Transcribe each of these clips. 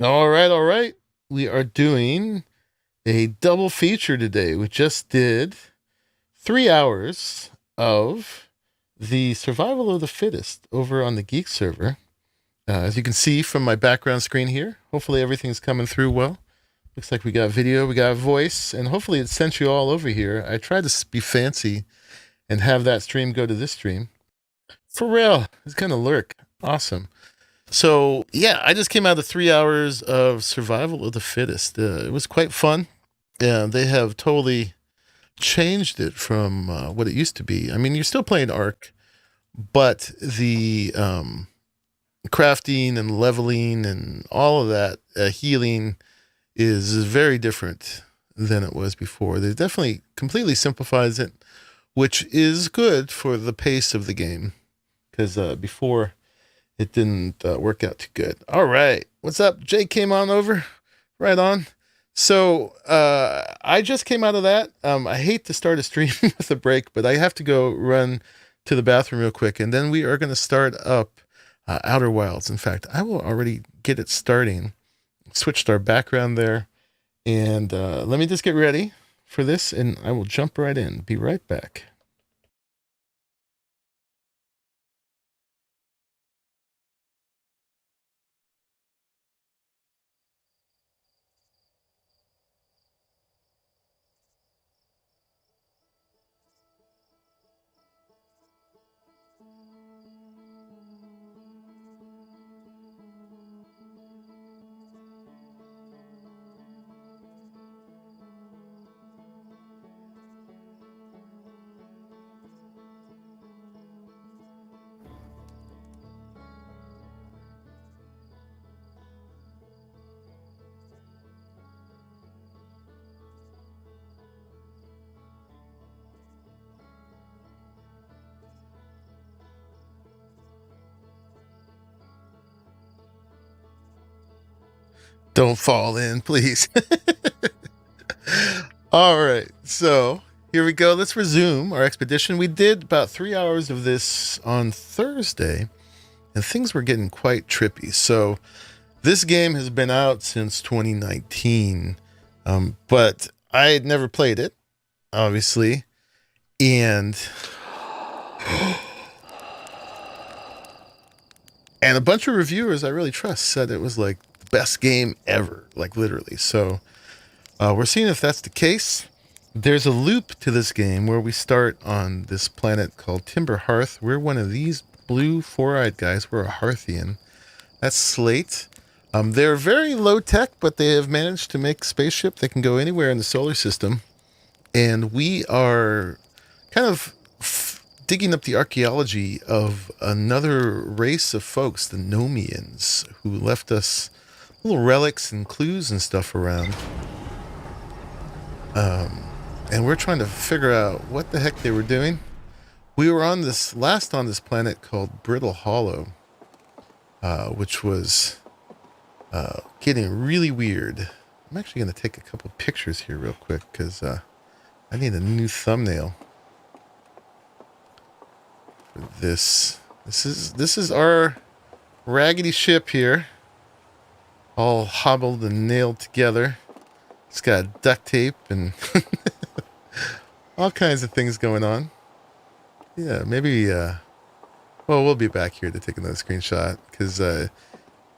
All right, all right. We are doing a double feature today. We just did 3 hours of the survival of the fittest over on the Geek server. As you can see from my background screen here, hopefully everything's coming through well. Looks like we got video, we got voice, and hopefully it sent you all over here. I tried to be fancy and have that stream go to this stream. For real, it's gonna lurk. Awesome. So yeah, I just came out of 3 hours of survival of the fittest. It was quite fun. Yeah, they have totally changed it from what it used to be. I mean, you're still playing Ark, but the crafting and leveling and all of that healing is very different than it was before. They definitely completely simplifies it, which is good for the pace of the game, because before it didn't work out too good. All right. What's up? Jay came on over. Right on. So I just came out of that. I hate to start a stream with a break, but I have to go run to the bathroom real quick. And then we are going to start up Outer Wilds. In fact, I will already get it starting. Switched our background there. And let me just get ready for this, and I will jump right in. Be right back. Don't fall in, please. All right, so here we go. Let's resume our expedition. We did about 3 hours of this on Thursday, and things were getting quite trippy. So this game has been out since 2019, but I had never played it, obviously, and a bunch of reviewers I really trust said it was like the best game ever, like literally. So we're seeing if that's the case. There's a loop to this game where we start on this planet called Timber Hearth. We're one of these blue four-eyed guys. We're a Hearthian. That's Slate. They're very low tech, but they have managed to make a spaceship that can go anywhere in the solar system. And we are kind of digging up the archaeology of another race of folks, the Nomians, who left us little relics and clues and stuff around. And we're trying to figure out what the heck they were doing. We were on this planet called Brittle Hollow, which was getting really weird. I'm actually going to take a couple pictures here real quick because I need a new thumbnail for this. This is our raggedy ship here, all hobbled and nailed together. It's got duct tape and all kinds of things going on. Yeah, maybe, well, we'll be back here to take another screenshot, because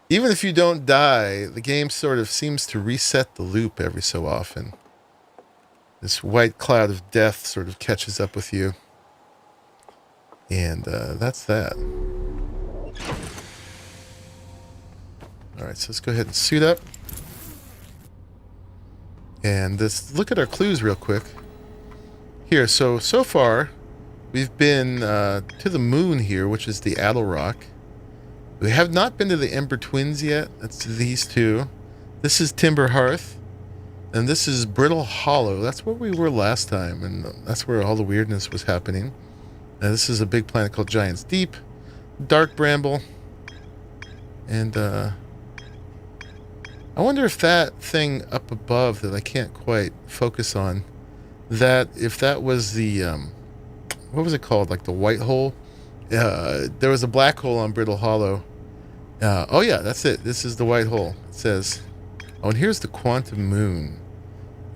even if you don't die, the game sort of seems to reset the loop every so often. This white cloud of death sort of catches up with you. And that's that. Alright, so let's go ahead and suit up. And let's look at our clues real quick. Here, so far, we've been to the moon here, which is the Addle Rock. We have not been to the Ember Twins yet. That's these two. This is Timber Hearth. And this is Brittle Hollow. That's where we were last time, and that's where all the weirdness was happening. And this is a big planet called Giant's Deep. Dark Bramble. And, I wonder if that thing up above that I can't quite focus on, if that was the, what was it called? Like the white hole? There was a black hole on Brittle Hollow Oh yeah, that's it. This is the white hole. It says, oh, and here's the quantum moon.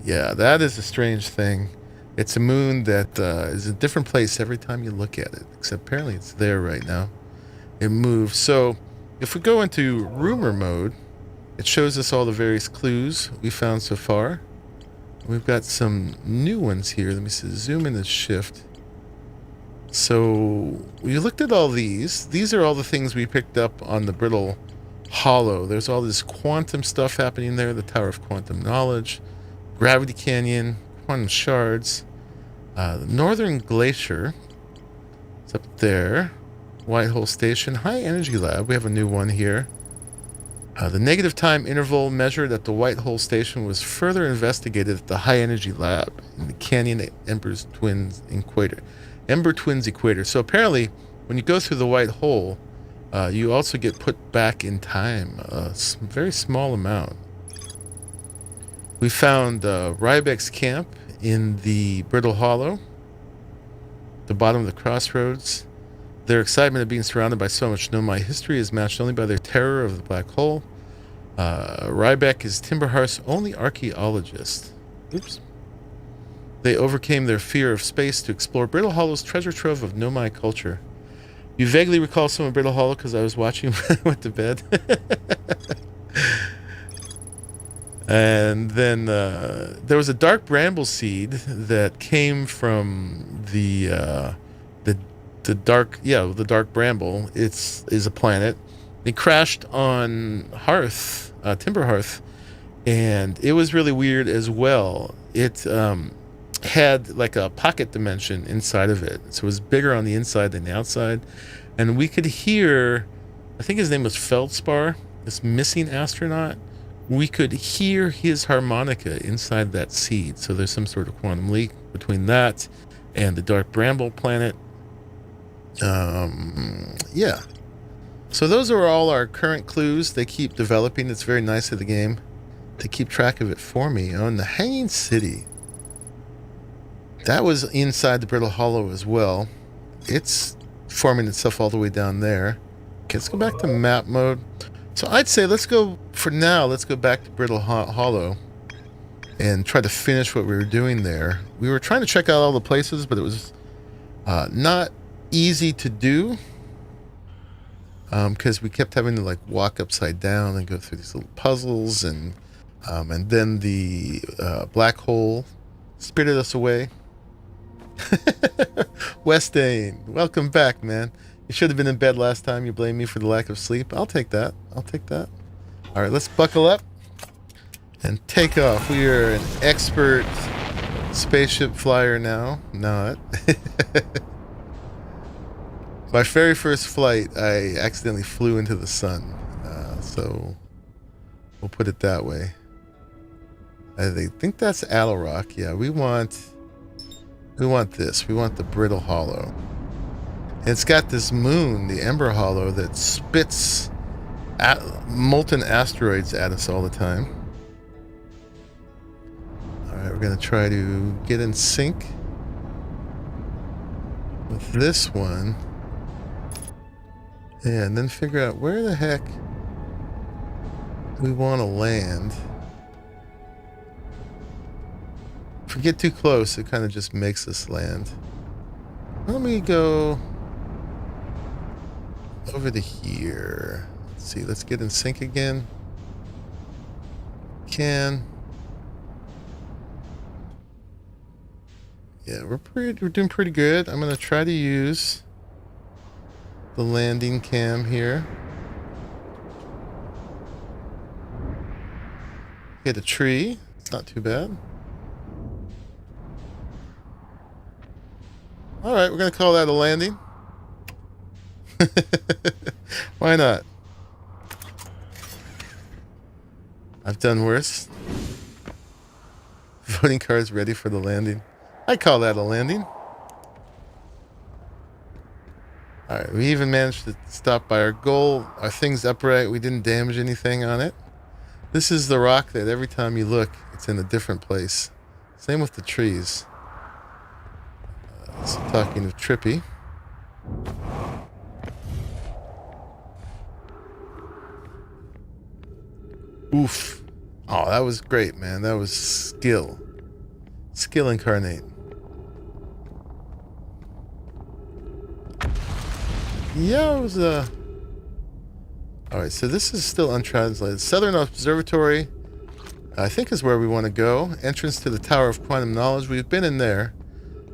Yeah, that is a strange thing. It's a moon that is a different place every time you look at it, except apparently it's there right now. It moves. So if we go into rumor mode, it shows us all the various clues we found so far. We've got some new ones here. Let me see, zoom in and shift. So we looked at all these. These are all the things we picked up on the brittle hollow. There's all this quantum stuff happening there. The Tower of Quantum Knowledge, Gravity Canyon, quantum shards, the Northern Glacier. It's up there. White Hole Station, High Energy Lab. We have a new one here. The negative time interval measured at the White Hole Station was further investigated at the High Energy Lab in the Canyon Ember Twins Equator. So apparently, when you go through the White Hole, you also get put back in time, a very small amount. We found Rybek's camp in the Brittle Hollow, the bottom of the crossroads. Their excitement of being surrounded by so much Nomai history is matched only by their terror of the black hole. Rybek is Timberhearth's only archaeologist. Oops. They overcame their fear of space to explore Brittle Hollow's treasure trove of Nomai culture. You vaguely recall some of Brittle Hollow because I was watching when I went to bed. And then there was a dark bramble seed that came from the dark bramble. Is a planet. It crashed on Timber Hearth, and it was really weird as well. It had like a pocket dimension inside of it, so it was bigger on the inside than the outside, and we could hear, I think his name was Feldspar, this missing astronaut. We could hear his harmonica inside that seed, so there's some sort of quantum leak between that and the dark bramble planet. Yeah. So those are all our current clues. They keep developing. It's very nice of the game to keep track of it for me. On the Hanging City, that was inside the Brittle Hollow as well. It's forming itself all the way down there. Okay, let's go back to map mode. So I'd say let's go back to Brittle Hollow and try to finish what we were doing there. We were trying to check out all the places, but it was not easy to do because we kept having to like walk upside down and go through these little puzzles, and then the black hole spirited us away. Westain, welcome back, man. You should have been in bed last time. You blamed me for the lack of sleep. I'll take that. All right, let's buckle up and take off. We are an expert spaceship flyer now. Not. My very first flight, I accidentally flew into the sun. So we'll put it that way. I think that's Alarock. Yeah, we want this. We want the Brittle Hollow. And it's got this moon, the Ember Hollow, that spits molten asteroids at us all the time. Alright, we're going to try to get in sync with this one. And then figure out where the heck we want to land. If we get too close, it kind of just makes us land. Let me go over to here. Let's see, let's get in sync again. Yeah, we're doing pretty good. I'm gonna try to use the landing cam here. Hit a tree. It's not too bad. Alright, we're gonna call that a landing. Why not? I've done worse. Voting cards ready for the landing. I call that a landing. Alright, we even managed to stop by our goal. Our thing's upright. We didn't damage anything on it. This is the rock that every time you look, it's in a different place. Same with the trees. So talking of trippy. Oof. Oh, that was great, man. That was skill. Skill incarnate. Yeah, it was Alright, so this is still untranslated. Southern Observatory, I think, is where we want to go. Entrance to the Tower of Quantum Knowledge. We've been in there.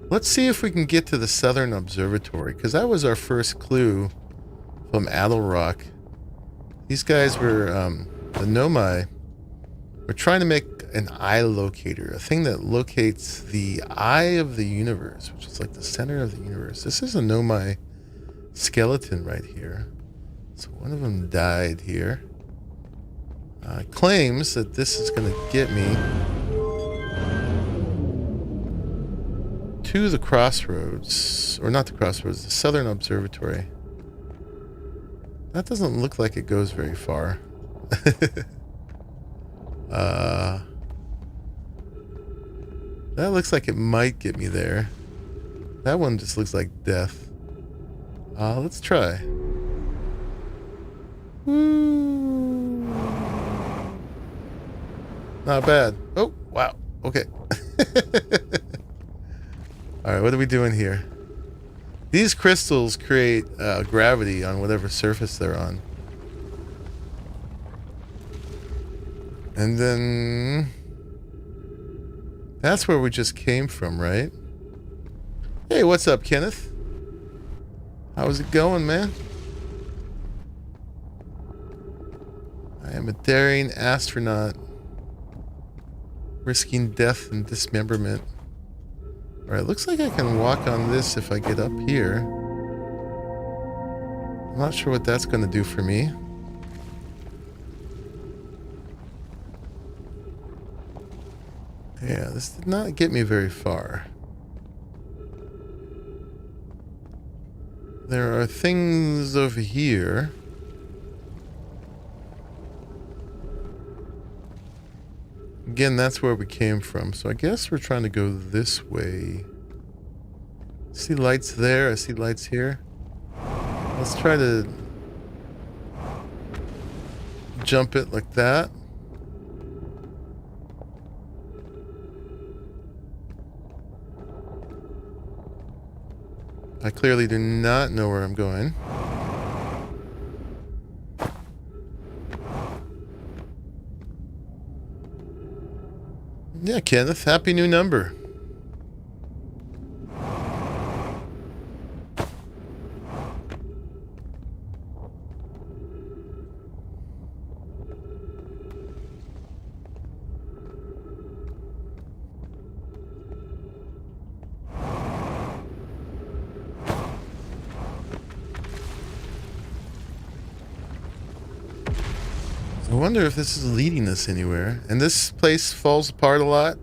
Let's see if we can get to the Southern Observatory, because that was our first clue from Adelrock. These guys were, the Nomai, were trying to make an eye locator, a thing that locates the eye of the universe, which is like the center of the universe. This is a Nomai skeleton right here. So one of them died here. Claims that this is going to get me to the crossroads, or not the crossroads, the Southern Observatory. That doesn't look like it goes very far. That looks like it might get me there. That one just looks like death. Let's try. Woo. Not bad. Oh, wow. Okay. Alright, what are we doing here? These crystals create gravity on whatever surface they're on. And then... that's where we just came from, right? Hey, what's up, Kenneth? How's it going, man? I am a daring astronaut, risking death and dismemberment. Alright, looks like I can walk on this if I get up here. I'm not sure what that's going to do for me. Yeah, this did not get me very far. There are things over here. Again, that's where we came from, so I guess we're trying to go this way. See lights there, I see lights here. Let's try to jump it like that. I clearly do not know where I'm going. Yeah, Kenneth, happy new number. I wonder if this is leading us anywhere. And this place falls apart a lot.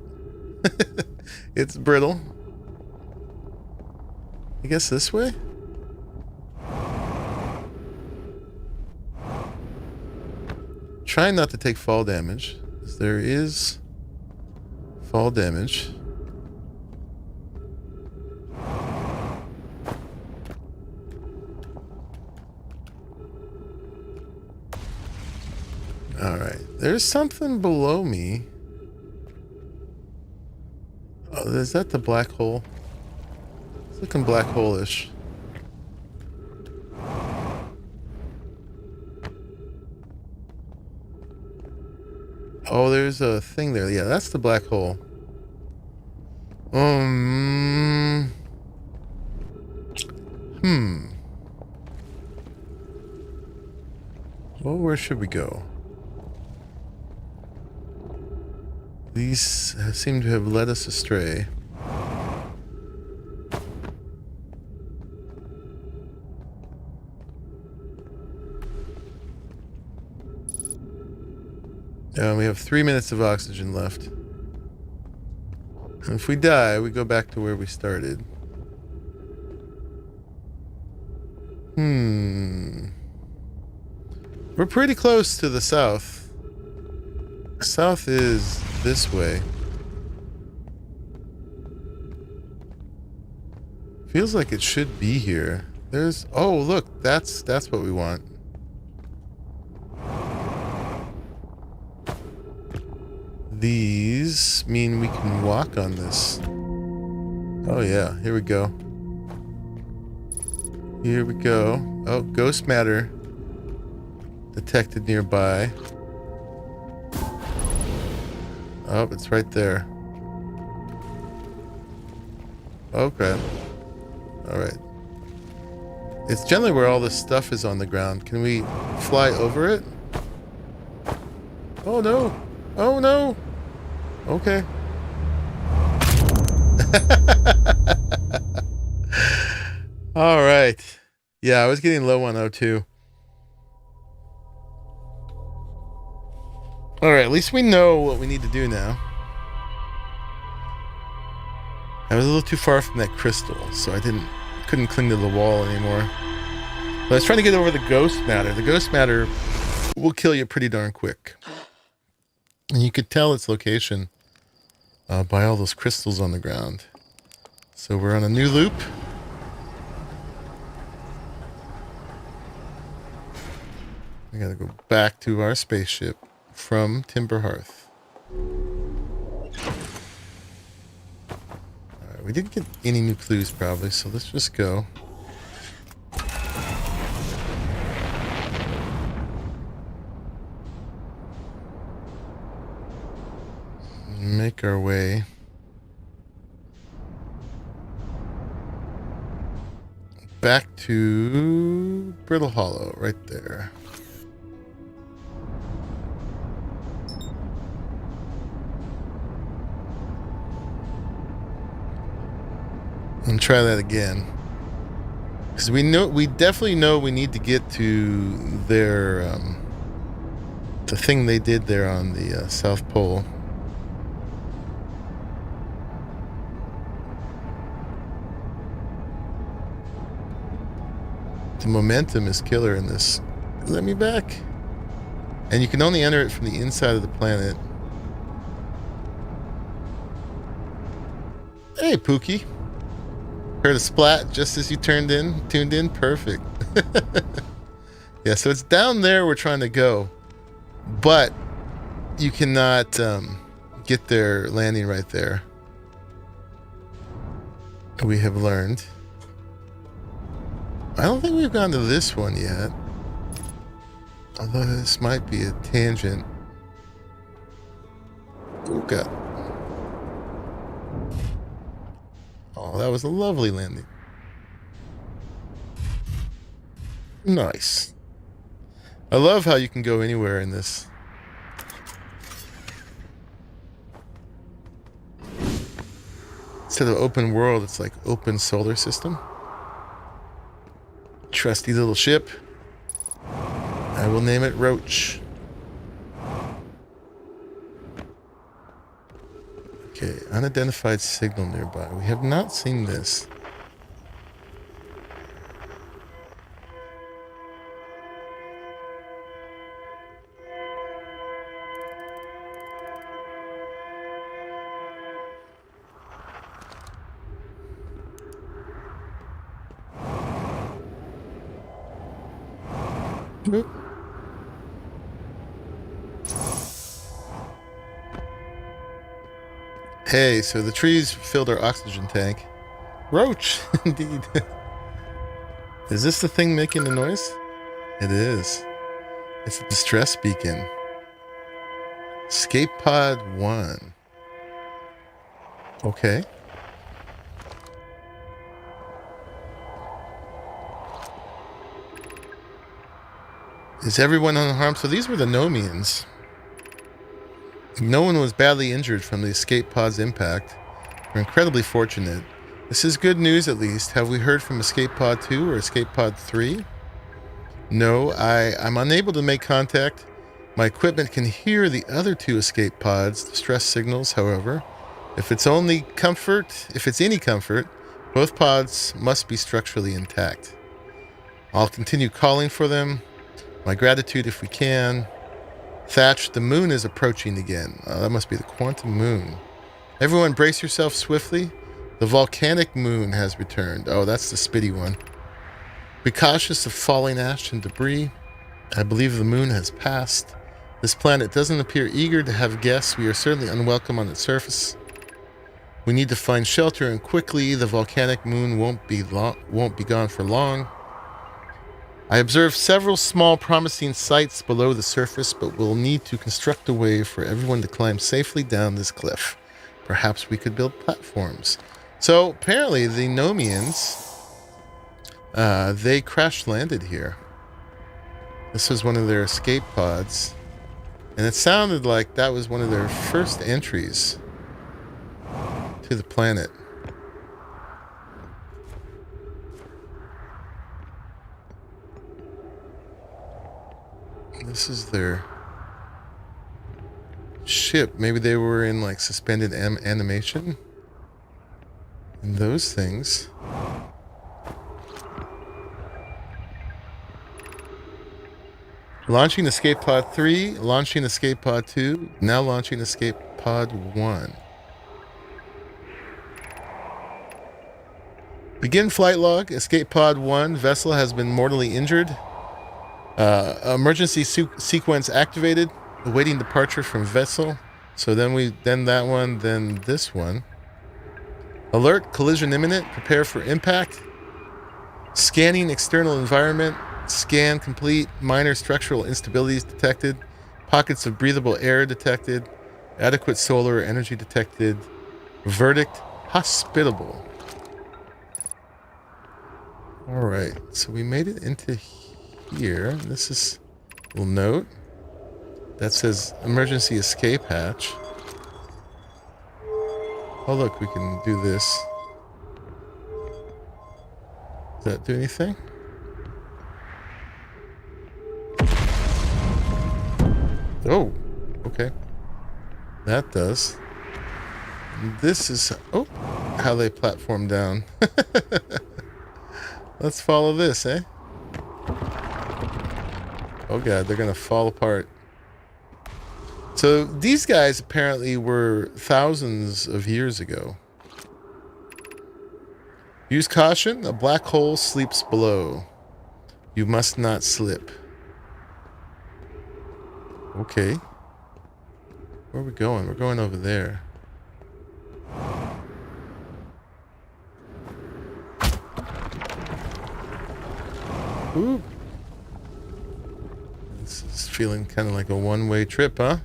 It's brittle. I guess this way? Trying not to take fall damage, because there is fall damage. Alright, there's something below me. Oh, is that the black hole? It's looking black hole-ish. Oh, there's a thing there. Yeah, that's the black hole. Well, where should we go? These seem to have led us astray. We have 3 minutes of oxygen left. And if we die, we go back to where we started. We're pretty close to the south. South is this way. Feels like it should be here. There's... oh, look, that's what we want. These mean we can walk on this. Oh yeah, here we go. Here we go. Oh, ghost matter detected nearby. Oh, it's right there. Okay. Alright. It's generally where all this stuff is on the ground. Can we fly over it? Oh no! Oh no! Okay. Alright. Yeah, I was getting low on O2. Alright, at least we know what we need to do now. I was a little too far from that crystal, so I couldn't cling to the wall anymore. But I was trying to get over the ghost matter. The ghost matter will kill you pretty darn quick. And you could tell its location by all those crystals on the ground. So we're on a new loop. We gotta go back to our spaceship from Timber Hearth. Alright, we didn't get any new clues probably, so let's just go. Make our way back to Brittle Hollow, right there. And try that again, because we definitely know we need to get to their the thing they did there on the South Pole. The momentum is killer in this. Let me back. And you can only enter it from the inside of the planet. Hey, Pookie. Heard a splat just as you tuned in. Perfect. Yeah, so it's down there we're trying to go. But you cannot get their landing right there. We have learned. I don't think we've gone to this one yet. Although this might be a tangent. Oh, God. Oh, that was a lovely landing. Nice. I love how you can go anywhere in this. Instead of open world, it's like open solar system. Trusty little ship. I will name it Roach. Okay, unidentified signal nearby. We have not seen this. Boop. Hey, so the trees filled our oxygen tank. Roach, indeed. Is this the thing making the noise? It is. It's a distress beacon. Escape pod 1. Okay. Is everyone unharmed? So these were the Nomians. No one was badly injured from the escape pod's impact. We're incredibly fortunate. This is good news, at least. Have we heard from escape pod 2 or escape pod 3? No, I'm unable to make contact. My equipment can hear the other 2 escape pods' distress signals, however. If it's any comfort, both pods must be structurally intact. I'll continue calling for them. My gratitude if we can. Thatch, the moon is approaching again. That must be the quantum moon. Everyone brace yourself swiftly. The volcanic moon has returned. Oh, that's the spitty one. Be cautious of falling ash and debris. I believe the moon has passed. This planet doesn't appear eager to have guests. We are certainly unwelcome on its surface. We need to find shelter, and quickly. The volcanic moon won't be gone for long. I observed several small promising sites below the surface, but we'll need to construct a way for everyone to climb safely down this cliff. Perhaps we could build platforms. So apparently the Nomians, they crash landed here. This was one of their escape pods. And it sounded like that was one of their first entries to the planet. This is their ship. Maybe they were in like suspended animation. And those things. Launching Escape Pod 3, launching Escape Pod 2, now launching Escape Pod 1. Begin flight log. Escape Pod 1, vessel has been mortally injured. Emergency sequence activated. Awaiting departure from vessel. So then that one, then this one. Alert, collision imminent. Prepare for impact. Scanning external environment. Scan complete. Minor structural instabilities detected. Pockets of breathable air detected. Adequate solar energy detected. Verdict, hospitable. Alright, so we made it into here. This is a little note that says emergency escape hatch. Oh look, we can do this. Does that do anything? Oh, okay. That does. This is how they platform down. Let's follow this, eh? Oh god, they're gonna fall apart. So these guys apparently were thousands of years ago. Use caution. A black hole sleeps below. You must not slip. Okay. Where are we going? We're going over there. Ooh. This is feeling kind of like a one-way trip, huh?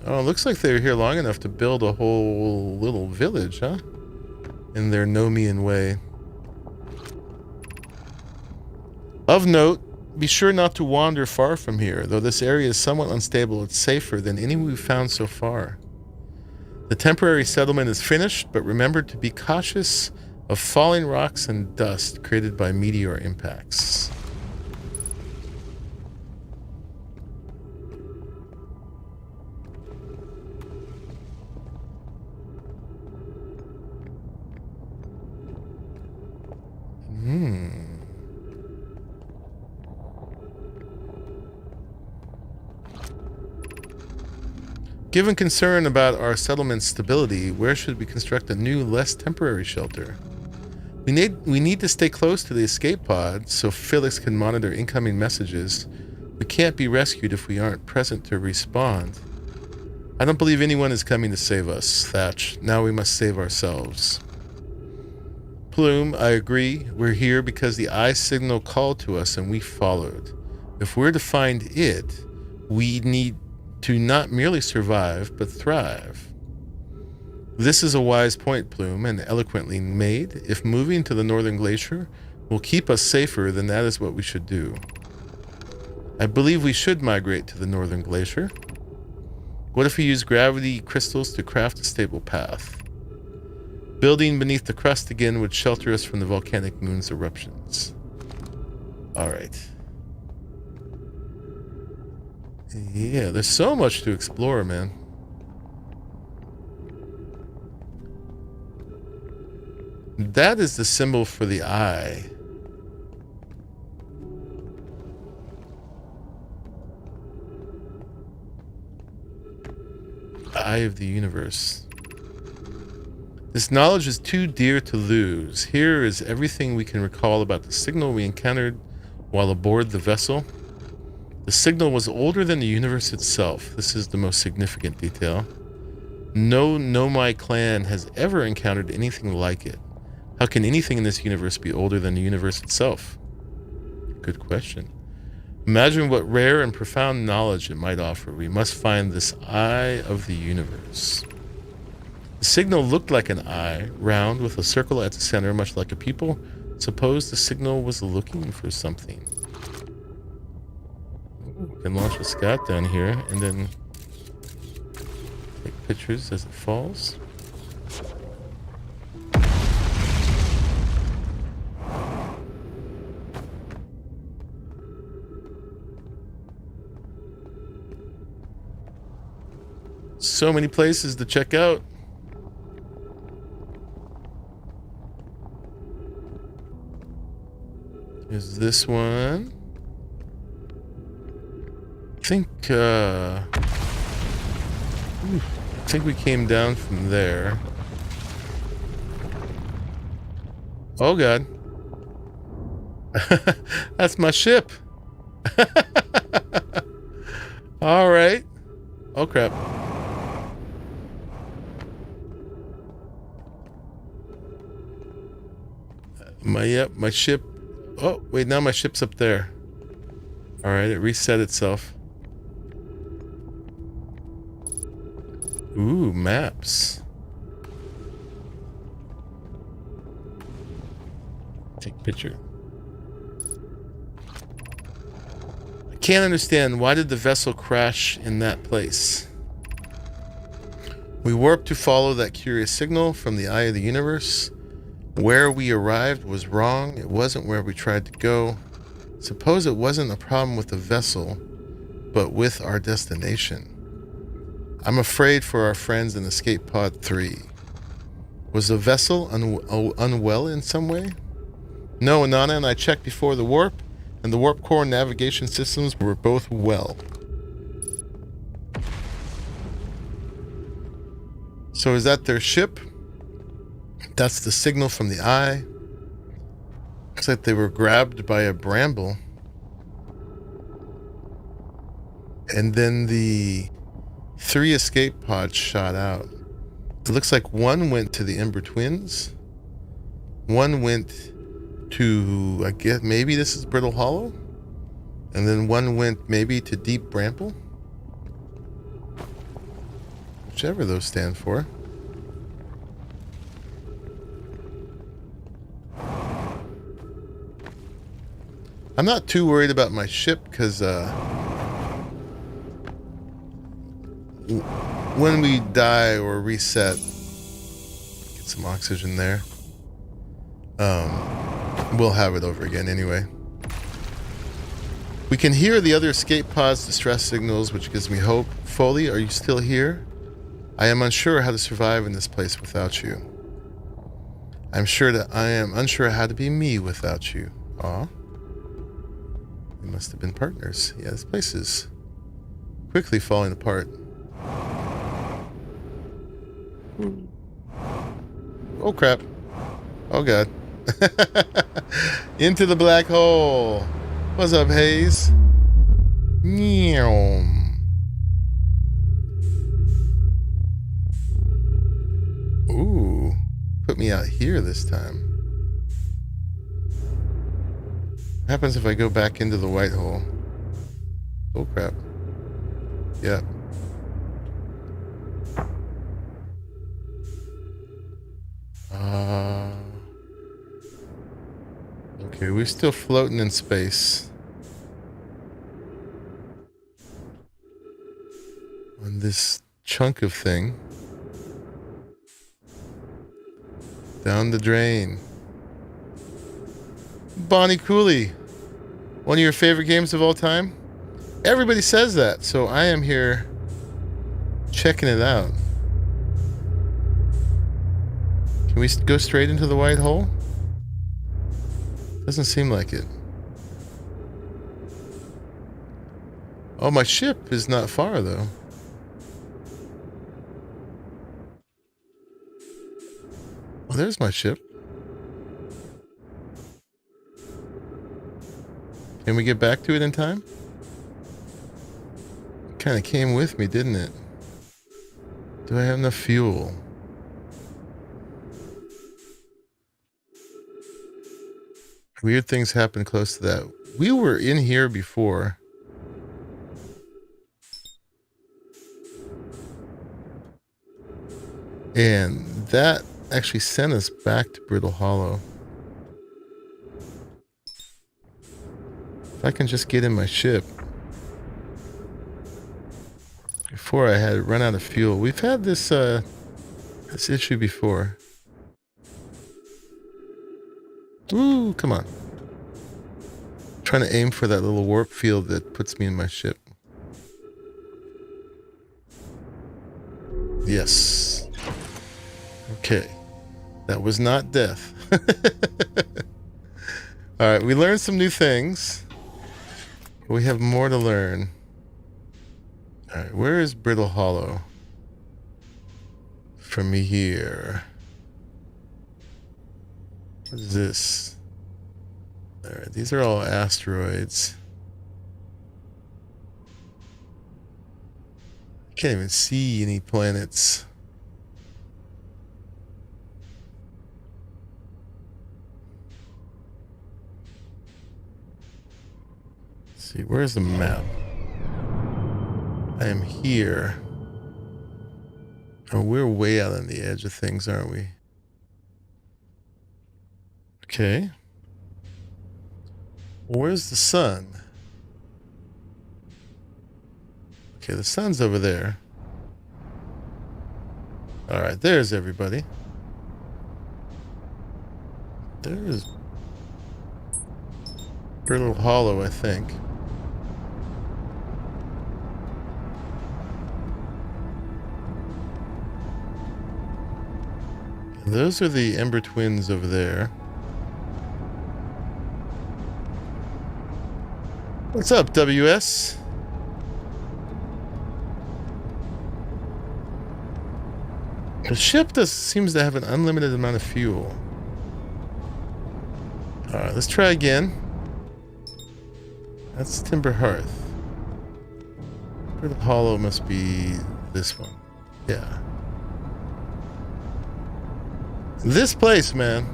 Oh, it looks like they were here long enough to build a whole little village, huh? In their Nomian way. Of note, be sure not to wander far from here. Though this area is somewhat unstable, it's safer than any we've found so far. The temporary settlement is finished, but remember to be cautious of falling rocks and dust created by meteor impacts. Given concern about our settlement's stability, where should we construct a new, less temporary shelter? We need to stay close to the escape pod so Felix can monitor incoming messages. We can't be rescued if we aren't present to respond. I don't believe anyone is coming to save us, Thatch. Now we must save ourselves. Plume, I agree. We're here because the eye signal called to us and we followed. If we're to find it, we need to not merely survive, but thrive. This is a wise point, Plume, and eloquently made. If moving to the northern glacier will keep us safer, then that is what we should do. I believe we should migrate to the northern glacier. What if we use gravity crystals to craft a stable path? Building beneath the crust again would shelter us from the volcanic moon's eruptions. Alright. Yeah, there's so much to explore, man. That is the symbol for the eye. Eye of the universe. This knowledge is too dear to lose. Here is everything we can recall about the signal we encountered while aboard the vessel. The signal was older than the universe itself. This is the most significant detail. No Nomai clan has ever encountered anything like it. How can anything in this universe be older than the universe itself? Good question. Imagine what rare and profound knowledge it might offer. We must find this eye of the universe. The signal looked like an eye, round with a circle at the center, much like a pupil. Suppose the signal was looking for something. We can launch a scout down here and then take pictures as it falls. So many places to check out. Is this one? I think we came down from there. Oh god. That's my ship. All right. Oh crap. My ship. Oh, wait, now my ship's up there. All right, it reset itself. Ooh, maps. Take a picture. I can't understand, why did the vessel crash in that place? We warped to follow that curious signal from the eye of the universe. Where we arrived was wrong. It wasn't where we tried to go. Suppose it wasn't a problem with the vessel, but with our destination. I'm afraid for our friends in Escape Pod 3. Was the vessel unwell in some way? No, Anana and I checked before the warp, and the warp core navigation systems were both well. So is that their ship? That's the signal from the eye. Looks like they were grabbed by a bramble. And then the 3 escape pods shot out. It looks like one went to the Ember Twins. One went to, I guess, maybe this is Brittle Hollow. And then one went maybe to Deep Bramble. Whichever those stand for. I'm not too worried about my ship because when we die or reset, get some oxygen there, we'll have it over again anyway. We can hear the other escape pod's distress signals, which gives me hope. Foley, are you still here? I am unsure how to survive in this place without you. I'm sure that I am unsure how to be me without you. Aw. We must have been partners. Yeah, this place is quickly falling apart. Oh crap. Oh god. Into the black hole. What's up, Hayes? Meow. Ooh. Put me out here this time. What happens if I go back into the white hole? Oh crap. Yeah. Okay, we're still floating in space. On this chunk of thing. Down the drain. Bonnie Cooley, one of your favorite games of all time? Everybody says that, so I am here checking it out. Can we go straight into the white hole? Doesn't seem like it. Oh, my ship is not far, though. Well, there's my ship. Can we get back to it in time? Kind of came with me, didn't it? Do I have enough fuel? Weird things happen close to that. We were in here before. And that actually sent us back to Brittle Hollow. If I can just get in my ship. Before I had run out of fuel. We've had this issue before. Ooh, come on. I'm trying to aim for that little warp field that puts me in my ship. Yes. Okay. That was not death. Alright, we learned some new things. We have more to learn. Alright, where is Brittle Hollow? From here. What is this? Alright, these are all asteroids. I can't even see any planets. Let's see, where's the map? I am here. Oh, we're way out on the edge of things, aren't we? Okay. Where's the sun? Okay, the sun's over there. Alright, there's everybody. There's Brittle Hollow, I think. And those are the Ember Twins over there. What's up, WS? The ship seems to have an unlimited amount of fuel. Alright, let's try again. That's Timber Hearth. Brittle Hollow must be this one. Yeah. This place, man,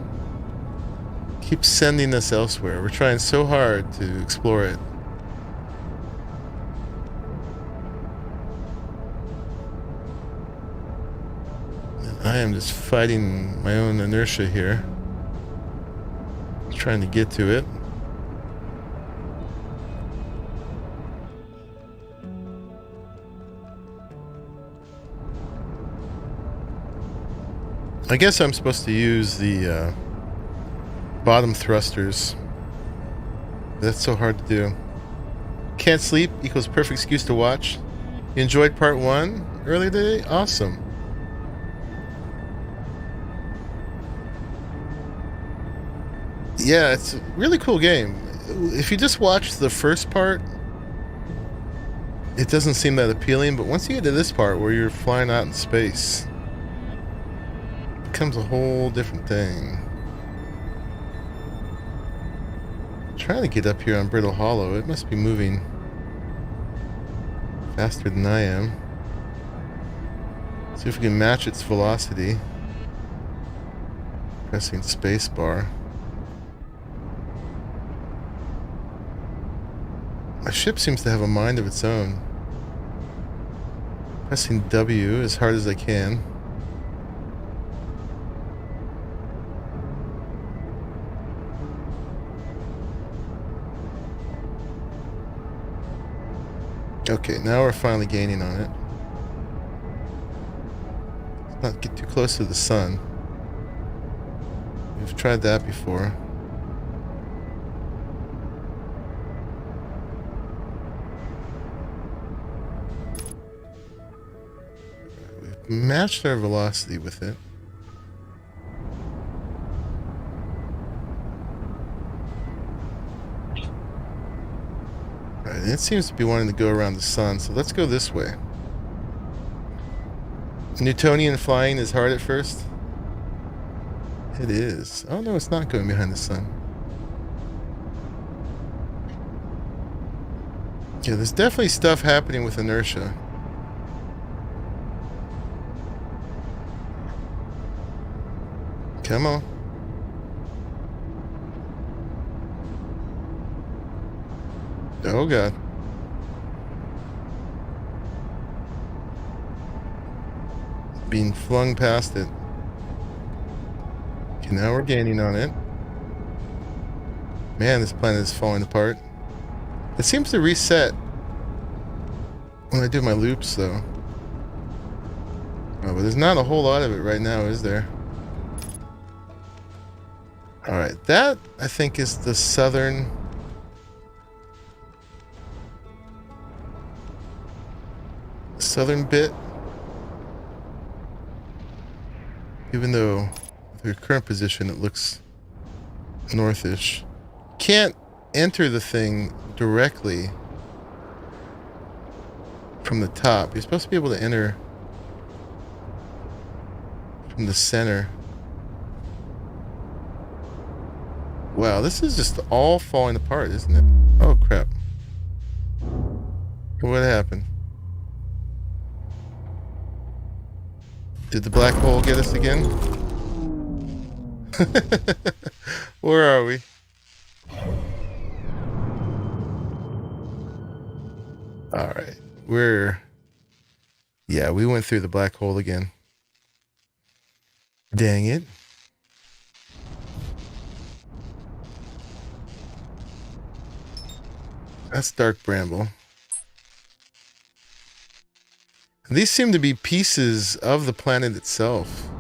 keeps sending us elsewhere. We're trying so hard to explore it. I am just fighting my own inertia here. Trying to get to it. I guess I'm supposed to use the bottom thrusters. That's so hard to do. Can't sleep equals perfect excuse to watch. You enjoyed part 1 earlier today? Awesome. Yeah, it's a really cool game. If you just watch the first part, it doesn't seem that appealing, but once you get to this part where you're flying out in space, it becomes a whole different thing. I'm trying to get up here on Brittle Hollow. It must be moving faster than I am. See if we can match its velocity. Pressing spacebar. My ship seems to have a mind of its own. Pressing W as hard as I can. Okay, now we're finally gaining on it. Let's not get too close to the sun. We've tried that before. Matched our velocity with it. Right, and it seems to be wanting to go around the sun, so let's go this way. Newtonian flying is hard at first. It is. Oh no, it's not going behind the sun. Yeah, there's definitely stuff happening with inertia. Come on. Oh god. Being flung past it. Okay, now we're gaining on it. Man, this planet is falling apart. It seems to reset when I do my loops, though. Oh, but there's not a whole lot of it right now, is there? Alright, that, I think, is the southern... bit. Even though with your current position it looks northish. Can't enter the thing directly from the top. You're supposed to be able to enter from the center. Wow, this is just all falling apart, isn't it? Oh crap. What happened? Did the black hole get us again? Where are we? Alright. Yeah, we went through the black hole again. Dang it. That's dark bramble. These seem to be pieces of the planet itself.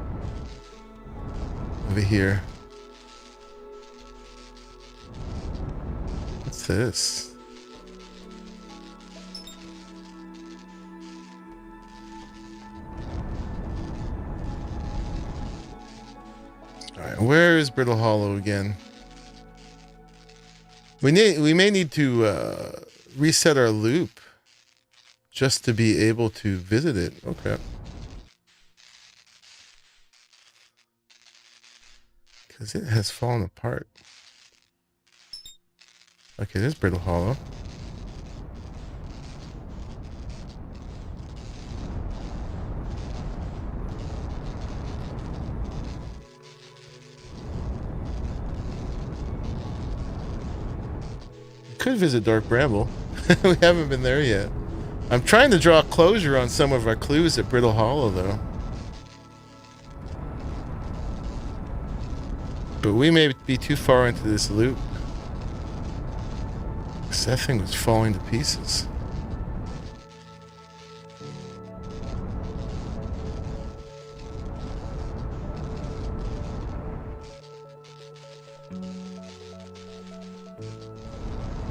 Over here. What's this? Alright, where is Brittle Hollow again? We may need to reset our loop just to be able to visit it. Okay. Because it has fallen apart. Okay, there's Brittle Hollow. Could visit Dark Bramble. We haven't been there yet. I'm trying to draw closure on some of our clues at Brittle Hollow, though. But we may be too far into this loop. Because that thing was falling to pieces.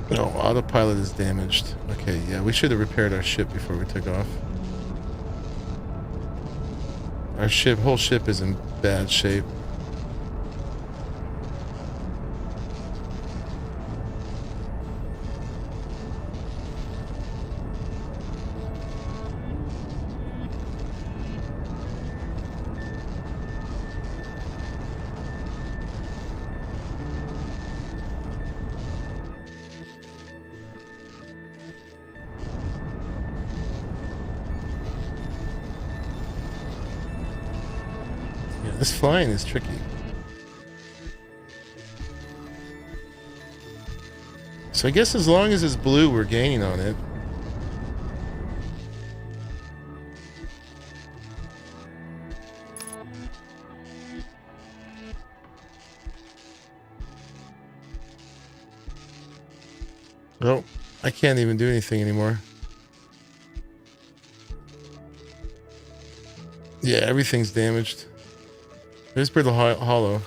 No, autopilot is damaged. Okay, yeah, we should have repaired our ship before we took off. Our whole ship is in bad shape. This flying is tricky. So I guess as long as it's blue, we're gaining on it. Oh, I can't even do anything anymore. Yeah, everything's damaged. There's Brittle Hollow.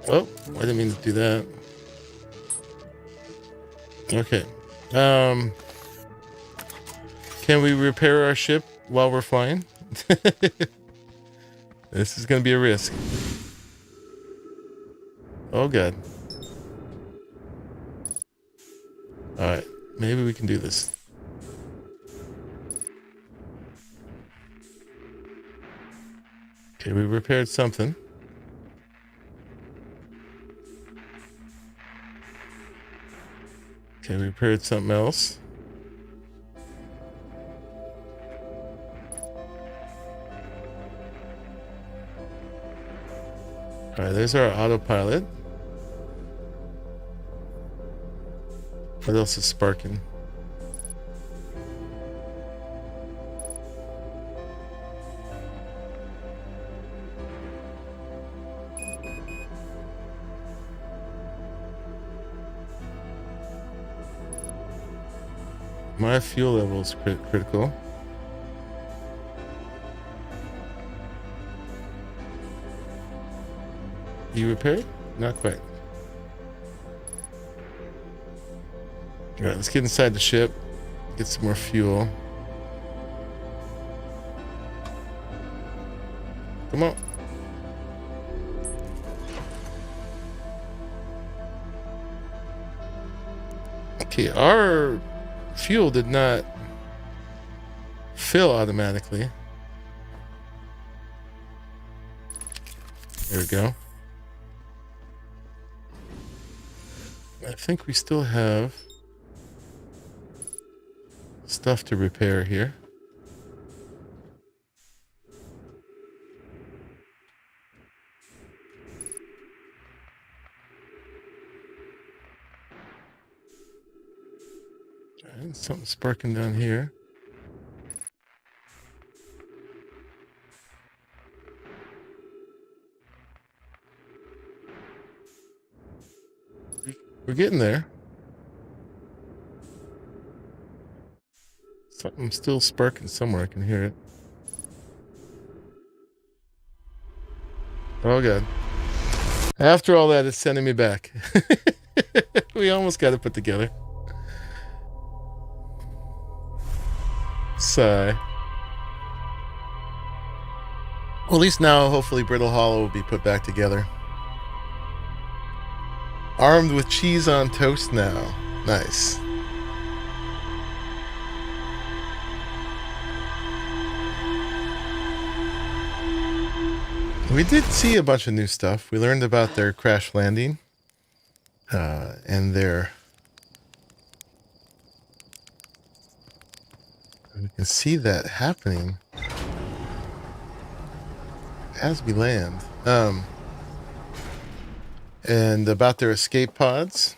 Oh, I didn't mean to do that. Okay. Can we repair our ship while we're flying? This is going to be a risk. Oh, God. Alright, maybe we can do this. Okay, we repaired something. Okay, we repaired something else. Alright, there's our autopilot. What else is sparking? My fuel level is critical. You repaired? Not quite. Alright, let's get inside the ship. Get some more fuel. Come on. Okay, our fuel did not fill automatically. There we go. I think we still have stuff to repair here. And something sparking down here. We're getting there. Something's still sparking somewhere. I can hear it. Oh god. After all that, it's sending me back. We almost got it put together. Sigh. Well, at least now, hopefully, Brittle Hollow will be put back together. Armed with cheese on toast now. Nice. We did see a bunch of new stuff. We learned about their crash landing. And their... We can see that happening as we land. And about their escape pods.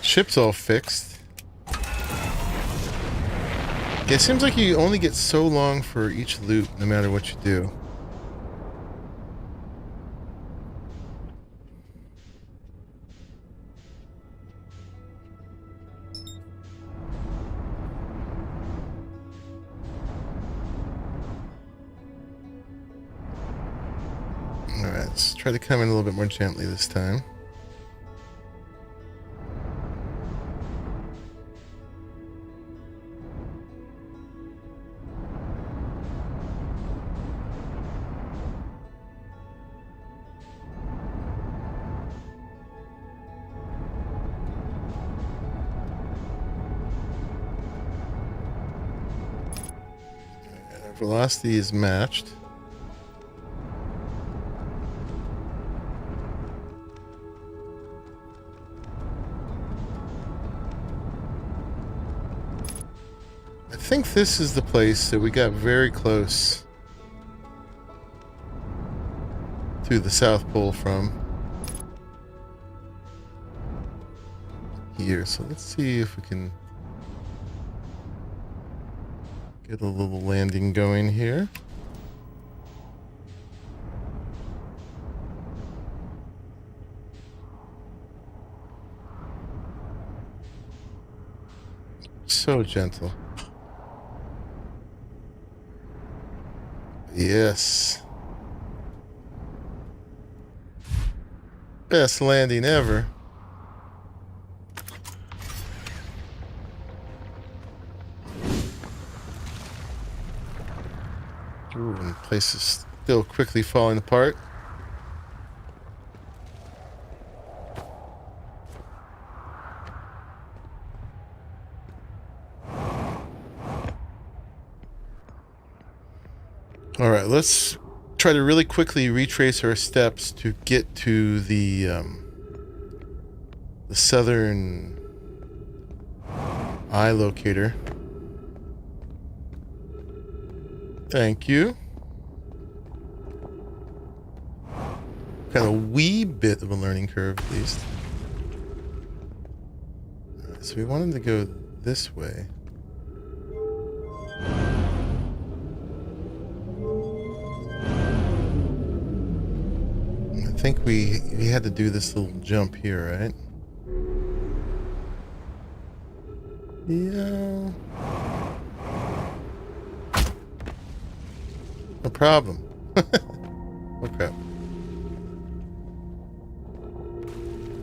Ship's all fixed. Yeah, it seems like you only get so long for each loot, no matter what you do. Alright, let's try to come in a little bit more gently this time. Velocity is matched. I think this is the place that we got very close to the South Pole from here. So let's see if we can get a little landing going here. So gentle. Yes. Best landing ever. Ooh, and the place is still quickly falling apart. All right, let's try to really quickly retrace our steps to get to the southern eye locator. Thank you. Got a wee bit of a learning curve, at least. So we wanted to go this way. I think we had to do this little jump here, right? Yeah. No problem. Oh crap.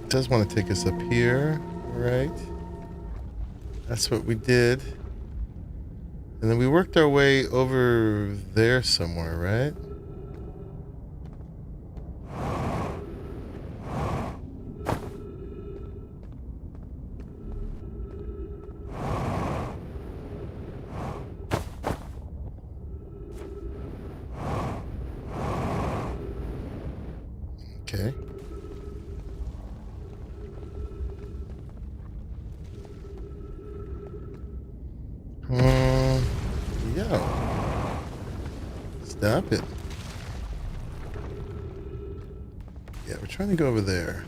It does want to take us up here, right? That's what we did. And then we worked our way over there somewhere, right? Okay. Yeah. Stop it. Yeah, we're trying to go over there.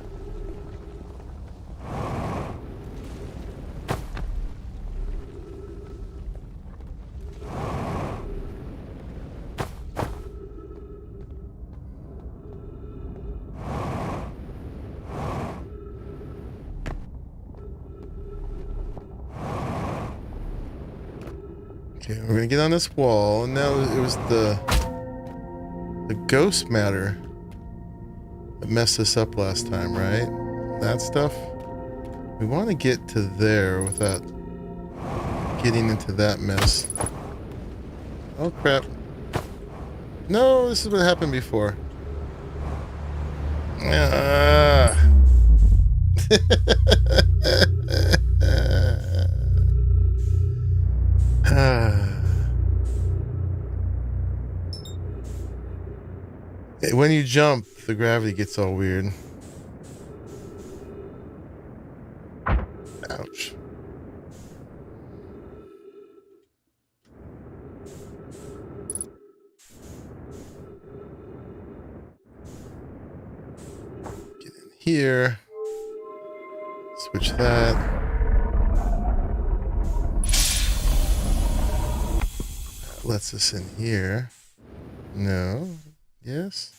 Okay, we're gonna get on this wall, and now it was the ghost matter that messed us up last time, right? That stuff. We want to get to there without getting into that mess. Oh crap. No, this is what happened before. When you jump, the gravity gets all weird. Ouch. Get in here. Switch that. That lets us in here. No. Yes?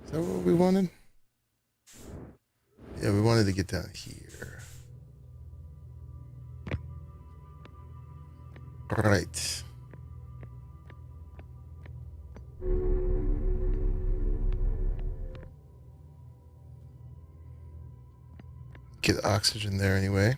Is that what we wanted? Yeah, we wanted to get down here. All right. Get oxygen there anyway.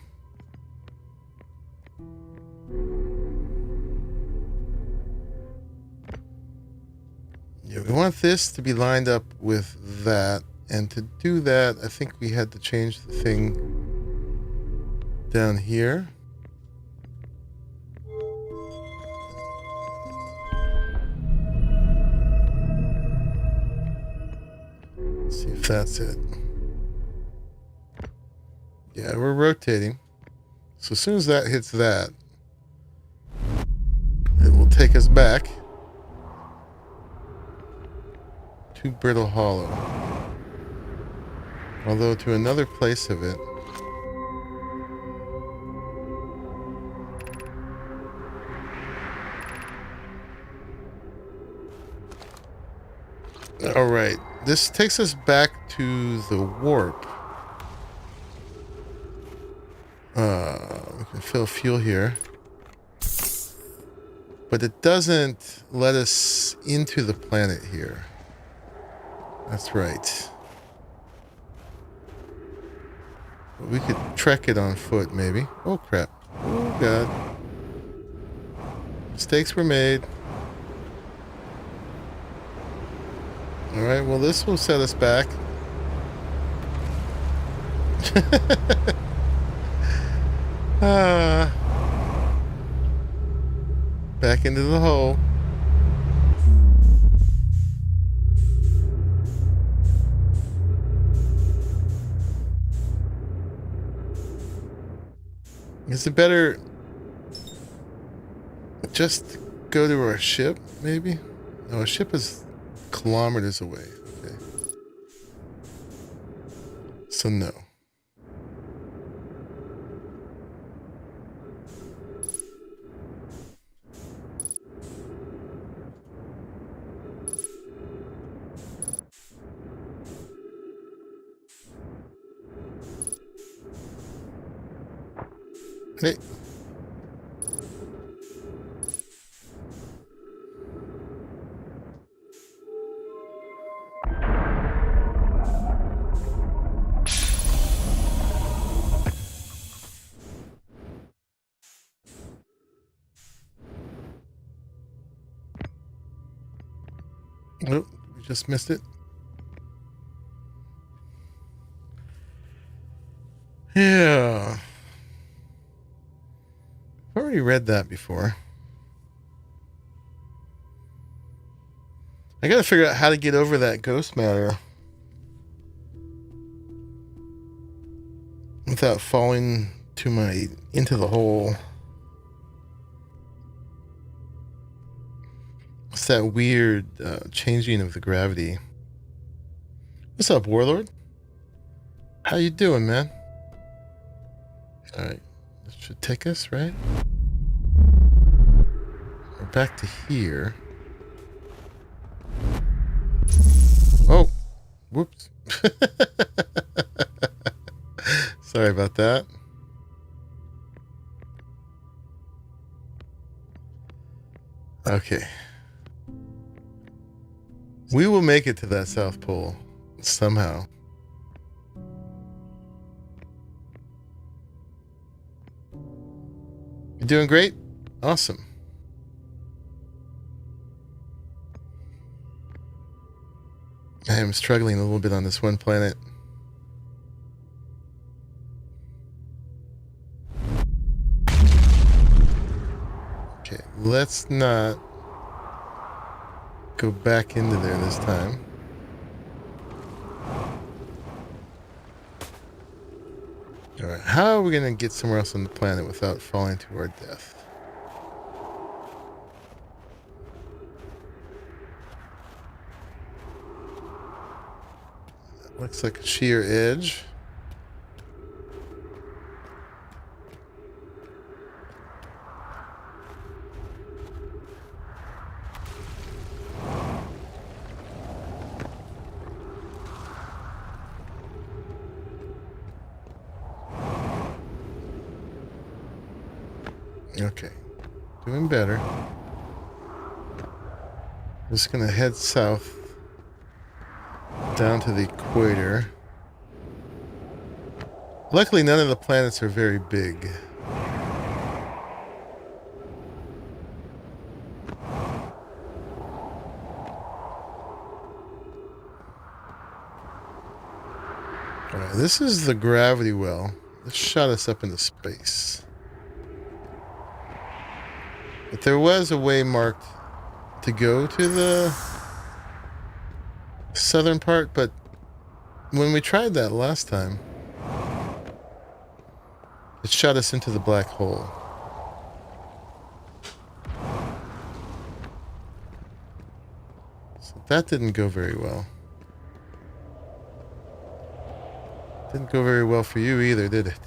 Yeah, we want this to be lined up with that. And to do that, I think we had to change the thing down here. Let's see if that's it. Yeah, we're rotating. So as soon as that hits that, it will take us back to Brittle Hollow. Although to another place of it. Alright, this takes us back to the warp. We can fill fuel here. But it doesn't let us into the planet here. That's right. We could trek it on foot, maybe. Oh, crap. Oh, God. Mistakes were made. Alright, well, this will set us back. Back into the hole. Is it better just go to our ship, maybe? No, our ship is kilometers away. Okay. So no. Hey. Oh, we just missed it. Yeah. I've already read that before. I gotta figure out how to get over that ghost matter without falling into the hole. It's that weird changing of the gravity. What's up, Warlord? How you doing, man? Alright. This should take us, right? We're back to here. Oh! Whoops. Sorry about that. Okay. We will make it to that South Pole somehow. You doing great? Awesome. I am struggling a little bit on this one planet. Okay, let's not go back into there this time. Alright, how are we going to get somewhere else on the planet without falling to our death? That looks like a sheer edge. Okay, doing better. Just gonna head south down to the equator. Luckily, none of the planets are very big. Alright, this is the gravity well. This shot us up into space. But there was a way marked to go to the southern part, but when we tried that last time, it shot us into the black hole. So that didn't go very well. Didn't go very well for you either, did it?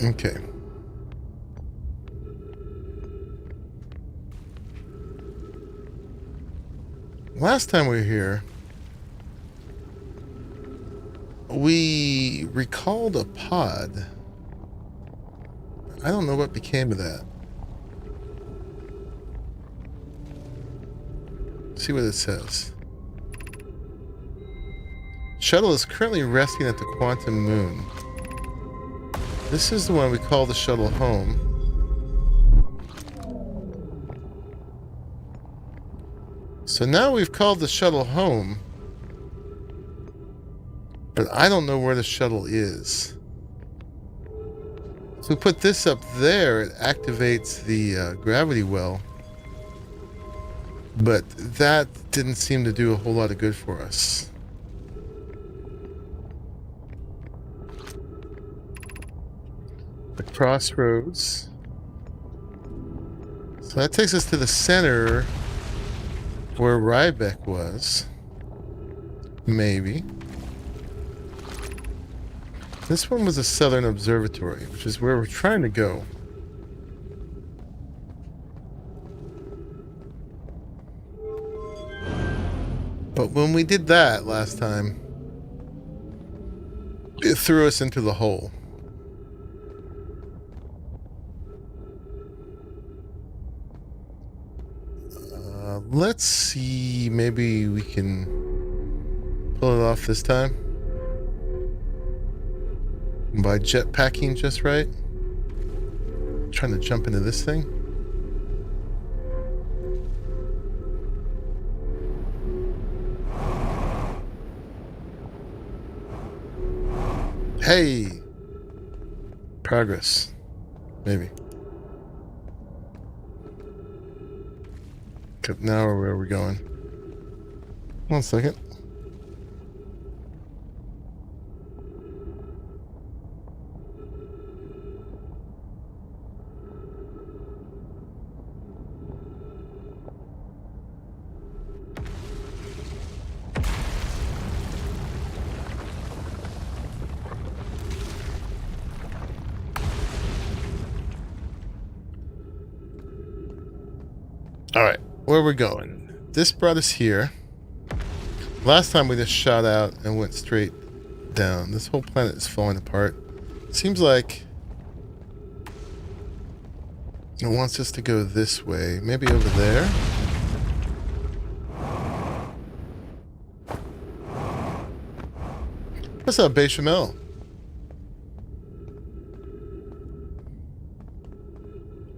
Okay. Last time we were here, we recalled a pod. I don't know what became of that. See what it says. Shuttle is currently resting at the quantum moon. This is the one we call the shuttle home. So now we've called the shuttle home. But I don't know where the shuttle is. So we put this up there, it activates the gravity well. But that didn't seem to do a whole lot of good for us. The crossroads. So that takes us to the center where Rybeck was. Maybe. This one was a Southern Observatory, which is where we're trying to go. But when we did that last time, it threw us into the hole. Let's see, maybe we can pull it off this time. By jetpacking just right. Trying to jump into this thing. Hey! Progress. Maybe. Okay, now where are we going? 1 second. Alright, where we're going. This brought us here. Last time we just shot out and went straight down. This whole planet is falling apart. Seems like it wants us to go this way. Maybe over there? What's up, Bechamel?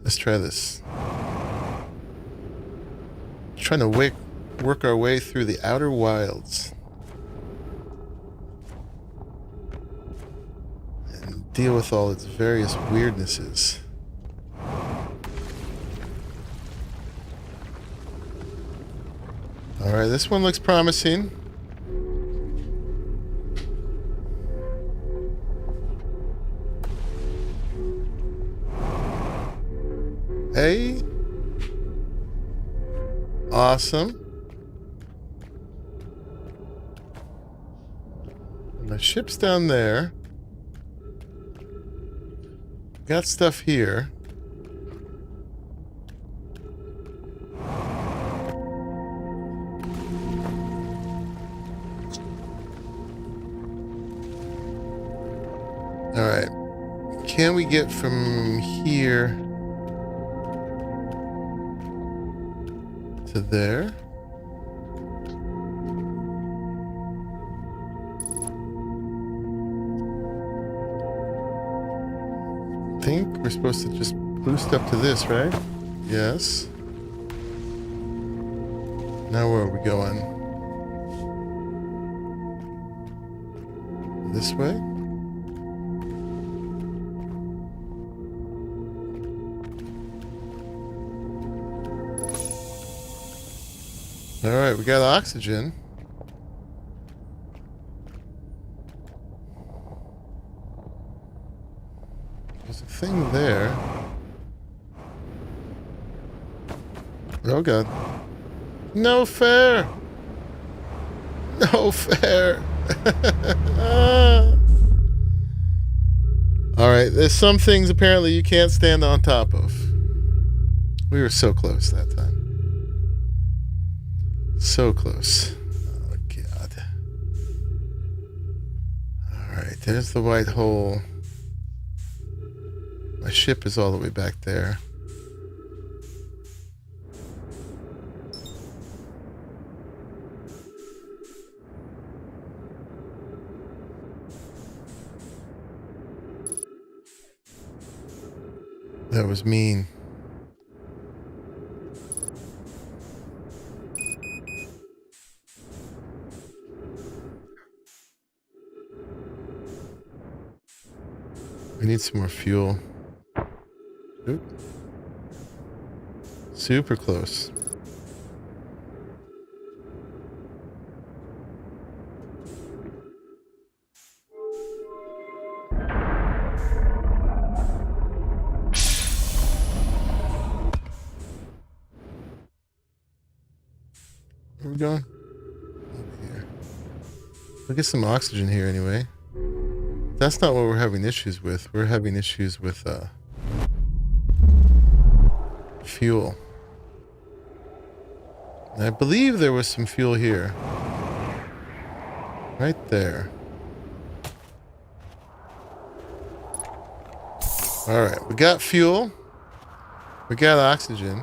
Let's try this. Trying to work our way through the outer wilds and deal with all its various weirdnesses. Alright, this one looks promising. Hey. Awesome. And the ship's down there. Got stuff here. Alright. Can we get from here to there? I think we're supposed to just boost up to this, right? Yes. Now where are we going? This way? Alright, we got oxygen. There's a thing there. Oh god. No fair! No fair! Alright, there's some things apparently you can't stand on top of. We were so close that time. So close. Oh, God. Alright, there's the white hole. My ship is all the way back there. That was mean. We need some more fuel. Oop. Super close. Where are we going? Over here. We'll get some oxygen here anyway. That's not what we're having issues with. We're having issues with fuel. And I believe there was some fuel here. Right there. Alright, we got fuel. We got oxygen.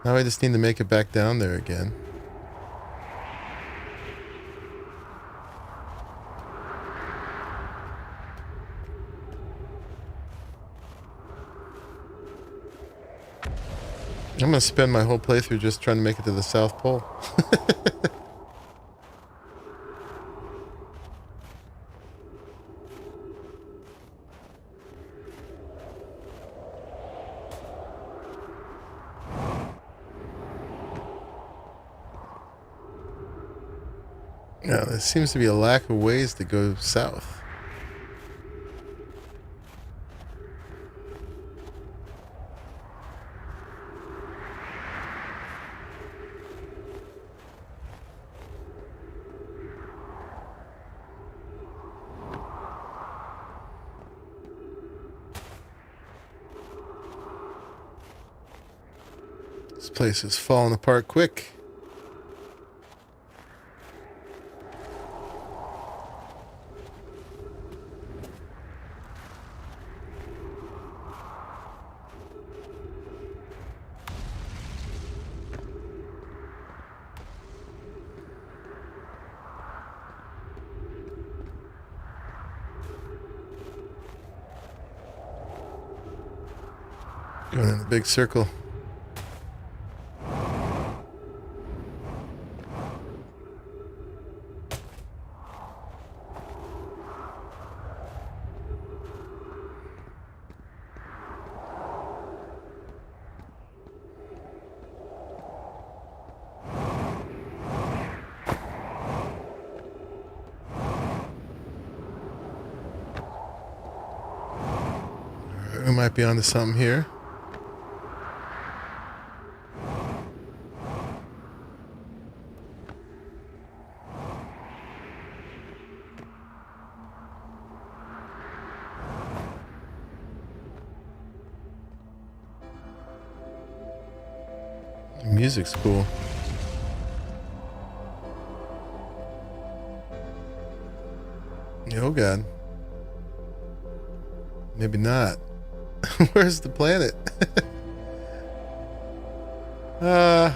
Now I just need to make it back down there again. I'm gonna spend my whole playthrough just trying to make it to the South Pole. Yeah, there seems to be a lack of ways to go south. This place is falling apart quick. Going in a big circle. We might be onto something here. The music's cool. Oh God. Maybe not. Where's the planet? I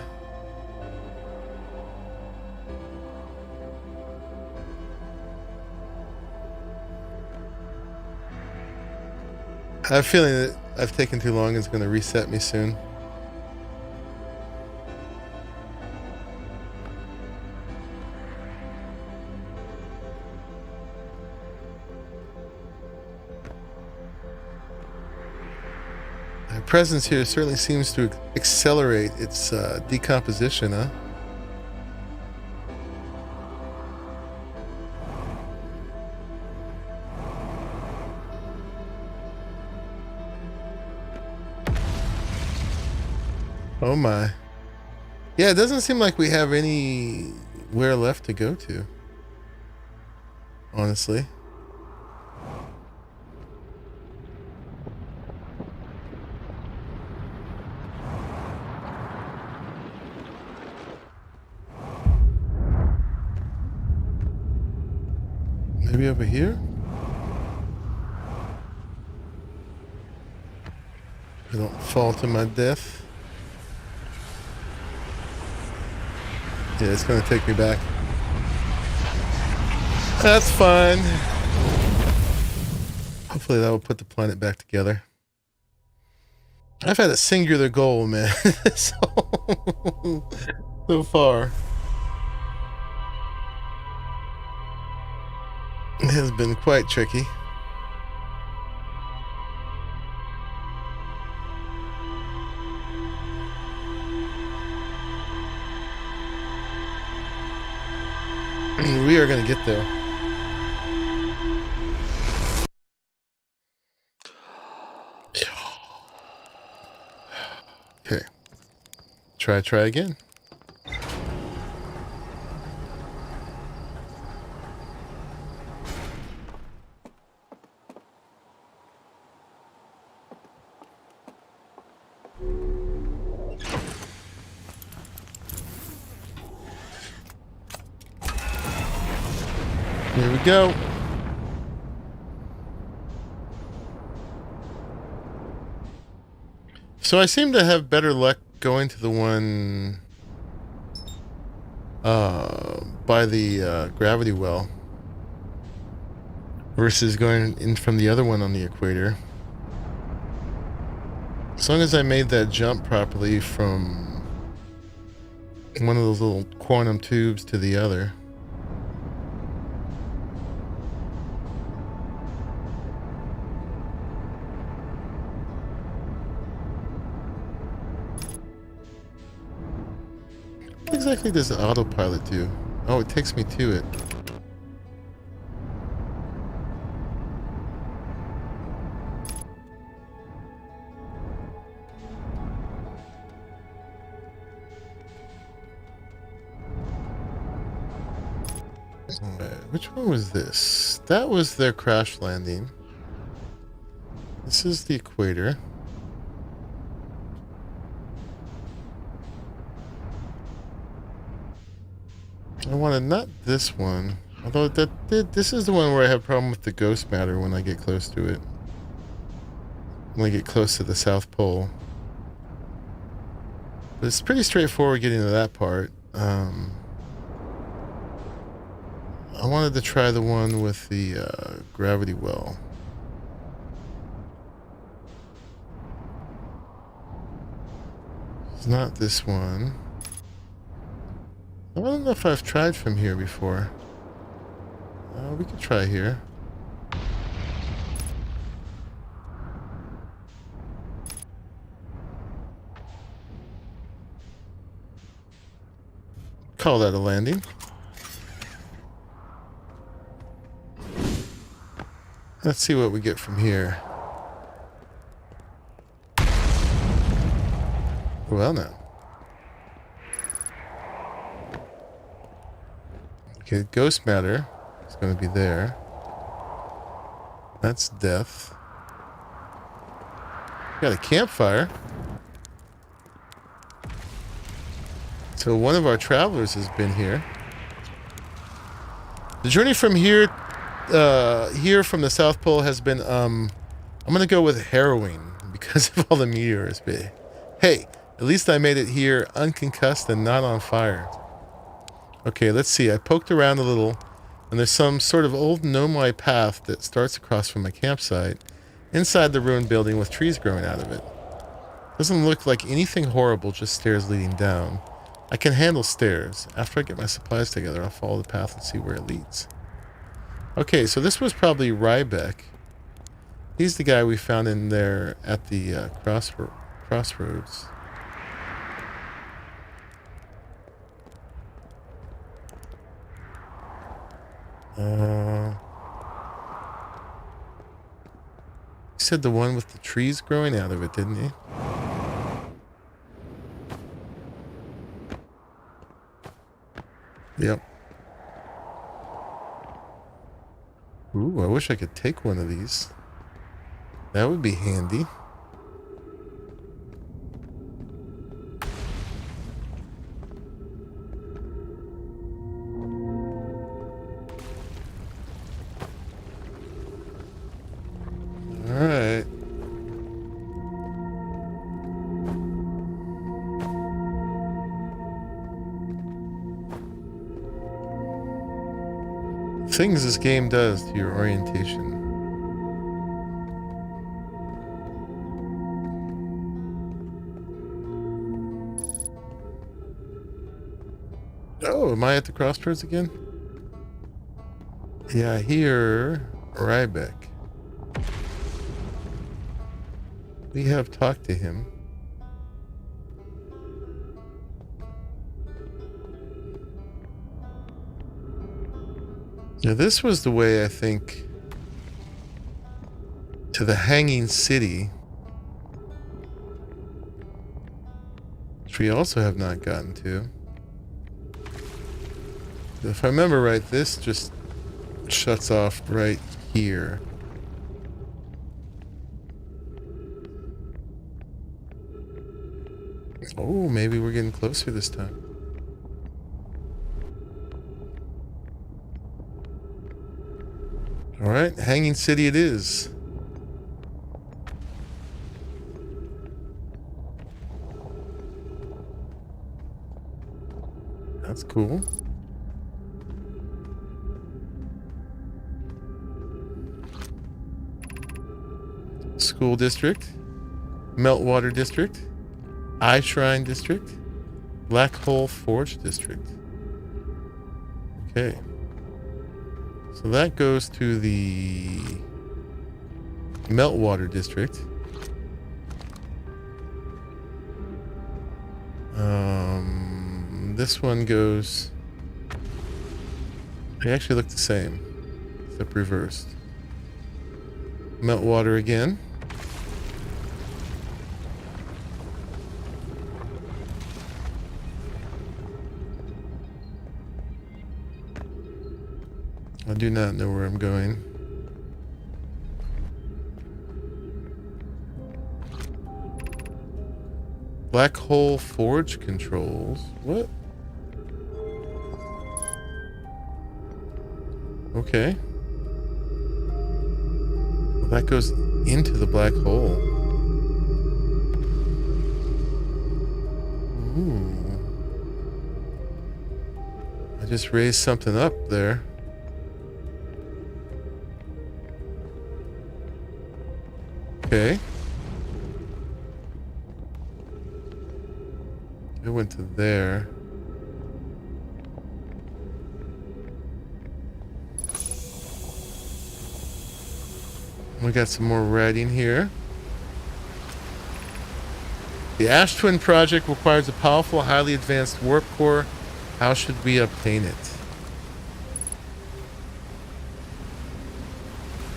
have a feeling that I've taken too long and it's going to reset me soon. My presence here certainly seems to accelerate its decomposition, huh? Oh my. Yeah, it doesn't seem like we have anywhere left to go to. Honestly. Maybe over here? I don't fall to my death. Yeah, it's going to take me back. That's fine. Hopefully that will put the planet back together. I've had a singular goal, man. so far. It has been quite tricky. We are going to get there. Okay. Try again. Here we go. So I seem to have better luck going to the one by the gravity well versus going in from the other one on the equator. As long as I made that jump properly from one of those little quantum tubes to the other. What exactly does the autopilot do? Oh, it takes me to it. Which one was this? That was their crash landing. This is the equator. I wanted not this one. Although this is the one where I have a problem with the ghost matter when I get close to it. When I get close to the South Pole. But it's pretty straightforward getting to that part. I wanted to try the one with the gravity well. It's not this one. I don't know if I've tried from here before. We could try here. Call that a landing. Let's see what we get from here. Well, now. Okay, ghost matter is going to be there. That's death. Got a campfire. So one of our travelers has been here. The journey from here from the South Pole has been, I'm going to go with harrowing because of all the meteors. But hey, at least I made it here unconcussed and not on fire. Okay, let's see. I poked around a little, and there's some sort of old gnome-like path that starts across from my campsite inside the ruined building with trees growing out of it. Doesn't look like anything horrible, just stairs leading down. I can handle stairs. After I get my supplies together, I'll follow the path and see where it leads. Okay, so this was probably Rybeck. He's the guy we found in there at the crossroads. He said the one with the trees growing out of it, didn't he? Yep. Ooh, I wish I could take one of these. That would be handy. Alright. Things this game does to your orientation. Oh, am I at the crossroads again? Yeah, I hear Rybeck. We have talked to him. Now this was the way, I think, to the Hanging City, which we also have not gotten to. If I remember right, this just shuts off right here. Oh, maybe we're getting closer this time. All right, Hanging City it is. That's cool. School District, Meltwater District, Eye Shrine District, Black Hole Forge District. Okay. So that goes to the Meltwater District. This one goes... They actually look the same, except reversed. Meltwater again. I do not know where I'm going. Black Hole Forge controls. What? Okay. Well, that goes into the black hole. Ooh. I just raised something up there. Okay. It went to there. We got some more writing here. The Ash Twin project requires a powerful, highly advanced warp core. How should we obtain it?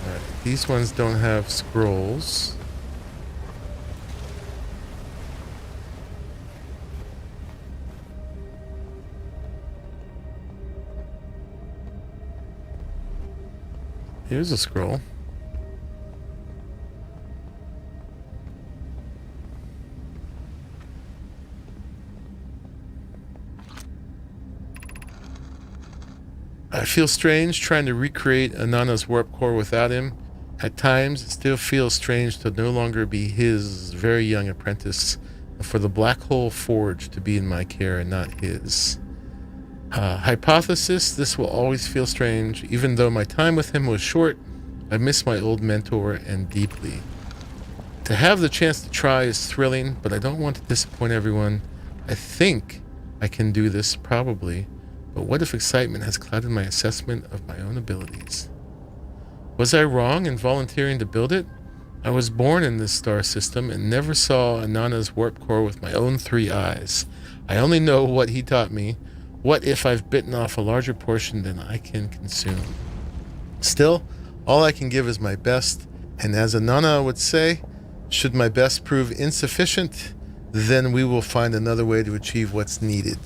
Alright, these ones don't have scrolls. Here's a scroll. I feel strange trying to recreate Anana's warp core without him. At times, it still feels strange to no longer be his very young apprentice, and for the Black Hole Forge to be in my care and not his. Hypothesis, this will always feel strange. Even though my time with him was short, I miss my old mentor and deeply. To have the chance to try is thrilling, but I don't want to disappoint everyone. I think I can do this, probably. But what if excitement has clouded my assessment of my own abilities? Was I wrong in volunteering to build it? I was born in this star system and never saw Anana's warp core with my own 3 eyes. I only know what he taught me. What if I've bitten off a larger portion than I can consume? Still, all I can give is my best, and as Anana would say, should my best prove insufficient, then we will find another way to achieve what's needed.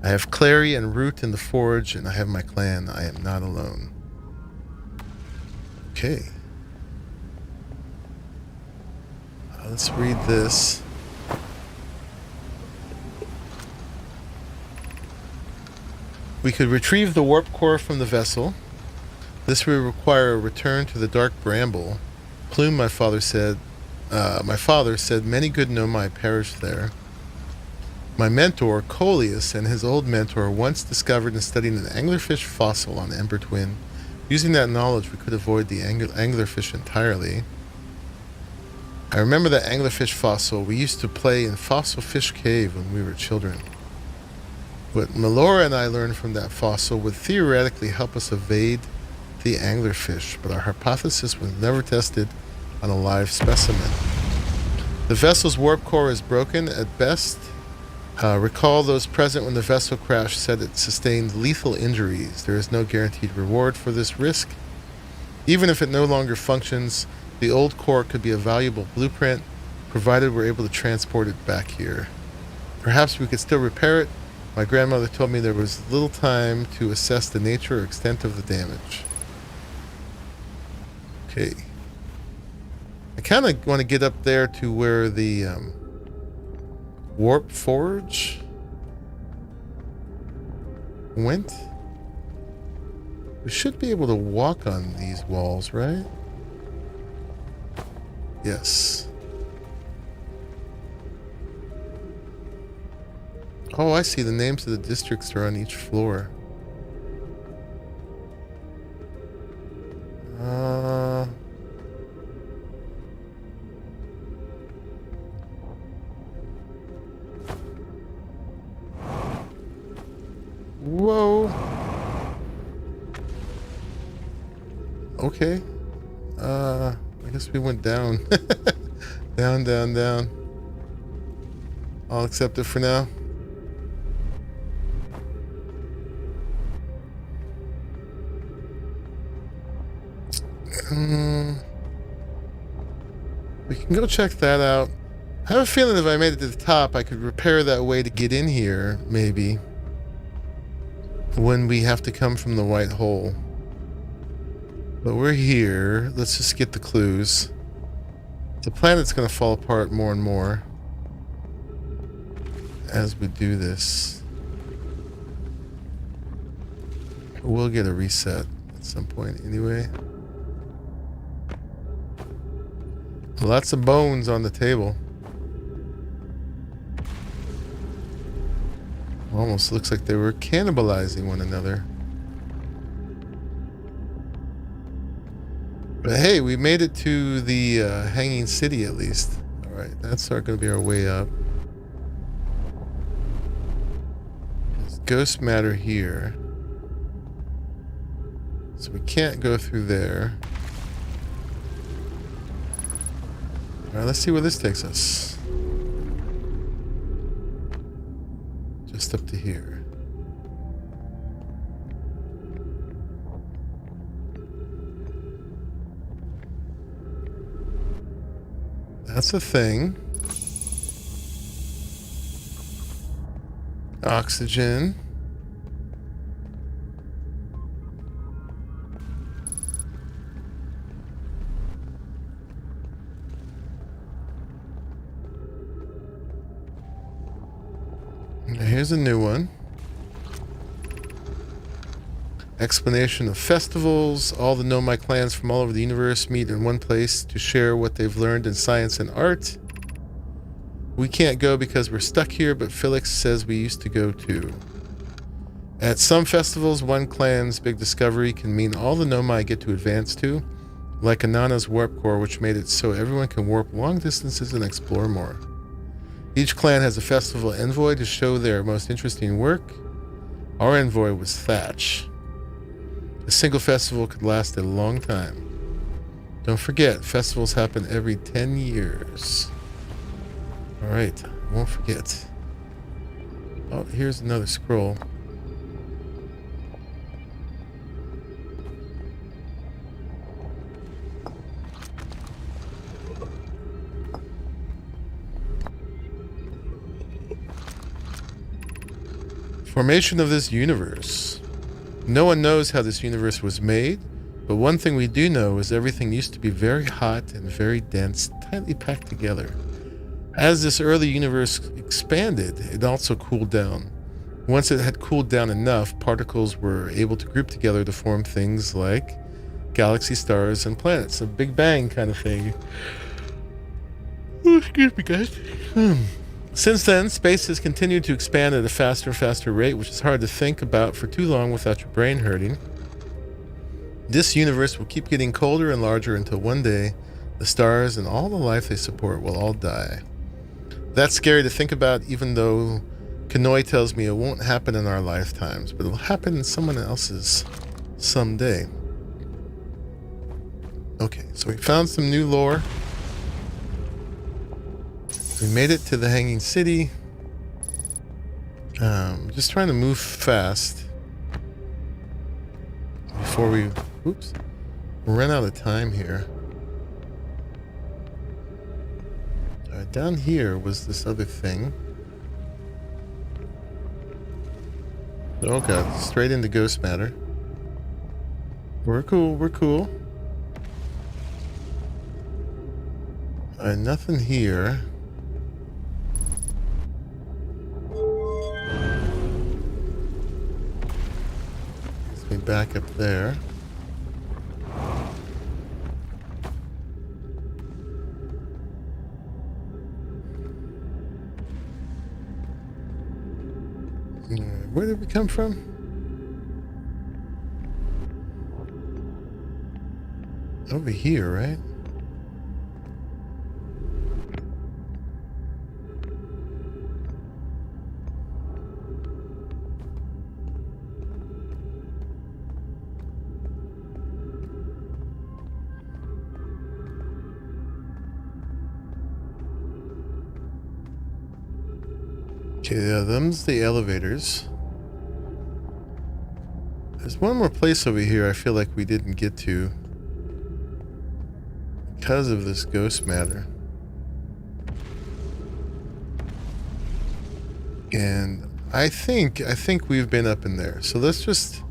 I have Clary and Root in the Forge, and I have my clan. I am not alone. Okay. Let's read this. We could retrieve the warp core from the vessel. This would require a return to the Dark Bramble. Plume, my father said many good Nomai perished there. My mentor, Coleus, and his old mentor once discovered and studied an anglerfish fossil on Ember Twin. Using that knowledge, we could avoid the anglerfish entirely. I remember that anglerfish fossil. We used to play in Fossil Fish Cave when we were children. What Melora and I learned from that fossil would theoretically help us evade the anglerfish, but our hypothesis was never tested on a live specimen. The vessel's warp core is broken at best. Recall those present when the vessel crashed said it sustained lethal injuries. There is no guaranteed reward for this risk. Even if it no longer functions, the old core could be a valuable blueprint, provided we're able to transport it back here. Perhaps we could still repair it. My grandmother told me there was little time to assess the nature or extent of the damage. Okay. I kind of want to get up there to where the warp forge went. We should be able to walk on these walls, right? Yes. Oh, I see. The names of the districts are on each floor. Whoa. Okay. I guess we went down. Down, down, down. I'll accept it for now. We can go check that out. I have a feeling if I made it to the top, I could repair that way to get in here, maybe. When we have to come from the white hole. But we're here. Let's just get the clues. The planet's going to fall apart more and more as we do this. We'll get a reset at some point anyway. Lots of bones on the table. Almost looks like they were cannibalizing one another. But hey, we made it to the hanging city at least. Alright, that's going to be our way up. There's ghost matter here. So we can't go through there. Alright, let's see where this takes us. Just up to here. That's a thing. Oxygen. Here's a new one. Explanation of festivals. All the Nomai clans from all over the universe meet in one place to share what they've learned in science and art. We can't go because we're stuck here, but Felix says we used to go too. At some festivals, one clan's big discovery can mean all the Nomai get to advance to, like Anana's warp core, which made it so everyone can warp long distances and explore more. Each clan has a festival envoy to show their most interesting work. Our envoy was Thatch. A single festival could last a long time. Don't forget, festivals happen every 10 years. Alright, I won't forget. Oh, here's another scroll. Formation of this universe. No one knows how this universe was made, but one thing we do know is everything used to be very hot and very dense, tightly packed together. As this early universe expanded, it also cooled down. Once it had cooled down enough, particles were able to group together to form things like galaxy stars and planets. A Big Bang kind of thing. Oh, excuse me, guys. Since then, space has continued to expand at a faster and faster rate, which is hard to think about for too long without your brain hurting. This universe will keep getting colder and larger until one day, the stars and all the life they support will all die. That's scary to think about, even though Kanoi tells me it won't happen in our lifetimes, but it'll happen in someone else's someday. Okay, so we found some new lore. We made it to the Hanging City. Just trying to move fast before we, oops, run out of time here. Down here was this other thing. Oh god, straight into ghost matter. We're cool, we're cool. Nothing here. Let's be back up there. Where did we come from? Over here, right? Okay, them's the elevators. There's one more place over here I feel like we didn't get to because of this ghost matter. And I think we've been up in there. So let's just,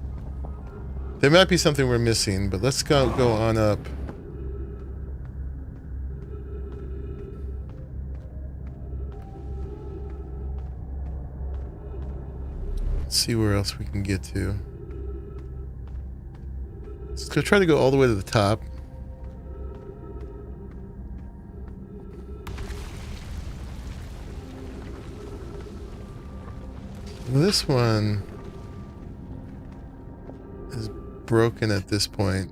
there might be something we're missing, but let's go on up. Let's see where else we can get to. Let's go try to go all the way to the top. This one is broken at this point.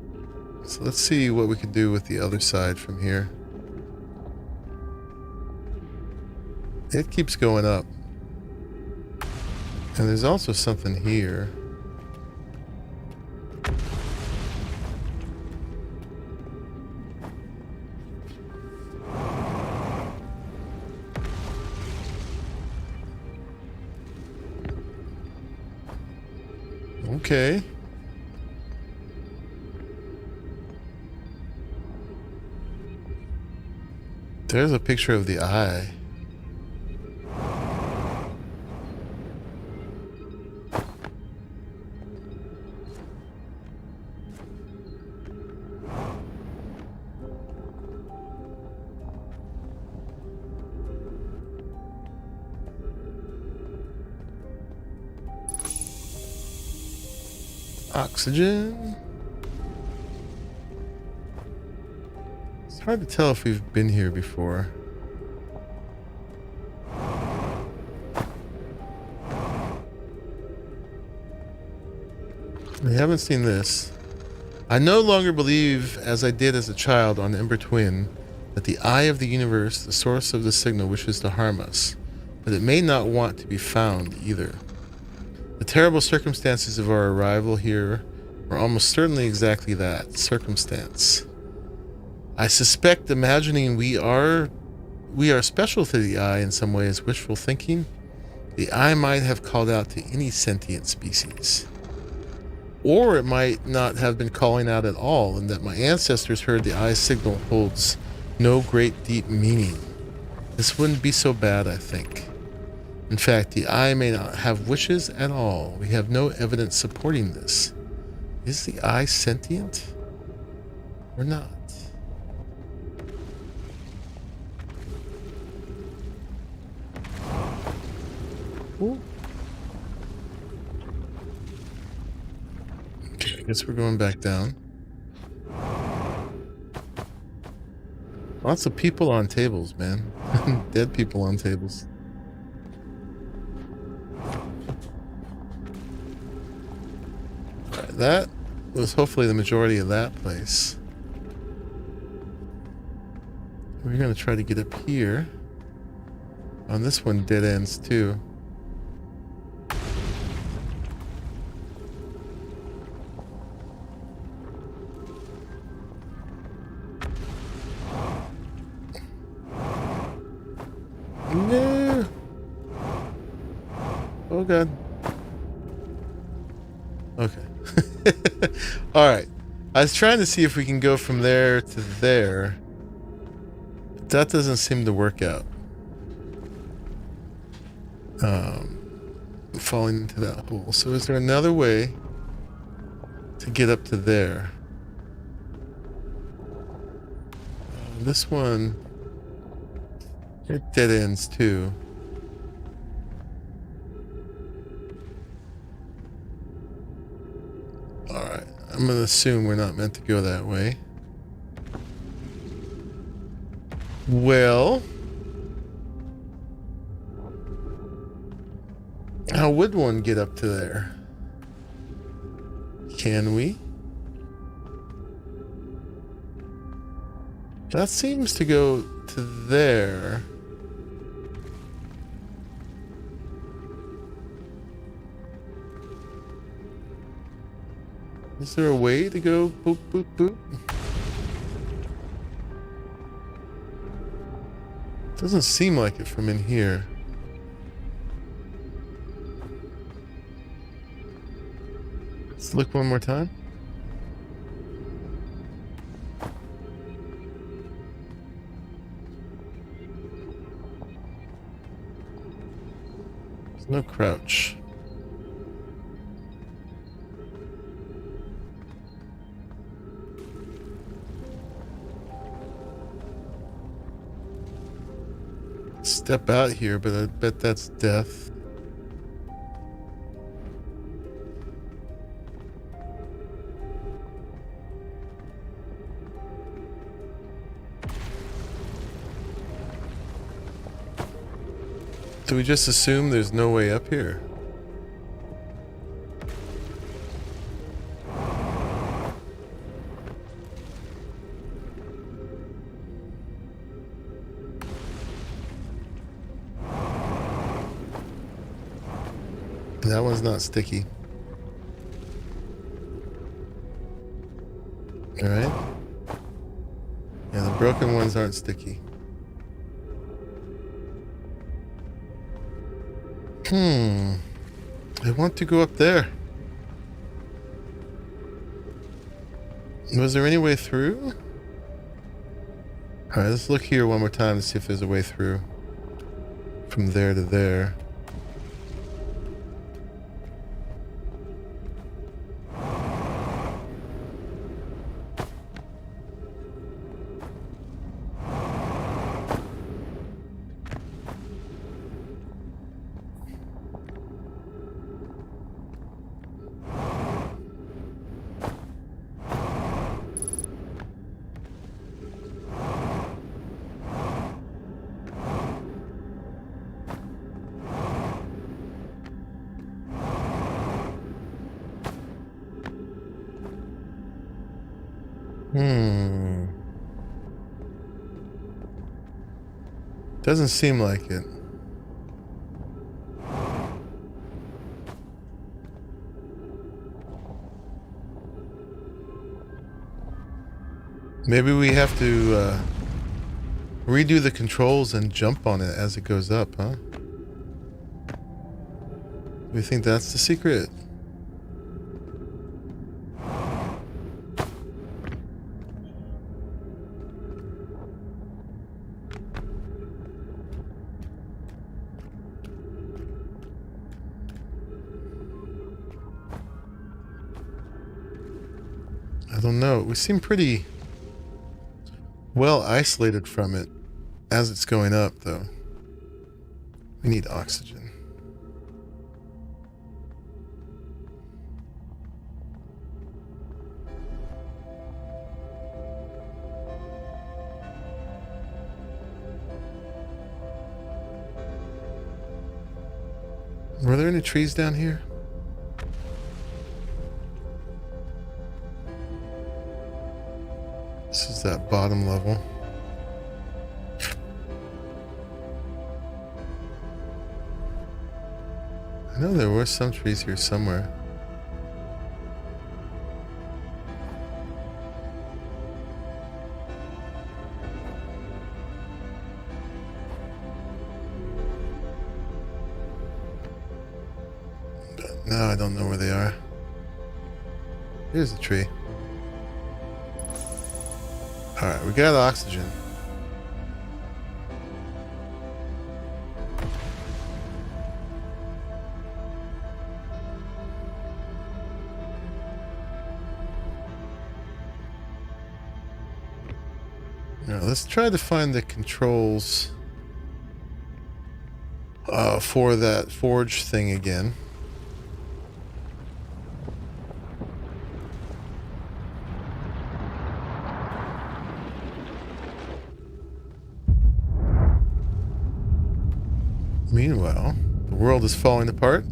So let's see what we can do with the other side from here. It keeps going up. And there's also something here. Okay. There's a picture of the eye. Oxygen. It's hard to tell if we've been here before. We haven't seen this. I no longer believe, as I did as a child on Ember Twin, that the eye of the universe, the source of the signal, wishes to harm us, but it may not want to be found either. The terrible circumstances of our arrival here were almost certainly exactly that, circumstance. I suspect imagining we are special to the eye in some way is wishful thinking. The eye might have called out to any sentient species. Or it might not have been calling out at all, and that my ancestors heard the eye's signal holds no great deep meaning. This wouldn't be so bad, I think. In fact, the eye may not have wishes at all. We have no evidence supporting this. Is the eye sentient or not? Ooh. Okay, I guess we're going back down. Lots of people on tables, man. Dead people on tables. Alright, that was hopefully the majority of that place. We're going to try to get up here. On this one, dead ends too. Oh god. Okay. Alright. I was trying to see if we can go from there to there. But that doesn't seem to work out. Falling into that hole. So is there another way to get up to there? This one, it dead ends too. Alright, I'm gonna assume we're not meant to go that way. Well, how would one get up to there? Can we? That seems to go to there. Is there a way to go boop, boop, boop? Doesn't seem like it from in here. Let's look one more time. There's no crouch. Step out here, but I bet that's death. Do we just assume there's no way up here? That one's not sticky. Alright. Yeah, the broken ones aren't sticky. I want to go up there. Was there any way through? Alright, let's look here one more time to see if there's a way through. From there to there. Doesn't seem like it. Maybe we have to redo the controls and jump on it as it goes up, huh? We think that's the secret? I don't know. We seem pretty well isolated from it as it's going up, though. We need oxygen. Were there any trees down here? This is that bottom level. I know there were some trees here somewhere. No, I don't know where they are. Here's the tree. Alright, we got oxygen. Now, let's try to find the controls for that forge thing again. Meanwhile, the world is falling apart.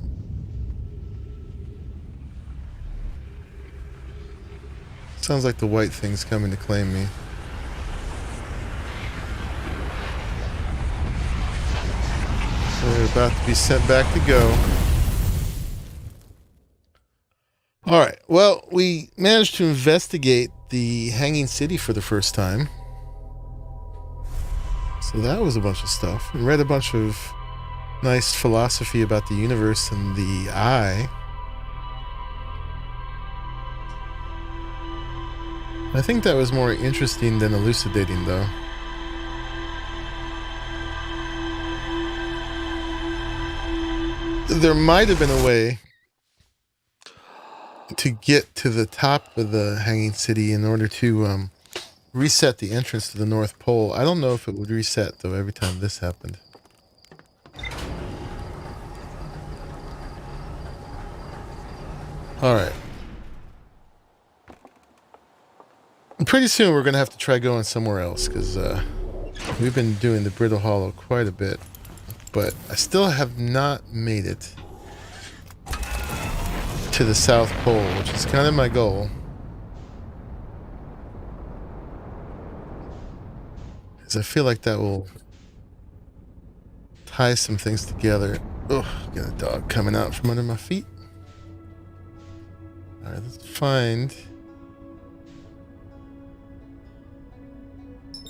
Sounds like the white thing's coming to claim me. We're about to be sent back to go. Alright, well, we managed to investigate the Hanging City for the first time. So that was a bunch of stuff. We read a bunch of nice philosophy about the universe and the eye. I think that was more interesting than elucidating, though. There might have been a way to get to the top of the Hanging City in order to reset the entrance to the North Pole. I don't know if it would reset, though, every time this happened. Alright. Pretty soon we're going to have to try going somewhere else, because we've been doing the Brittle Hollow quite a bit. But I still have not made it to the South Pole, which is kind of my goal. Because I feel like that will tie some things together. Ugh, got a dog coming out from under my feet. Alright, let's find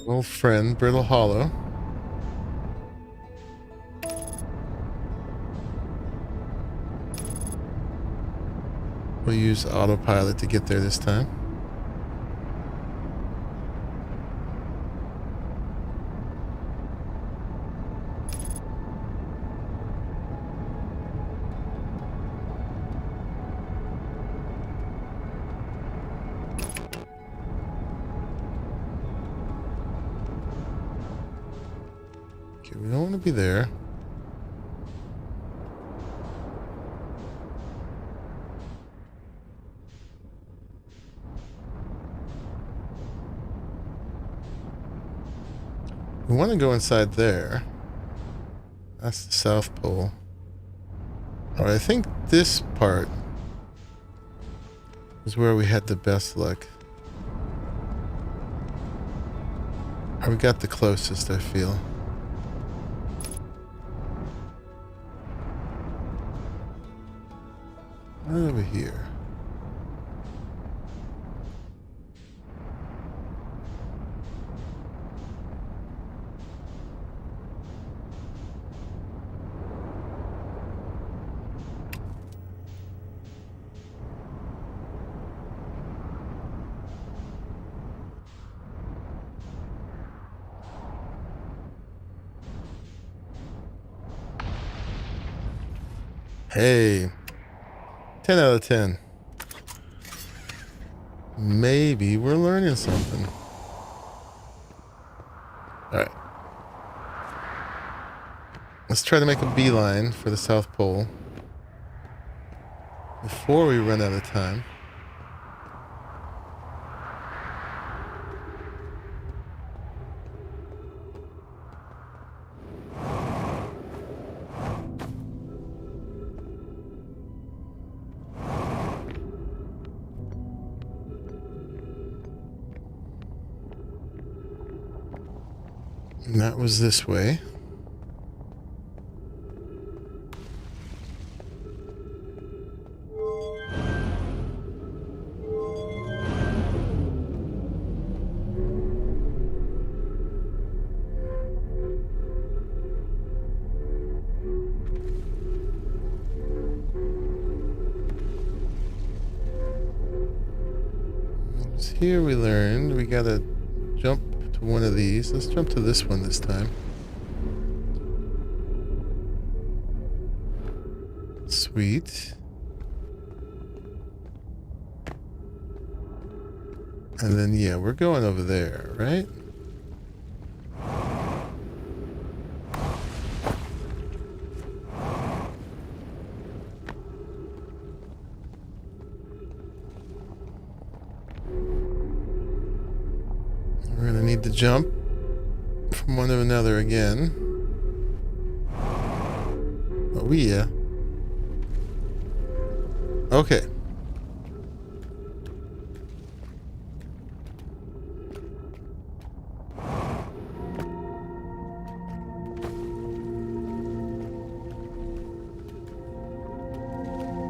old friend, Brittle Hollow. We'll use autopilot to get there this time. Okay, we don't want to be there. We want to go inside there. That's the South Pole. Alright, I think this part is where we had the best luck. Or we got the closest, I feel. Right over here. Hey, 10 out of 10. Maybe we're learning something. Alright. Let's try to make a beeline for the South Pole before we run out of time. And that was this way. So here we learned we gotta jump to one of these. Let's jump to this one this time. Sweet. And then, yeah, we're going over there, right? We're gonna need to jump from one to another again. Oh, yeah. Okay.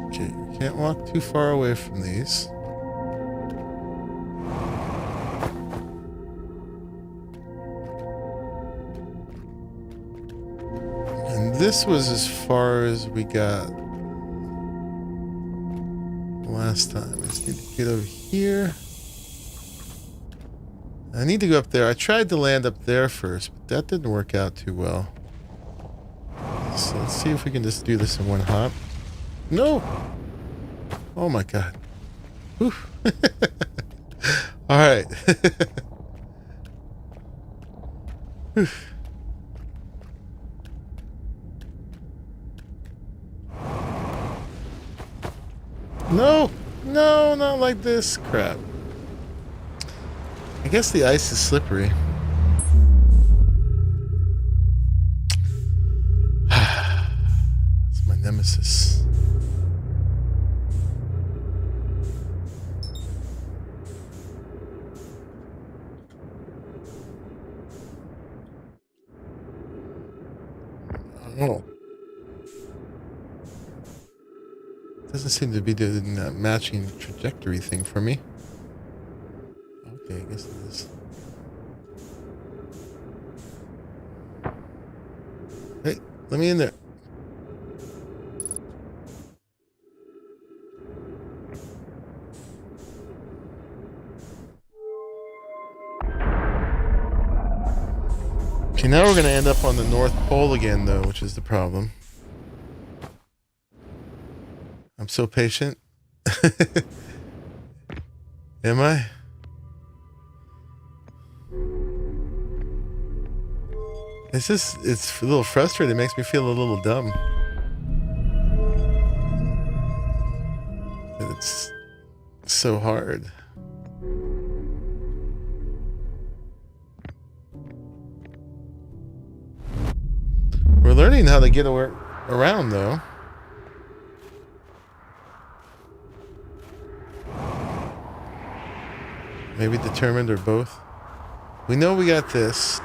Okay, can't walk too far away from these. And this was as far as we got last time. I just need to get over here. I need to go up there. I tried to land up there first, but that didn't work out too well. So let's see if we can just do this in one hop. No! Oh my god. Whew. Alright. No! No, not like this. Crap. I guess the ice is slippery. It's my nemesis. Oh. Doesn't seem to be doing that matching trajectory thing for me. Okay, I guess it is. Hey, let me in there. Okay, now we're going to end up on the North Pole again, though, which is the problem. I'm so patient. Am I? It's a little frustrating. It makes me feel a little dumb. It's so hard. We're learning how to get around, though. Maybe determined or both. We know we got this.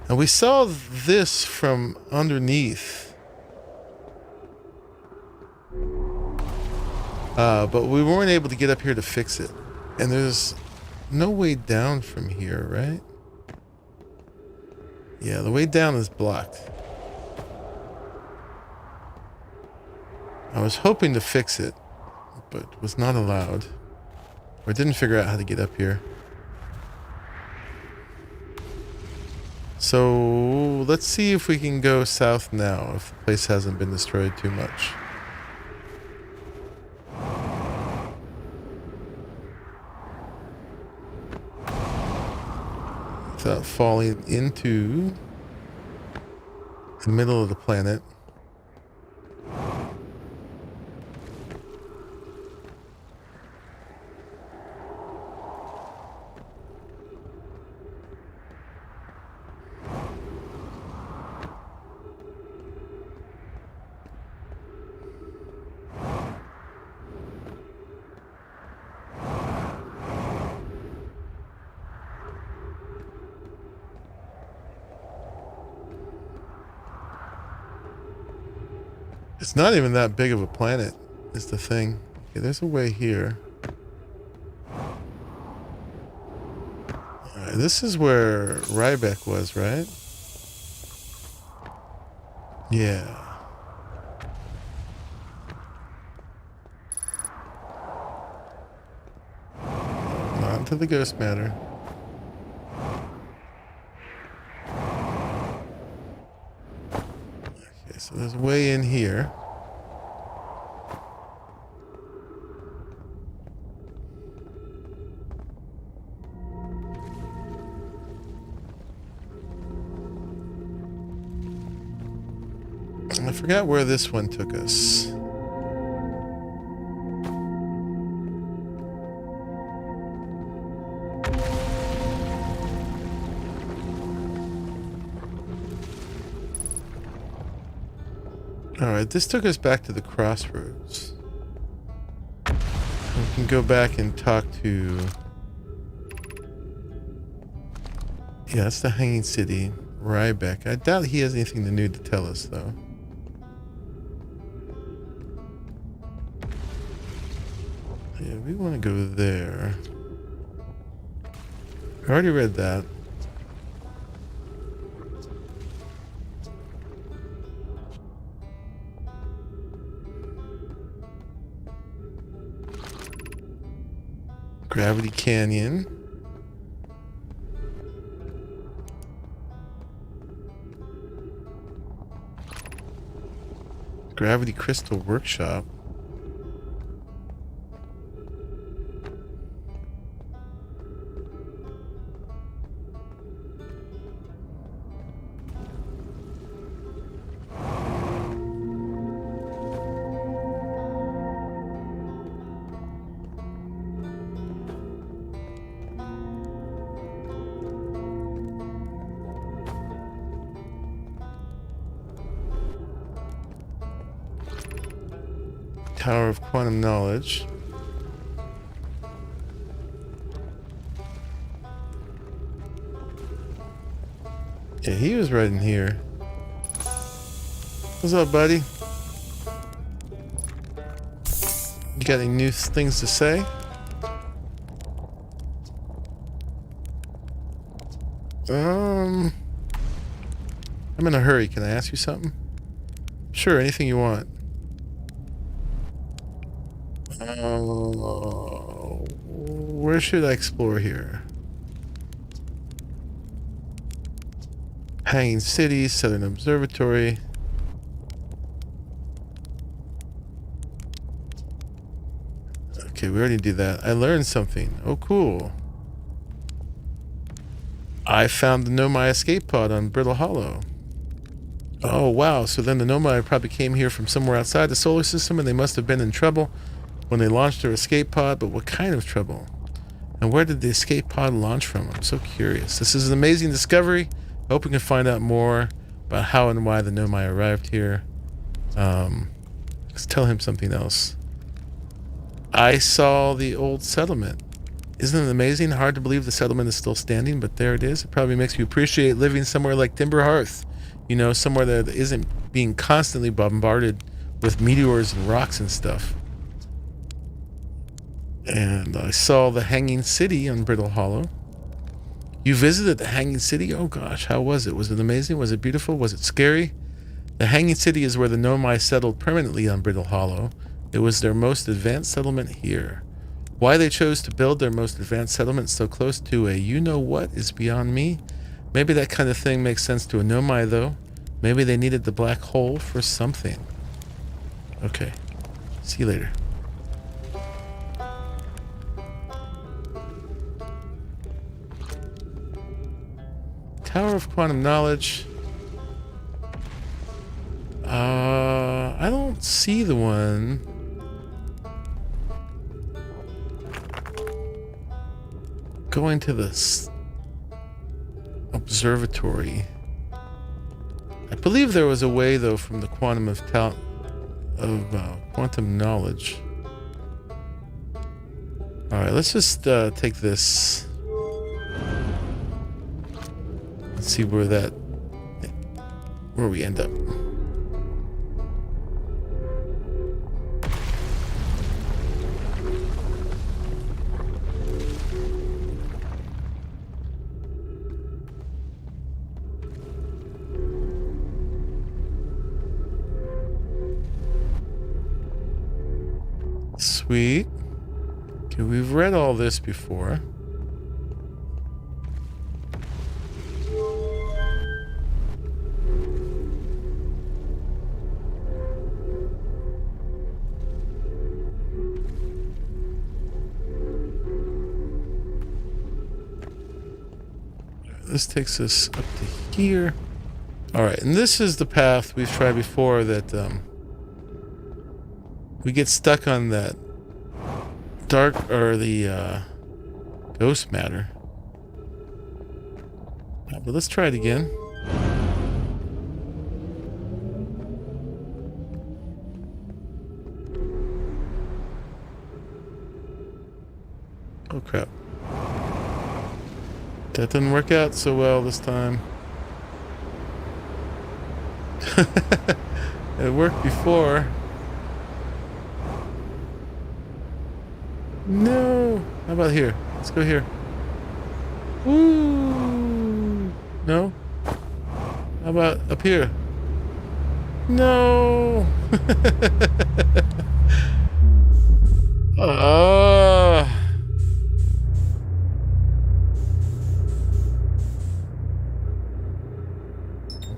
And we saw this from underneath. But we weren't able to get up here to fix it. And there's no way down from here, right? Yeah, the way down is blocked. I was hoping to fix it, but was not allowed. Or didn't figure out how to get up here. So let's see if we can go south now, if the place hasn't been destroyed too much. Without falling into the middle of the planet. It's not even that big of a planet, is the thing. Okay, there's a way here. Alright, this is where Rybeck was, right? Yeah. to the ghost matter. Okay, so there's a way in here. I forgot where this one took us. Alright, this took us back to the crossroads. We can go back and talk to... Yeah, that's the Hanging City. Rybeck. I doubt he has anything new to tell us, though. Yeah, we want to go there. I already read that. Gravity Canyon. Gravity Crystal Workshop. Tower of Quantum Knowledge. Yeah, he was right in here. What's up, buddy? You got any new things to say? I'm in a hurry. Can I ask you something? Sure, anything you want. Where should I explore here? Hanging City, Southern Observatory. Okay, we already did that. I learned something. Oh, cool. I found the Nomai escape pod on Brittle Hollow. Oh, wow. So then the Nomai probably came here from somewhere outside the solar system, and they must have been in trouble when they launched their escape pod. But what kind of trouble? And where did the escape pod launch from? I'm so curious. This is an amazing discovery. I hope we can find out more about how and why the Nomai arrived here. Let's tell him something else. I saw the old settlement. Isn't it amazing? Hard to believe the settlement is still standing, but there it is. It probably makes you appreciate living somewhere like Timber Hearth. You know, somewhere that isn't being constantly bombarded with meteors and rocks and stuff. And I saw the Hanging City on Brittle Hollow. You visited the Hanging City? Oh gosh, how was it? Was it amazing? Was it beautiful? Was it scary? The Hanging City is where the Nomai settled permanently on Brittle Hollow. It was their most advanced settlement here. Why they chose to build their most advanced settlement so close to a you-know-what is beyond me. Maybe that kind of thing makes sense to a Nomai, though. Maybe they needed the black hole for something. Okay. See you later. Tower of Quantum Knowledge. I don't see the one. Going to this observatory. I believe there was a way, though, from the quantum of quantum knowledge. All right, let's just take this. Let's see where we end up. Sweet. Okay, we've read all this before. this takes us up to here. All right, and this is the path we've tried before that we get stuck on that dark or the ghost matter. But let's try it again. Oh crap. That didn't work out so well this time. It worked before. No. How about here? Let's go here. Ooh. No. How about up here? No.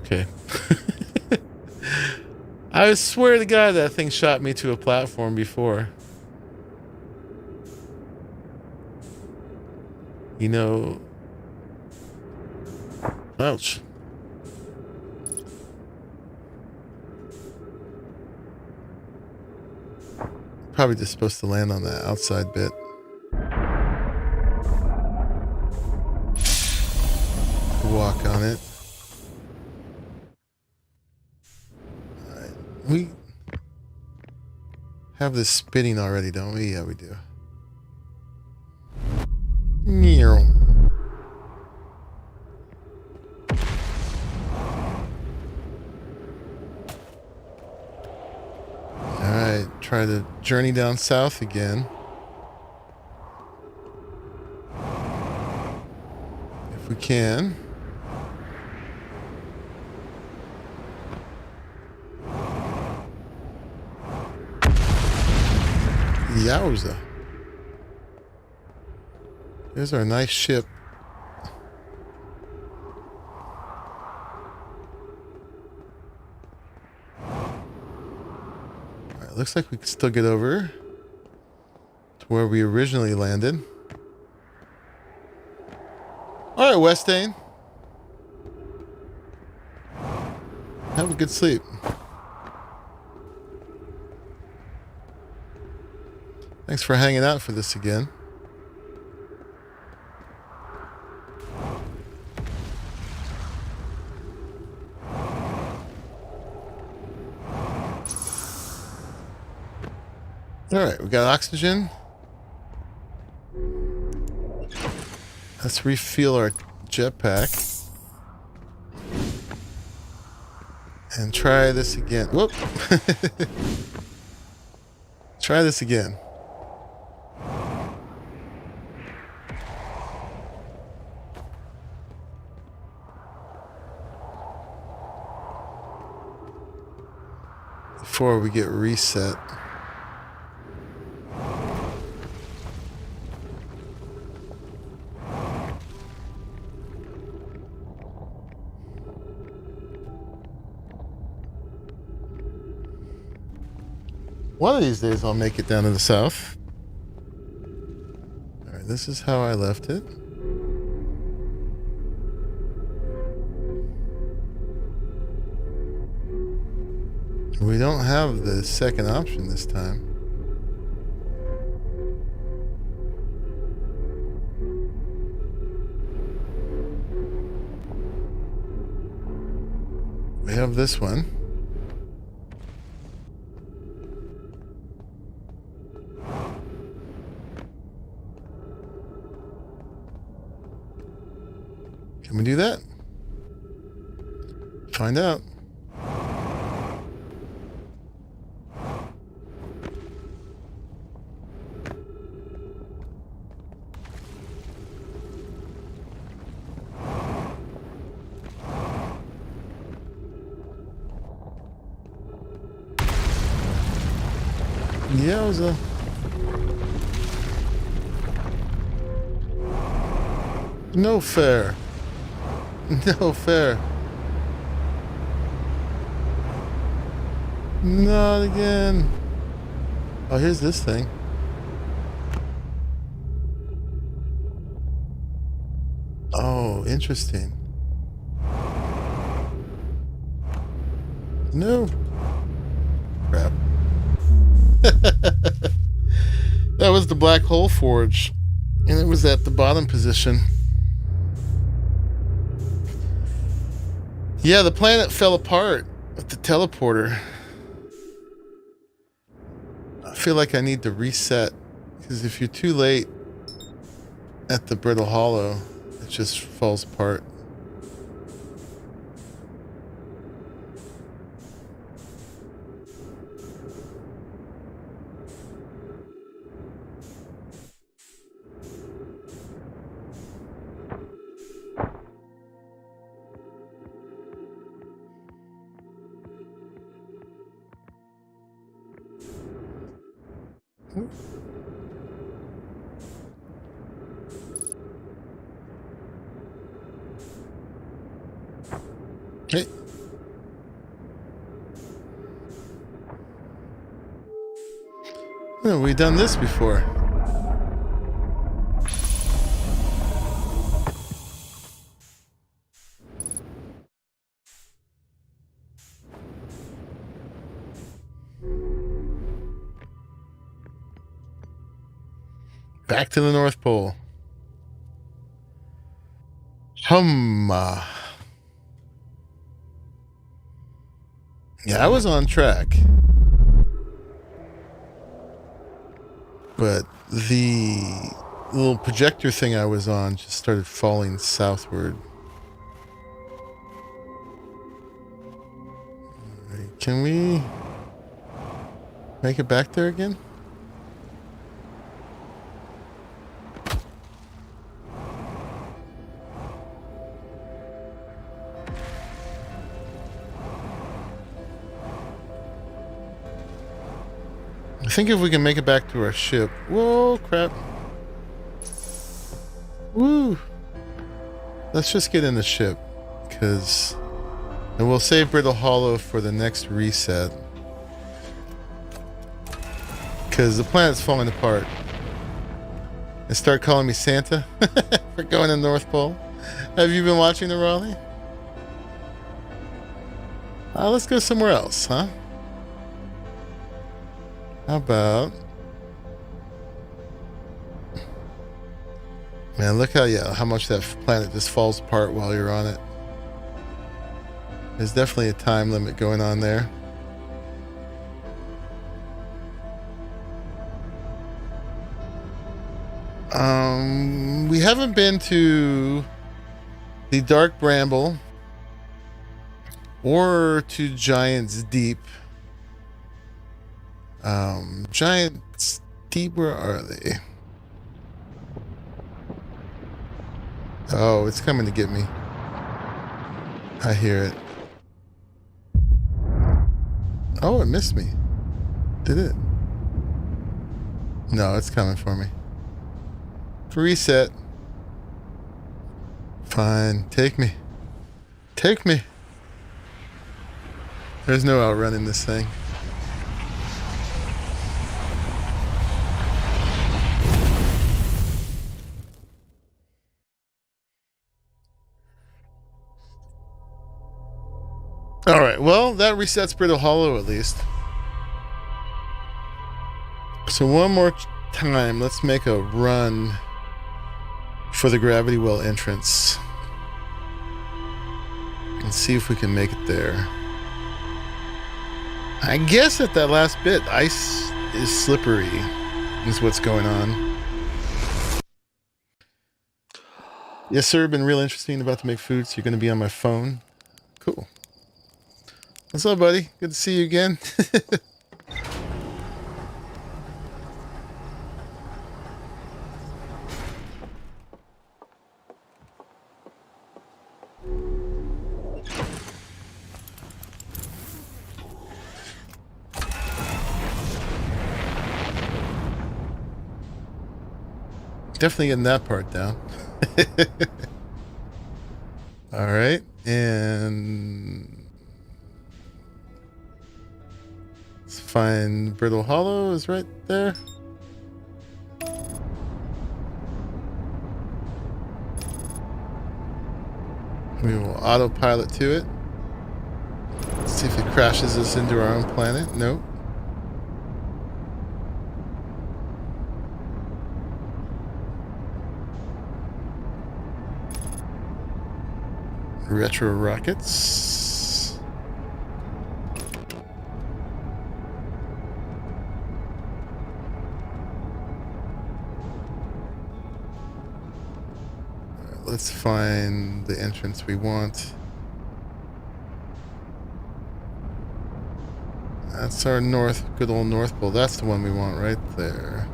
Okay. I swear to God that thing shot me to a platform before. You know... Ouch. Probably just supposed to land on that outside bit. Walk on it. Alright. We have this spinning already, don't we? Yeah, we do. Meow. Alright, try to journey down south again. If we can. Yowza. There's our nice ship. Alright, looks like we can still get over to where we originally landed. Alright, Westain. Have a good sleep. Thanks for hanging out for this again. Alright, we got oxygen. Let's refuel our jetpack. And try this again. Whoop! Try this again. Before we get reset. One of these days I'll make it down to the south. Alright, this is how I left it. We don't have the second option this time. We have this one. Can we do that? Find out. Yowza. No fair. No fair. Not again. Oh, here's this thing. Oh, interesting. No. Crap. That was the black hole forge. And it was at the bottom position. Yeah, the planet fell apart with the teleporter. I feel like I need to reset. Because if you're too late at the brittle hollow, it just falls apart. Hey. Oh, we've done this before. Back to the North Pole. Yeah, I was on track. But the little projector thing I was on just started falling southward. Right, can we make it back there again? I think if we can make it back to our ship. Whoa, crap. Woo. Let's just get in the ship. And we'll save Brittle Hollow for the next reset. Because the planet's falling apart. And start calling me Santa for going to the North Pole. Have you been watching the Raleigh? Let's go somewhere else, huh? How about... Man, look how much that planet just falls apart while you're on it. There's definitely a time limit going on there. We haven't been to the Dark Bramble or to Giant's Deep. Giant's Deep, where are they? Oh, it's coming to get me. I hear it. Oh, it missed me. Did it? No, it's coming for me. Reset. Fine. Take me. Take me. There's no outrunning this thing. Alright, well, that resets Brittle Hollow at least. So one more time, let's make a run for the gravity well entrance. And see if we can make it there. I guess at that last bit, ice is slippery, is what's going on. Yes, sir, been real interesting, about to make food, so you're going to be on my phone. Cool. What's up, buddy? Good to see you again. Definitely getting that part down. All right, and let's find Brittle Hollow is right there. We will autopilot to it. Let's see if it crashes us into our own planet. Nope. Retro rockets. Right, let's find the entrance we want. That's our good old North Pole. That's the one we want right there.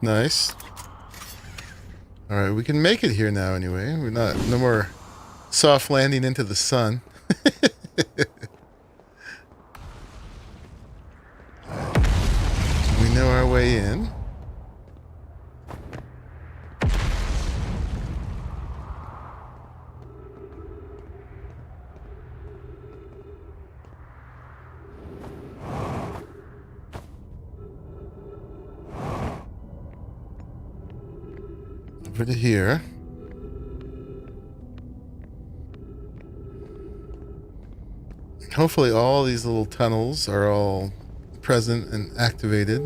Nice. Alright, we can make it here now anyway. We're no more soft landing into the sun. We know our way in. Over to here. Hopefully all these little tunnels are all present and activated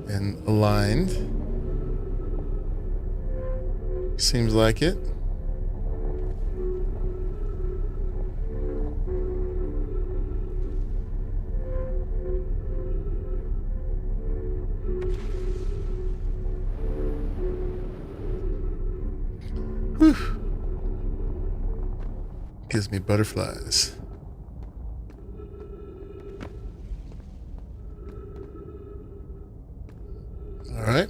and aligned. Seems like it. Whew. Gives me butterflies. All right.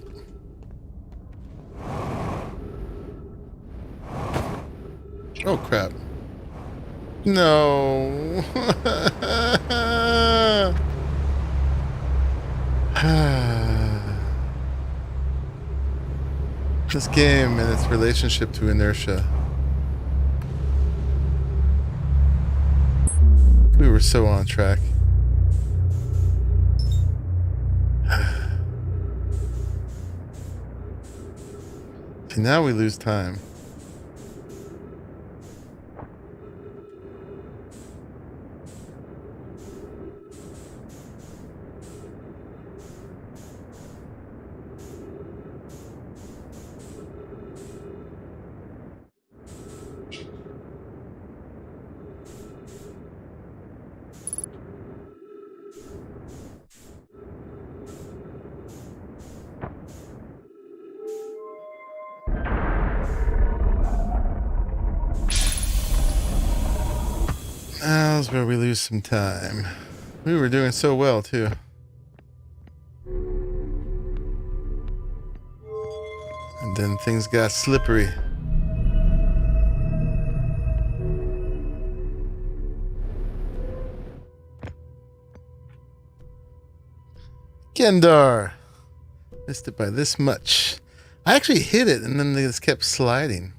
Oh crap. No. This game and its relationship to inertia. We were so on track. See, now we lose time. Now's where we lose some time. We were doing so well, too. And then things got slippery. Gendar! Missed it by this much. I actually hit it, and then they just kept sliding.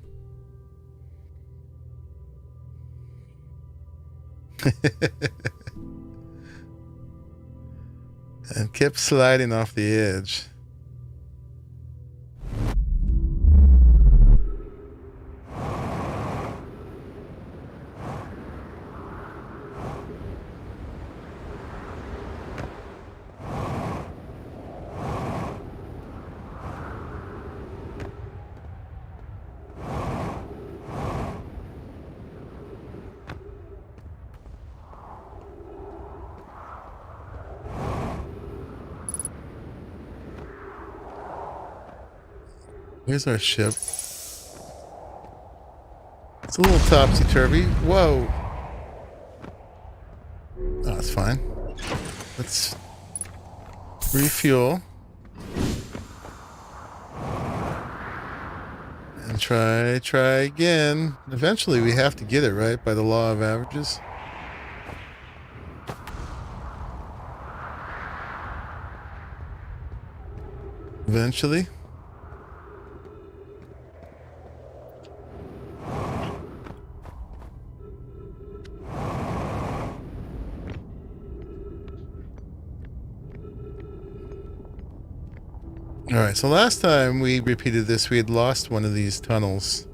And kept sliding off the edge. Here's our ship. It's a little topsy-turvy. Whoa. Oh, that's fine. Let's refuel. And try again. Eventually we have to get it, right? By the law of averages. eventually. Alright, so last time we repeated this, we had lost one of these tunnels.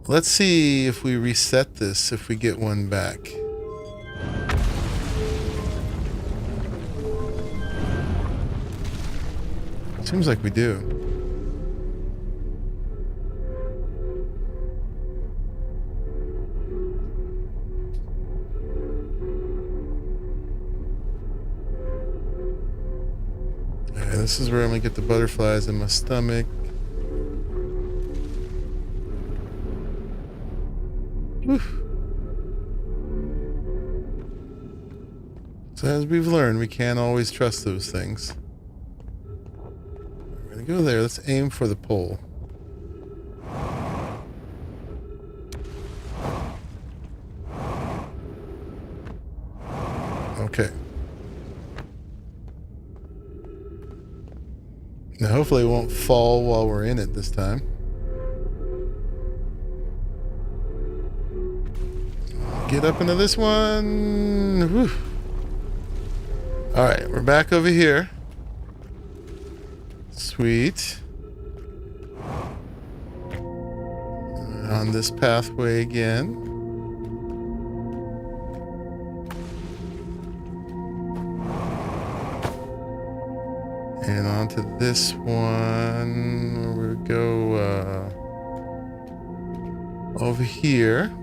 Let's see if we reset this, if we get one back. Seems like we do. Okay, this is where I'm gonna get the butterflies in my stomach. Whew. So as we've learned, we can't always trust those things. We're gonna go there. Let's aim for the pole. Okay. Now hopefully it won't fall while we're in it this time. Get up into this one. Whew. All right, we're back over here. Sweet. On this pathway again. And onto this one. We'll go over here.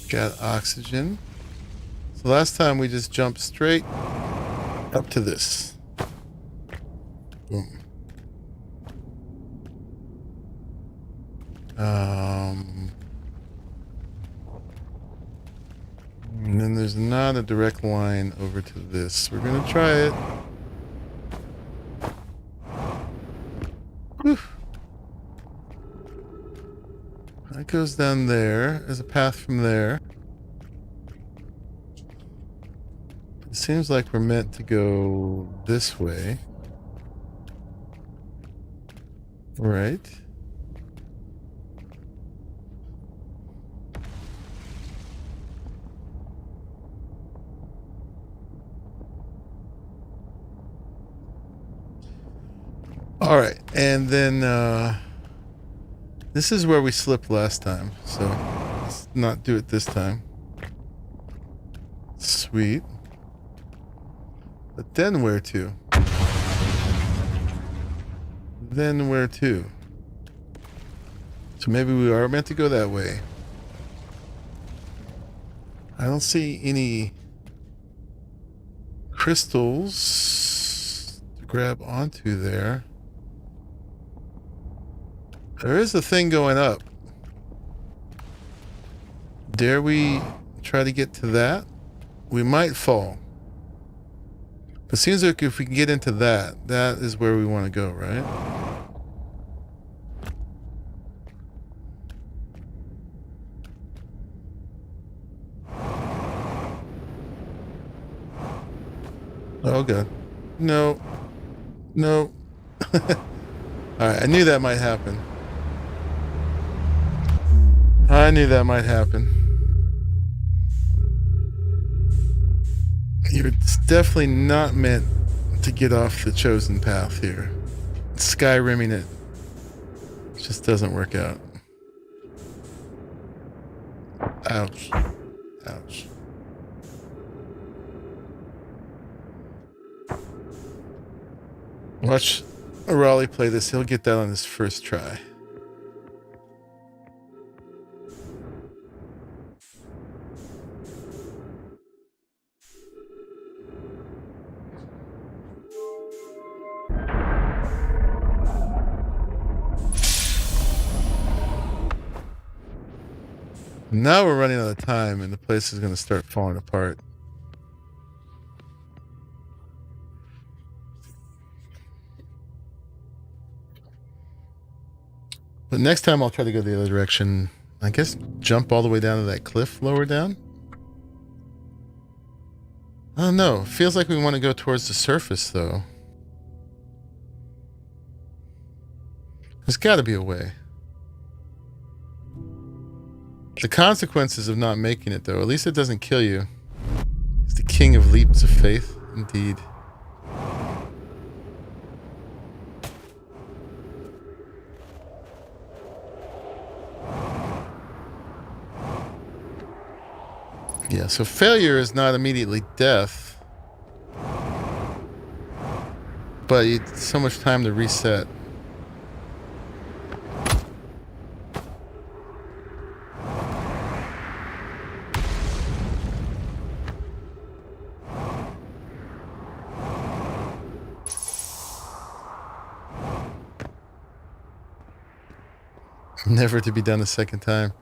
Got oxygen. So last time we just jumped straight up to this. Boom. And then there's not a direct line over to this. We're gonna try it. Whew. That goes down there. There's a path from there. It seems like we're meant to go this way. Right. All right, and then this is where we slipped last time, so let's not do it this time. Sweet. But then where to? Then where to? So maybe we are meant to go that way. I don't see any crystals to grab onto there. There is a thing going up. Dare we try to get to that? We might fall. But it seems like if we can get into that, that is where we want to go, right? Oh god. No. No. Alright, I knew that might happen. I knew that might happen. You're definitely not meant to get off the chosen path here. Skyrimming it just doesn't work out. Ouch. Ouch. Watch Raleigh play this. He'll get that on his first try. Now we're running out of time and the place is going to start falling apart. But next time I'll try to go the other direction. I guess jump all the way down to that cliff lower down. Oh no, feels like we want to go towards the surface though. There's got to be a way. The consequences of not making it though, at least it doesn't kill you. It's the king of leaps of faith, indeed. Yeah, so failure is not immediately death. But it's so much time to reset. Never to be done a second time.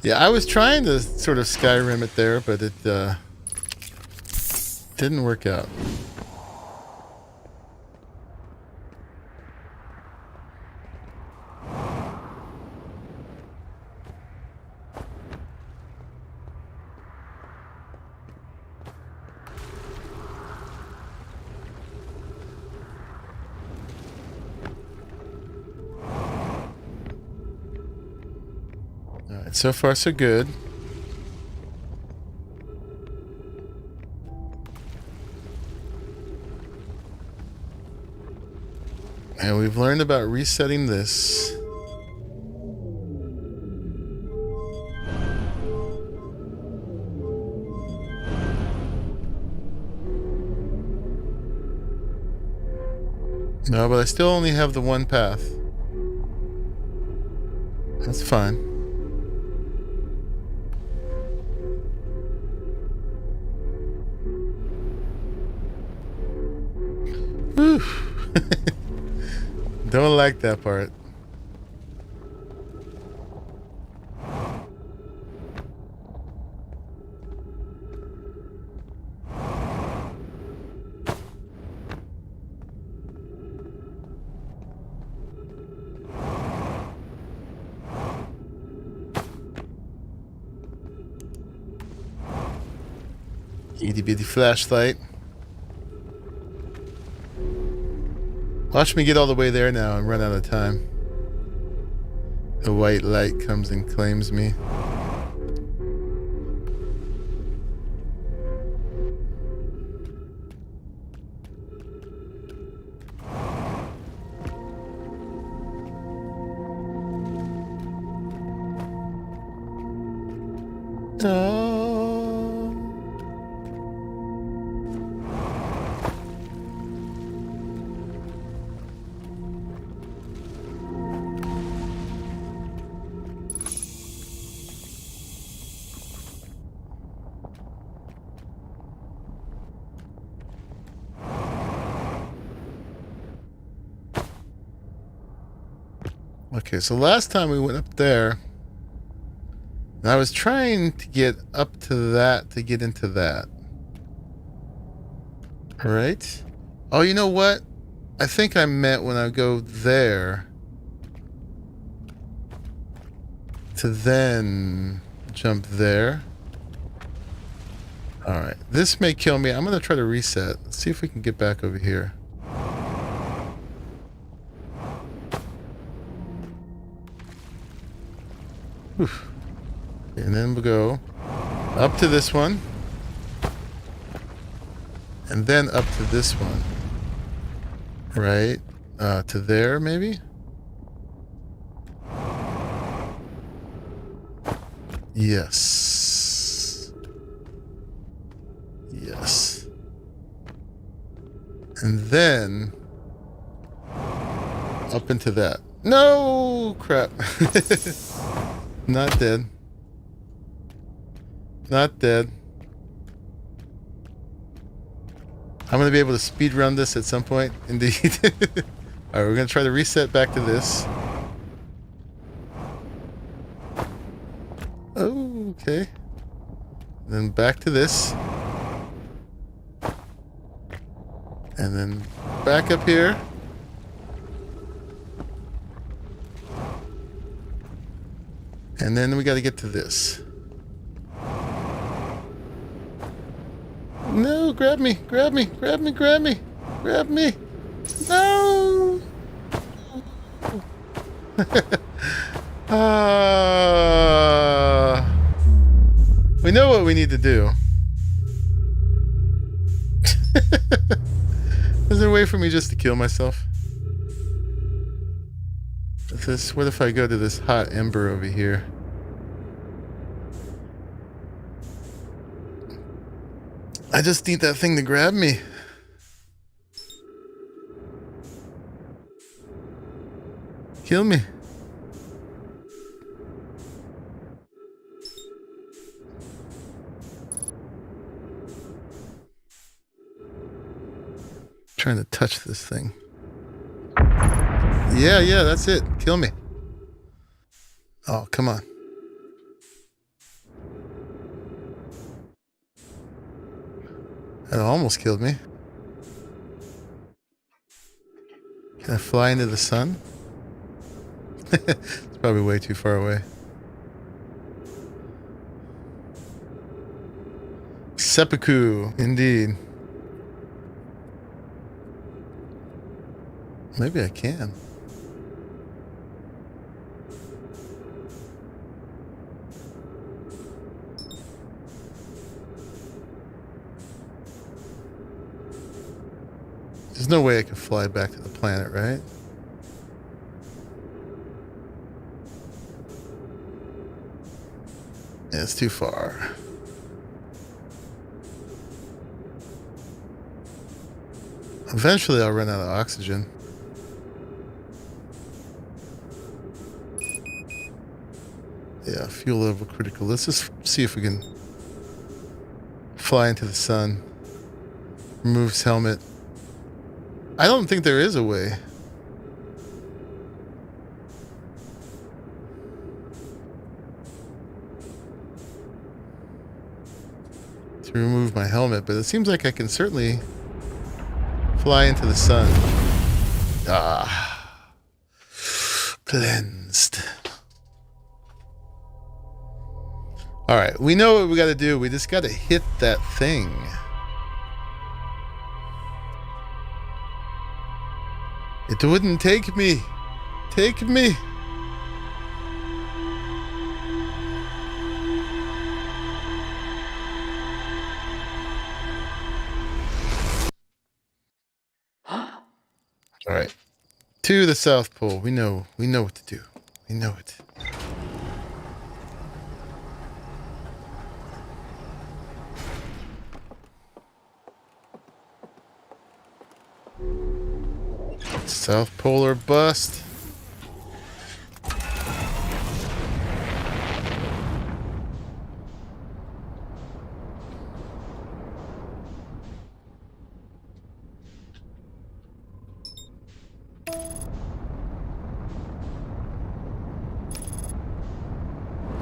Yeah, I was trying to sort of Skyrim it there, but it didn't work out. Alright, so far so good. And we've learned about resetting this. No, but I still only have the one path. That's fine. Whew. Don't like that part. Itty bitty flashlight. Watch me get all the way there now and run out of time. The white light comes and claims me. Okay, so last time we went up there, and I was trying to get up to that to get into that. All right. Oh, you know what? I think I meant when I go there to then jump there. All right. This may kill me. I'm going to try to reset. Let's see if we can get back over here. Whew. And then we'll go up to this one. And then up to this one. Right? To there, maybe? Yes. Yes. And then up into that. No! Crap. Not dead. Not dead. I'm going to be able to speed run this at some point. Indeed. Alright, we're going to try to reset back to this. Oh, okay. Then back to this. And then back up here. And then we got to get to this. No, grab me, grab me, grab me, grab me, grab me. No! We know what we need to do. Is there a way for me just to kill myself? What if I go to this hot ember over here? I just need that thing to grab me. Kill me. Trying to touch this thing. Yeah, that's it. Kill me. Oh, come on. That almost killed me. Can I fly into the sun? It's probably way too far away. Seppuku, indeed. Maybe I can. There's no way I can fly back to the planet, right? Yeah, it's too far. Eventually I'll run out of oxygen. Yeah, fuel level critical. Let's just see if we can fly into the sun. Removes helmet. I don't think there is a way. To remove my helmet, but it seems like I can certainly fly into the sun. Ah. Cleansed. Alright, we know what we gotta do. We just gotta hit that thing. It wouldn't take me. Take me. Alright. To the South Pole. We know what to do. We know it. South Pole or bust.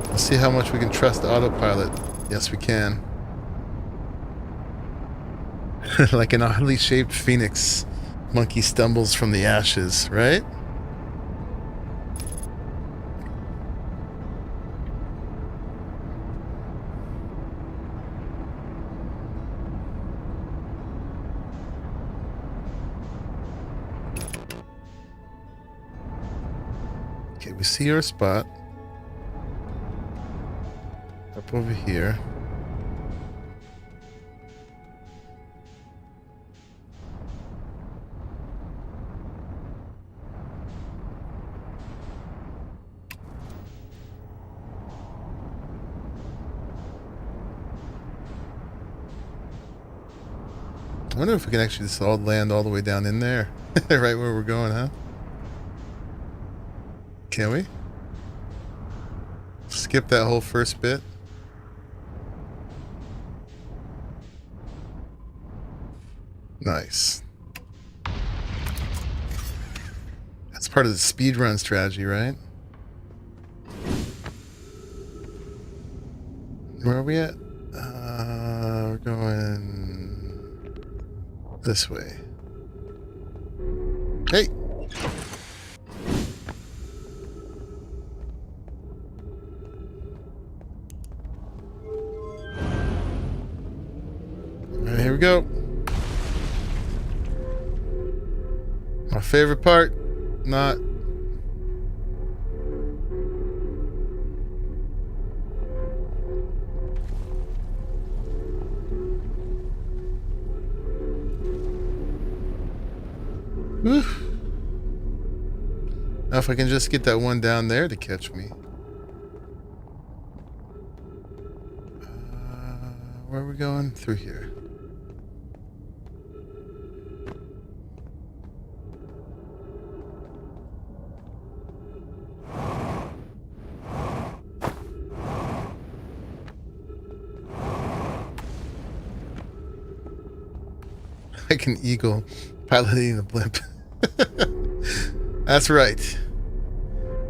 Let's see how much we can trust autopilot. Yes, we can. Like an oddly shaped phoenix. Monkey stumbles from the ashes, right? Okay, we see our spot. Up over here. I wonder if we can actually just all land all the way down in there. Right where we're going, huh? Can we? Skip that whole first bit. Nice. That's part of the speedrun strategy, right? Where are we at? We're going this way. Hey! Alright, here we go. My favorite part, not. Whew. Now if I can just get that one down there to catch me. Where are we going? Through here. Like an eagle piloting a blimp. That's right.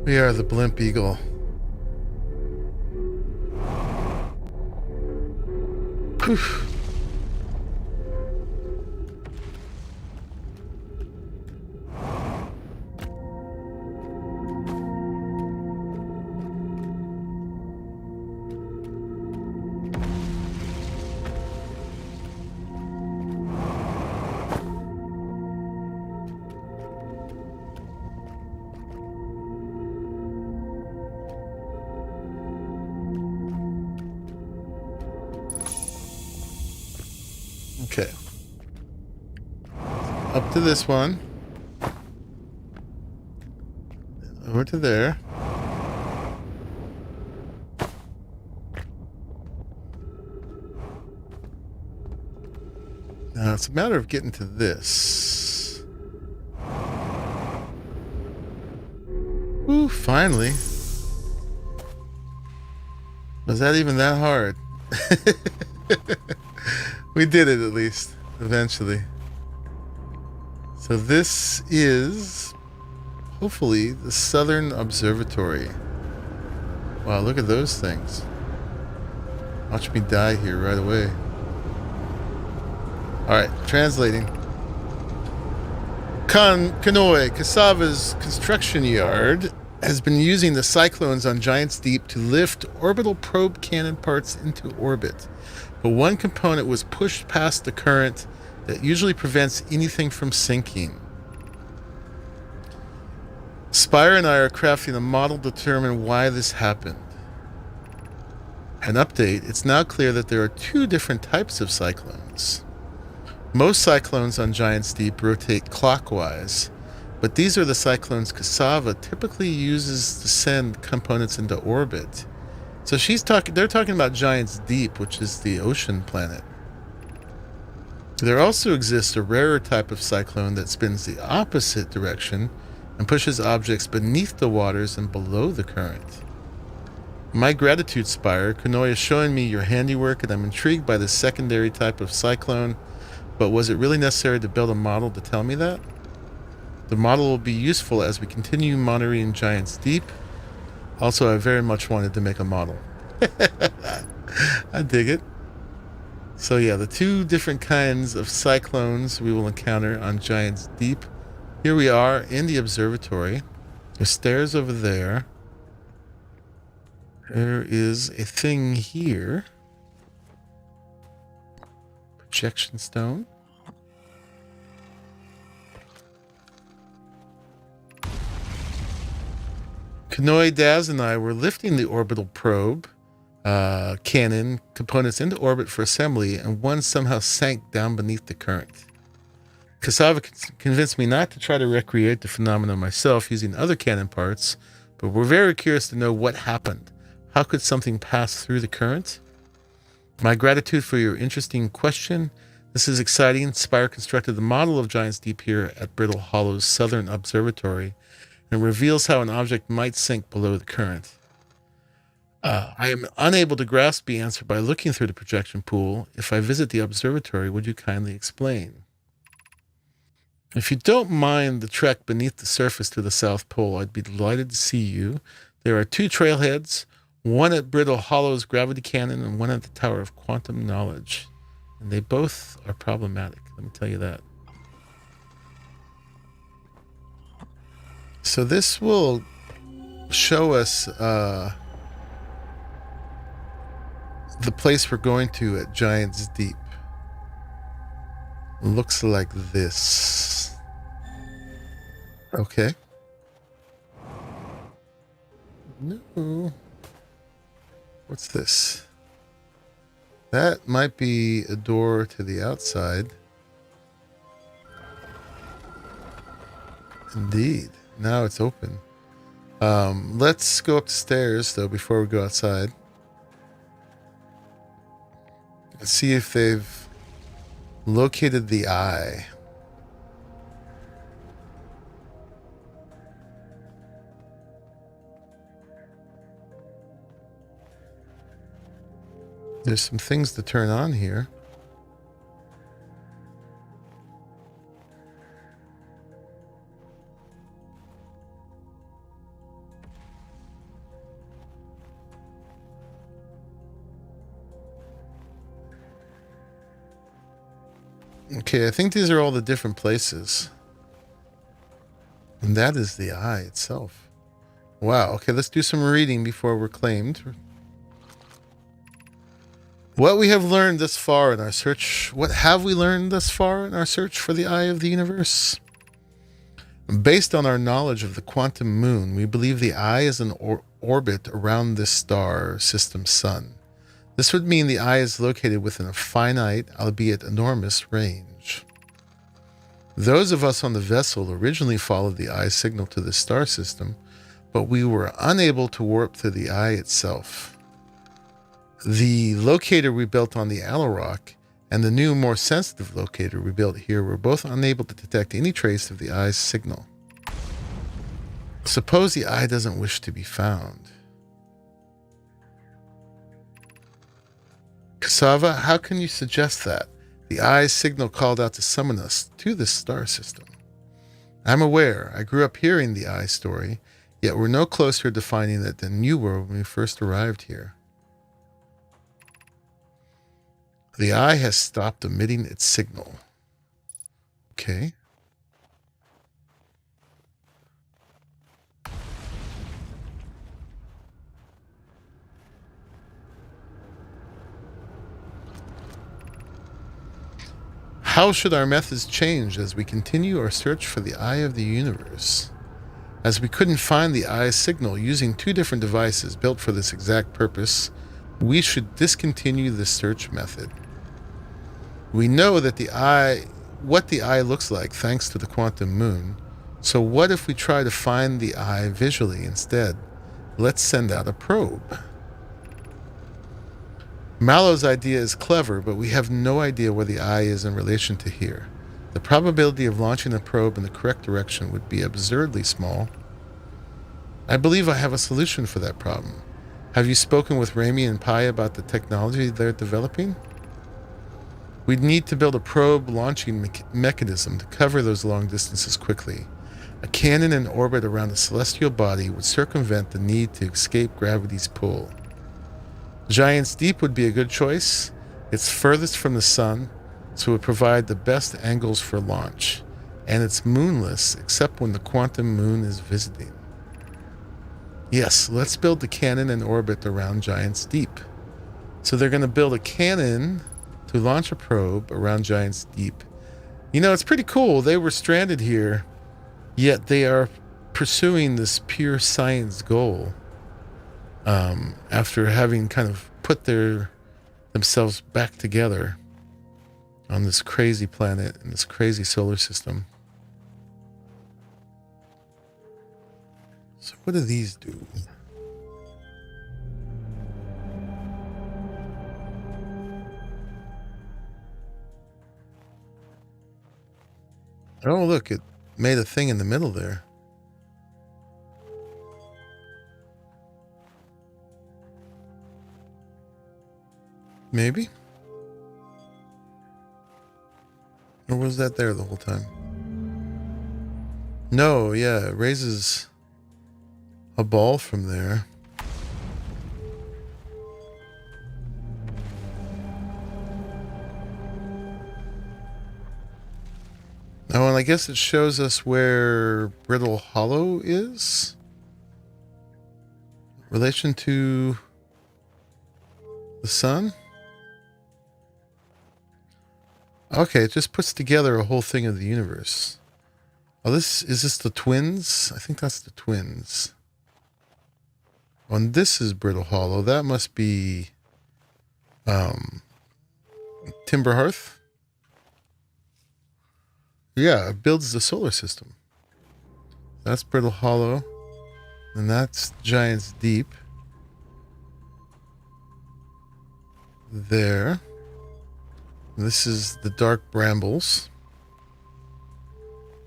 We are the blimp eagle. Whew. Okay. Up to this one. Over to there. Now it's a matter of getting to this. Ooh, finally. Was that even that hard? We did it at least, eventually. So this is, hopefully, the Southern Observatory. Wow, look at those things. Watch me die here right away. Alright, translating. Kanoi, Cassava's construction yard, has been using the cyclones on Giant's Deep to lift orbital probe cannon parts into orbit. But one component was pushed past the current that usually prevents anything from sinking. Spire and I are crafting a model to determine why this happened. An update, it's now clear that there are two different types of cyclones. Most cyclones on Giant's Deep rotate clockwise, but these are the cyclones Cassava typically uses to send components into orbit. So they're talking about Giant's Deep, which is the ocean planet. There also exists a rarer type of cyclone that spins the opposite direction and pushes objects beneath the waters and below the current. My gratitude, Spire. Kanoi is showing me your handiwork, and I'm intrigued by this secondary type of cyclone, but was it really necessary to build a model to tell me that? The model will be useful as we continue monitoring Giant's Deep. Also, I very much wanted to make a model. I dig it. So yeah, the two different kinds of cyclones we will encounter on Giant's Deep. Here we are in the observatory. There's stairs over there. There is a thing here. Projection stone. Kanoi, Daz, and I were lifting the orbital probe cannon components into orbit for assembly, and one somehow sank down beneath the current. Cassava convinced me not to try to recreate the phenomenon myself using other cannon parts, but we're very curious to know what happened. How could something pass through the current? My gratitude for your interesting question. This is exciting. Spire constructed the model of Giant's Deep here at Brittle Hollow's Southern Observatory, and reveals how an object might sink below the current. I am unable to grasp the answer by looking through the projection pool. If I visit the observatory, would you kindly explain? If you don't mind the trek beneath the surface to the South Pole, I'd be delighted to see you. There are two trailheads, one at Brittle Hollow's Gravity Cannon and one at the Tower of Quantum Knowledge. And they both are problematic, let me tell you that. So this will show us the place we're going to at Giant's Deep. looks like this. Okay. No. What's this? That might be a door to the outside. Indeed. Now it's open. Let's go upstairs, though, before we go outside. Let's see if they've located the eye. There's some things to turn on here. Okay, I think these are all the different places. And that is the eye itself. Wow, okay, let's do some reading before we're claimed. What we have learned thus far in our search... What have we learned thus far in our search for the eye of the universe? Based on our knowledge of the quantum moon, we believe the eye is an orbit around this star system sun. This would mean the eye is located within a finite, albeit enormous, range. Those of us on the vessel originally followed the eye signal to the star system, but we were unable to warp to the eye itself. The locator we built on the Allo Rock and the new, more sensitive locator we built here were both unable to detect any trace of the eye's signal. Suppose the eye doesn't wish to be found. Cassava, how can you suggest that? The eye's signal called out to summon us to this star system. I'm aware. I grew up hearing the eye story, yet we're no closer to finding it than you were when we first arrived here. The eye has stopped emitting its signal. Okay. How should our methods change as we continue our search for the eye of the universe? As we couldn't find the eye's signal using two different devices built for this exact purpose, we should discontinue this search method. We know that what the eye looks like thanks to the quantum moon, so what if we try to find the eye visually instead? Let's send out a probe. Mallow's idea is clever, but we have no idea where the eye is in relation to here. The probability of launching a probe in the correct direction would be absurdly small. I believe I have a solution for that problem. Have you spoken with Rami and Pai about the technology they're developing? We'd need to build a probe launching mechanism to cover those long distances quickly. A cannon in orbit around a celestial body would circumvent the need to escape gravity's pull. GSKILL Deep would be a good choice. It's furthest from the sun, so it would provide the best angles for launch. And it's moonless, except when the quantum moon is visiting. Yes, let's build the cannon in orbit around GSKILL Deep. So they're going to build a cannon to launch a probe around GSKILL Deep. You know, it's pretty cool. They were stranded here, yet they are pursuing this pure science goal. After having kind of put themselves back together on this crazy planet in this crazy solar system. So what do these do? Oh, look, it made a thing in the middle there. Maybe? Or was that there the whole time? No, yeah, it raises a ball from there. Oh, and I guess it shows us where Brittle Hollow is. Relation to the sun. Okay, it just puts together a whole thing of the universe. Oh, is this the twins? I think that's the twins. Oh, and this is brittle hollow. That must be timber hearth. Yeah, it builds the solar system. That's brittle hollow, and that's giant's deep. There. This is the dark brambles,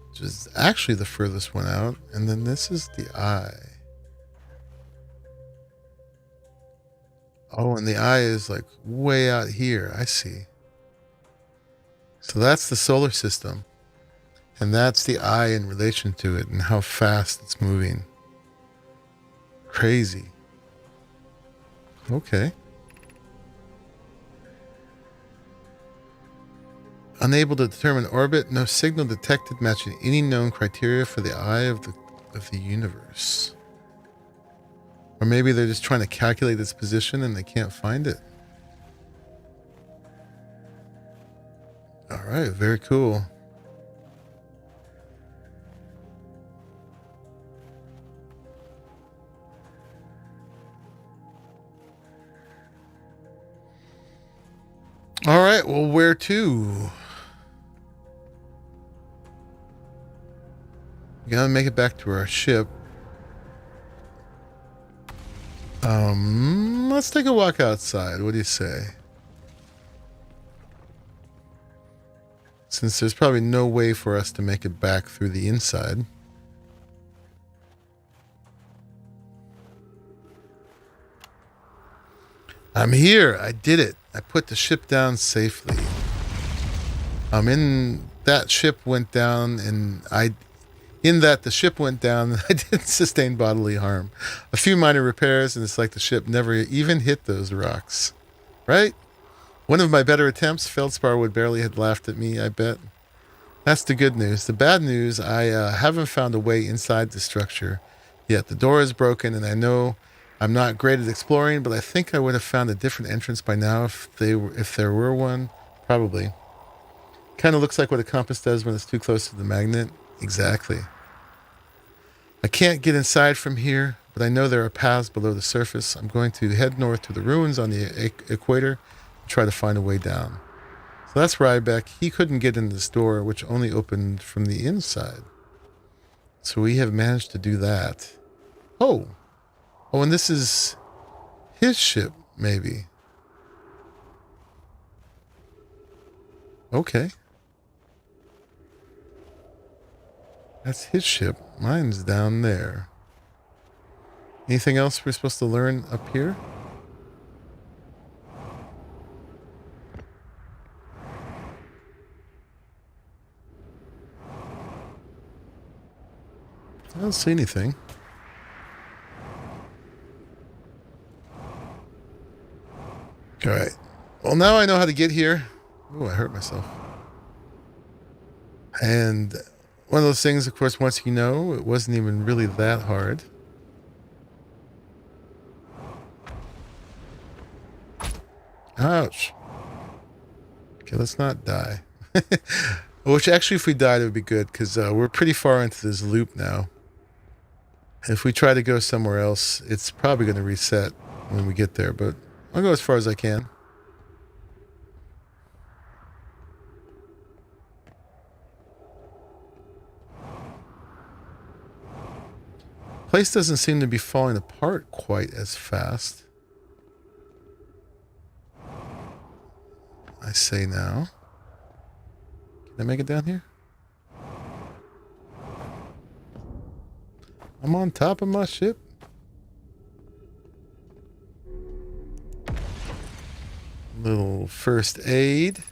which is actually the furthest one out. And then this is the eye. Oh, and the eye is like way out here. I see. So that's the solar system. And that's the eye in relation to it and how fast it's moving. Crazy. Okay. Unable to determine orbit, no signal detected matching any known criteria for the eye of the universe. Or maybe they're just trying to calculate its position and they can't find it. All right, very cool. All right, well, where to? We gotta make it back to our ship. Let's take a walk outside. What do you say? Since there's probably no way for us to make it back through the inside. I'm here. I did it. I put the ship down safely. That ship went down, and the ship went down, and I didn't sustain bodily harm. A few minor repairs, and it's like the ship never even hit those rocks. Right? One of my better attempts, Feldspar would barely have laughed at me, I bet. That's the good news. The bad news, I haven't found a way inside the structure yet. The door is broken, and I know I'm not great at exploring, but I think I would have found a different entrance by now if there were one. Probably. Kind of looks like what a compass does when it's too close to the magnet. Exactly. I can't get inside from here, but I know there are paths below the surface. I'm going to head north to the ruins on the equator and try to find a way down. So that's Ryback. He couldn't get in this door, which only opened from the inside. So we have managed to do that. Oh, and this is his ship, maybe. Okay. That's his ship. Mine's down there. Anything else we're supposed to learn up here? I don't see anything. All right. Well, now I know how to get here. Oh, I hurt myself. And one of those things, of course, once you know, it wasn't even really that hard. Ouch. Okay, let's not die. Which actually, if we died, it would be good, because we're pretty far into this loop now. If we try to go somewhere else, it's probably going to reset when we get there, but I'll go as far as I can. Place doesn't seem to be falling apart quite as fast. I say now. Can I make it down here? I'm on top of my ship. Little first aid.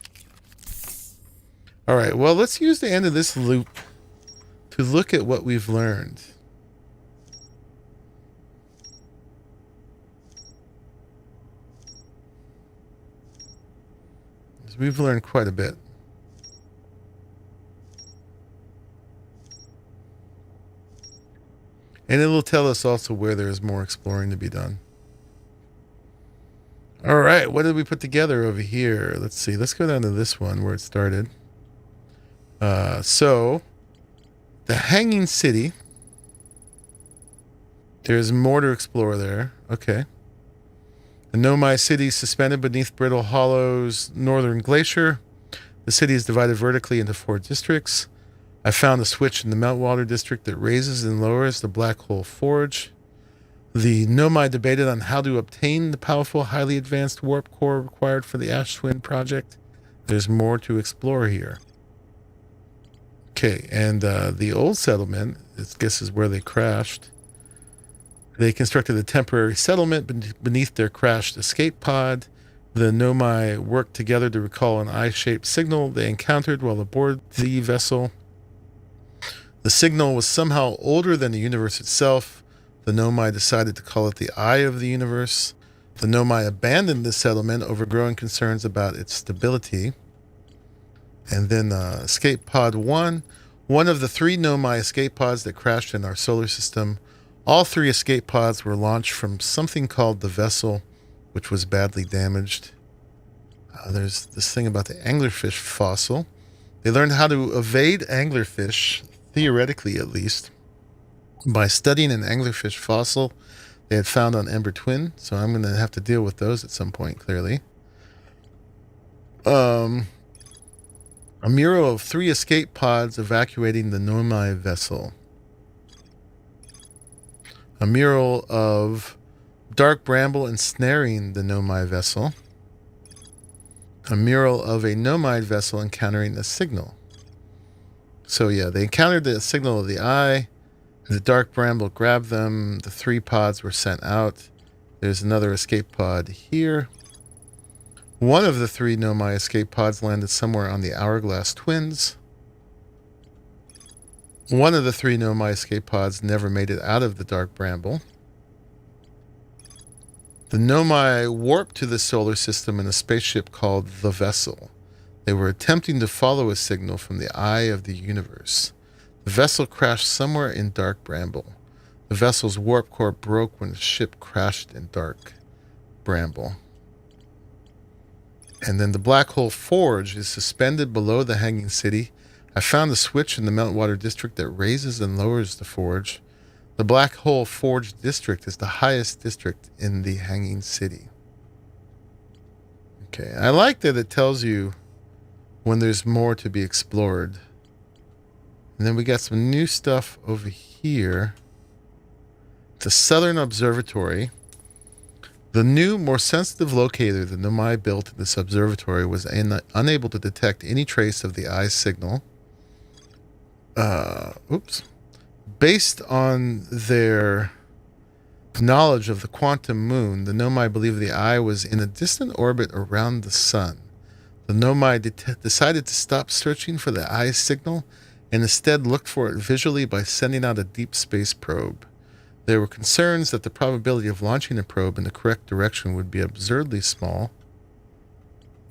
All right, well, let's use the end of this loop to look at what we've learned. We've learned quite a bit. And it will tell us also where there is more exploring to be done. All right, what did we put together over here? Let's see. Let's go down to this one where it started. So the Hanging City. There's more to explore there. Okay. The Nomai City suspended beneath Brittle Hollow's northern glacier. The city is divided vertically into 4 districts. I found a switch in the Meltwater district that raises and lowers the Black Hole Forge. The Nomai debated on how to obtain the powerful, highly advanced warp core required for the Ash Twin project. There's more to explore here. Okay, and the old settlement, I guess, is where they crashed. They constructed a temporary settlement beneath their crashed escape pod. The Nomai worked together to recall an eye-shaped signal they encountered while aboard the vessel. The signal was somehow older than the universe itself. The Nomai decided to call it the Eye of the Universe. The Nomai abandoned the settlement over growing concerns about its stability. And then Escape Pod 1, one of the 3 Nomai escape pods that crashed in our solar system. All 3 escape pods were launched from something called the vessel, which was badly damaged. There's this thing about the anglerfish fossil. They learned how to evade anglerfish, theoretically at least, by studying an anglerfish fossil they had found on Ember Twin. So I'm going to have to deal with those at some point, clearly. A mural of 3 escape pods evacuating the Nomai vessel. A mural of dark bramble ensnaring the Nomai vessel. A mural of a Nomai vessel encountering a signal. So yeah, they encountered the signal of the eye. The dark bramble grabbed them. The 3 pods were sent out. There's another escape pod here. One of the 3 Nomai escape pods landed somewhere on the Hourglass Twins. One of the 3 Nomai escape pods never made it out of the dark bramble. The Nomai warped to the solar system in a spaceship called the Vessel. They were attempting to follow a signal from the Eye of the Universe. The vessel crashed somewhere in dark bramble. The vessel's warp core broke when the ship crashed in dark bramble. And then the Black Hole Forge is suspended below the Hanging City. I found a switch in the Meltwater district that raises and lowers the forge. The Black Hole Forge district is the highest district in the Hanging City. Okay, I like that it tells you when there's more to be explored. And then we got some new stuff over here. The Southern Observatory. The new, more sensitive locator the Nomai built in this observatory was unable to detect any trace of the eye signal. Based on their knowledge of the quantum moon, the Nomai believed the eye was in a distant orbit around the sun. The Nomai decided to stop searching for the eye signal and instead looked for it visually by sending out a deep space probe. There were concerns that the probability of launching a probe in the correct direction would be absurdly small.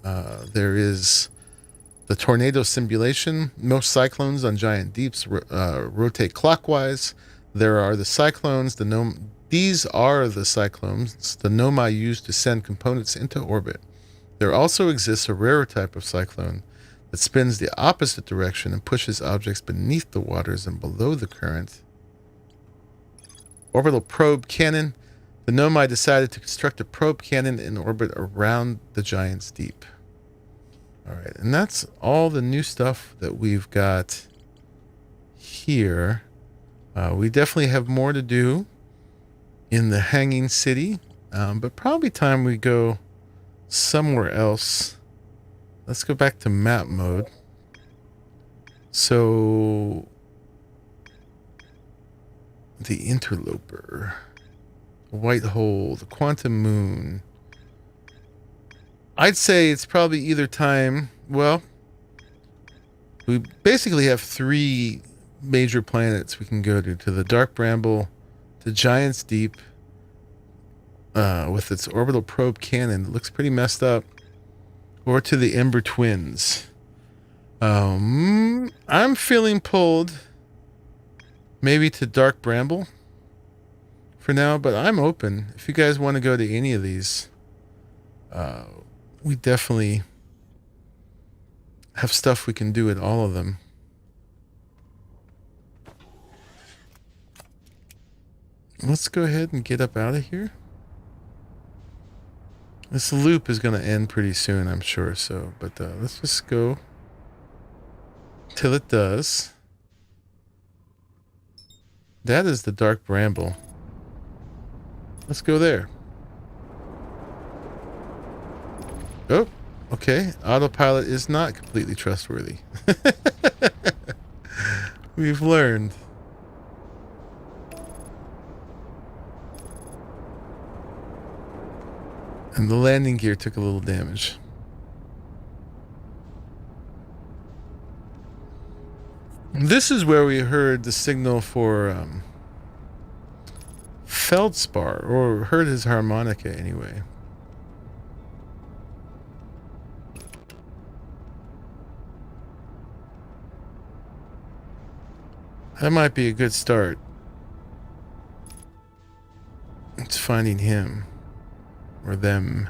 There is the tornado simulation. Most cyclones on giant deeps rotate clockwise. There are the cyclones. These are the cyclones the Nomai use to send components into orbit. There also exists a rarer type of cyclone that spins the opposite direction and pushes objects beneath the waters and below the current. Orbital probe cannon. The Nomai decided to construct a probe cannon in orbit around the Giant's Deep. All right, and that's all the new stuff that we've got here. We definitely have more to do in the Hanging City, but probably time we go somewhere else. Let's go back to map mode. So the Interloper, the White Hole, the Quantum Moon. I'd say it's probably either time. Well, we basically have 3 major planets we can go to the Dark Bramble, to Giant's Deep, with its orbital probe cannon. It looks pretty messed up. Or to the Ember Twins. I'm feeling pulled maybe to Dark Bramble for now, but I'm open. If you guys want to go to any of these, we definitely have stuff we can do at all of them. Let's go ahead and get up out of here. This loop is going to end pretty soon, I'm sure. So, but let's just go till it does. That is the dark bramble. Let's go there. Oh, okay. Autopilot is not completely trustworthy. We've learned. And the landing gear took a little damage. This is where we heard the signal for Feldspar, or heard his harmonica anyway. That might be a good start. It's finding him. Or them.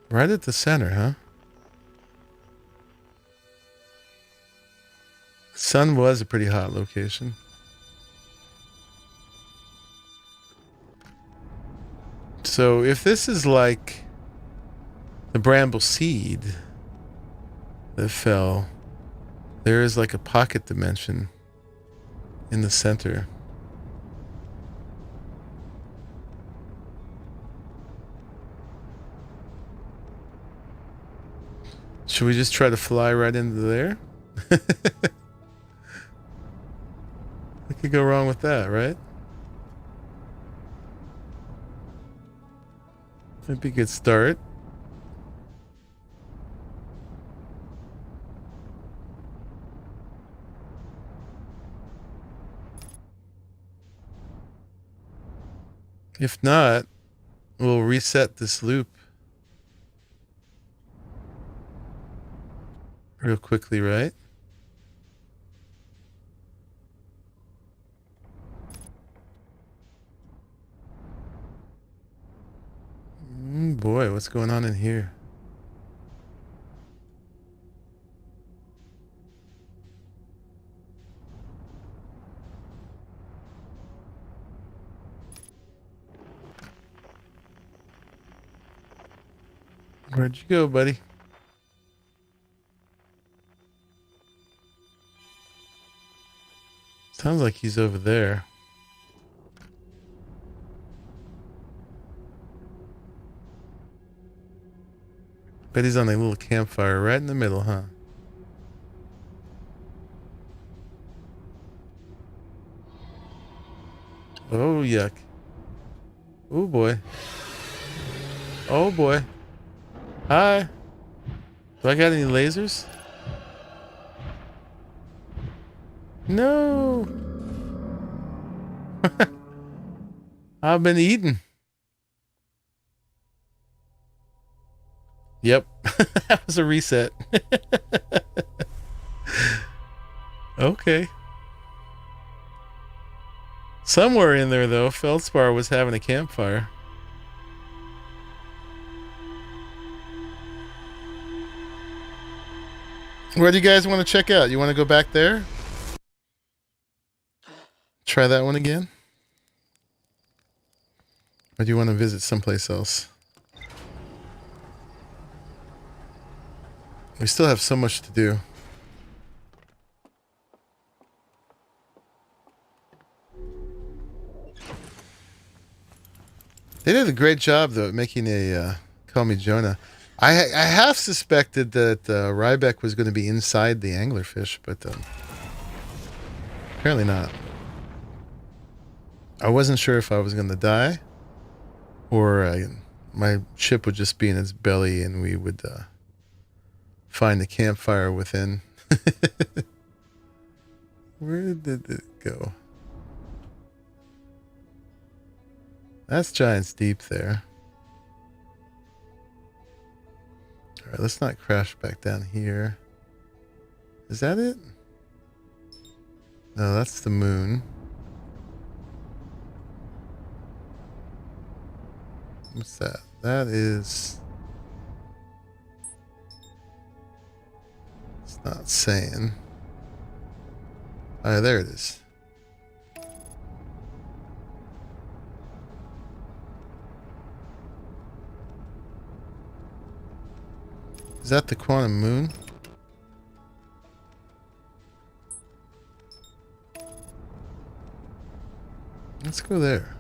Right at the center, huh? Sun was a pretty hot location. So if this is like the bramble seed that fell, there is like a pocket dimension in the center. Should we just try to fly right into there? What could go wrong with that, right? That'd be a good start. If not, we'll reset this loop real quickly, right? Boy, what's going on in here? Where'd you go, buddy? Sounds like he's over there. Bet he's on a little campfire right in the middle, huh? Oh, yuck. Oh, boy. Oh, boy. Hi. Do I got any lasers? No. I've been eating. Yep. That was a reset. Okay. Somewhere in there, though, Feldspar was having a campfire. What do you guys want to check out? You want to go back there? Try that one again? Or do you want to visit someplace else? We still have so much to do. They did a great job, though, at making a Call Me Jonah. I half suspected that Rybeck was going to be inside the anglerfish, but apparently not. I wasn't sure if I was going to die, or my ship would just be in its belly and we would find a campfire within. Where did it go? That's Giant's Deep there. Alright, let's not crash back down here. Is that it? No, that's the moon. What's that? That is... It's not saying. Ah, there it is. Is that the quantum moon? Let's go there.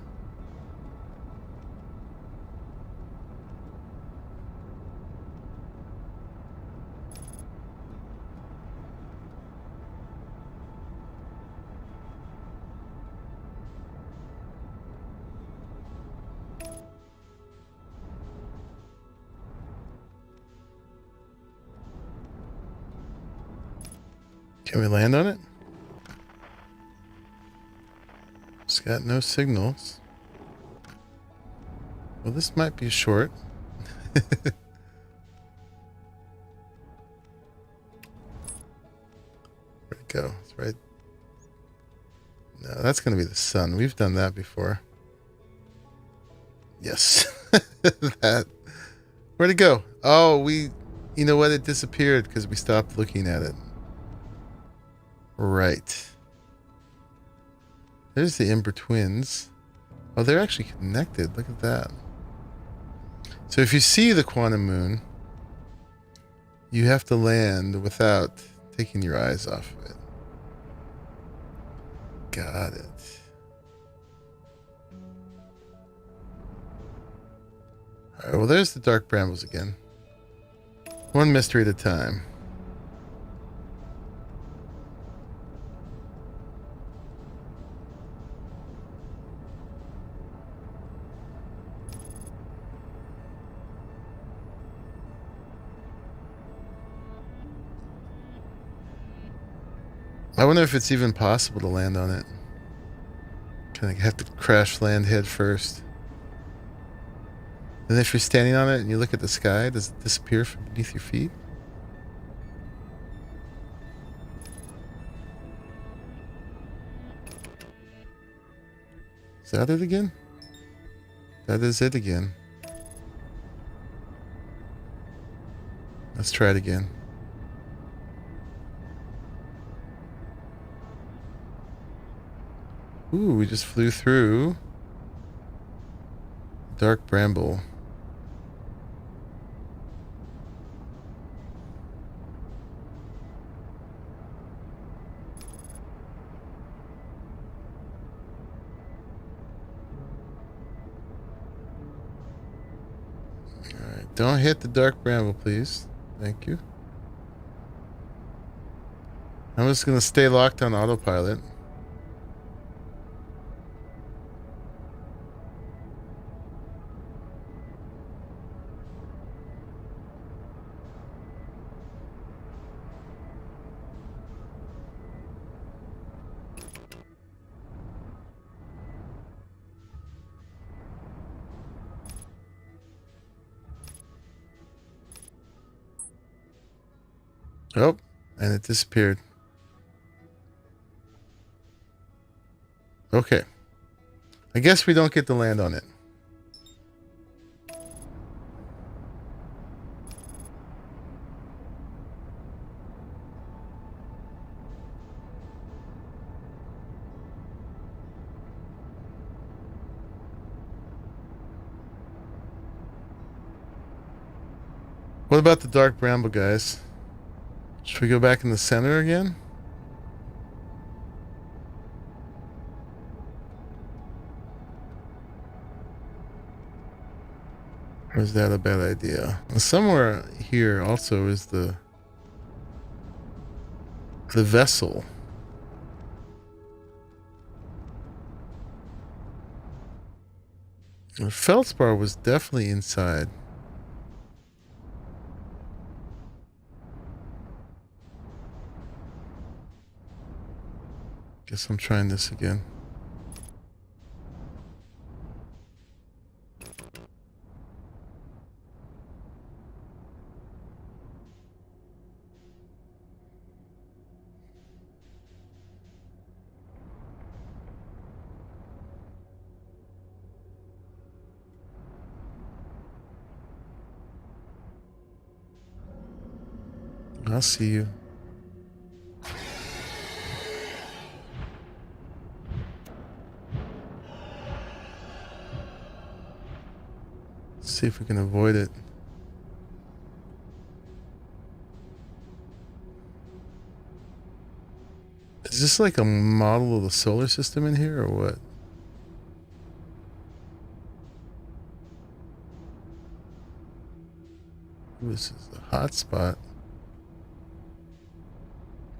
Can we land on it? It's got no signals. Well, this might be short. Where'd it go? It's right. No, that's going to be the sun. We've done that before. Yes. That. Where'd it go? Oh, you know what? It disappeared because we stopped looking at it. Right. There's the Ember Twins. Oh, they're actually connected. Look at that. So if you see the quantum moon, you have to land without taking your eyes off of it. Got it. All right, well, there's the dark brambles again. One mystery at a time. I wonder if it's even possible to land on it. Kind of have to crash land head first. And if you're standing on it and you look at the sky, does it disappear from beneath your feet? Is that it again? That is it again. Let's try it again. Ooh, we just flew through dark bramble. Alright, don't hit the dark bramble, please. Thank you. I'm just going to stay locked on autopilot. Oh, and it disappeared. Okay. I guess we don't get to land on it. What about the dark bramble, guys? Should we go back in the center again? Or is that a bad idea? Somewhere here also is the vessel. The feldspar was definitely inside. Guess I'm trying this again. I'll see you. Let's see if we can avoid it. Is this like a model of the solar system in here or what? Ooh, this is a hot spot.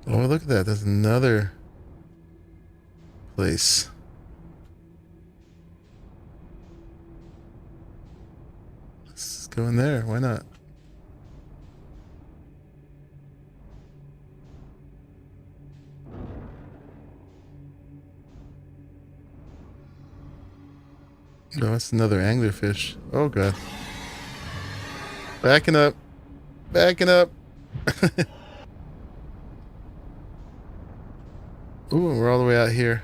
Oh, look at that. There's another place. Let's go in there. Why not? No, that's another anglerfish. Oh, God. Backing up. Backing up. Ooh, we're all the way out here.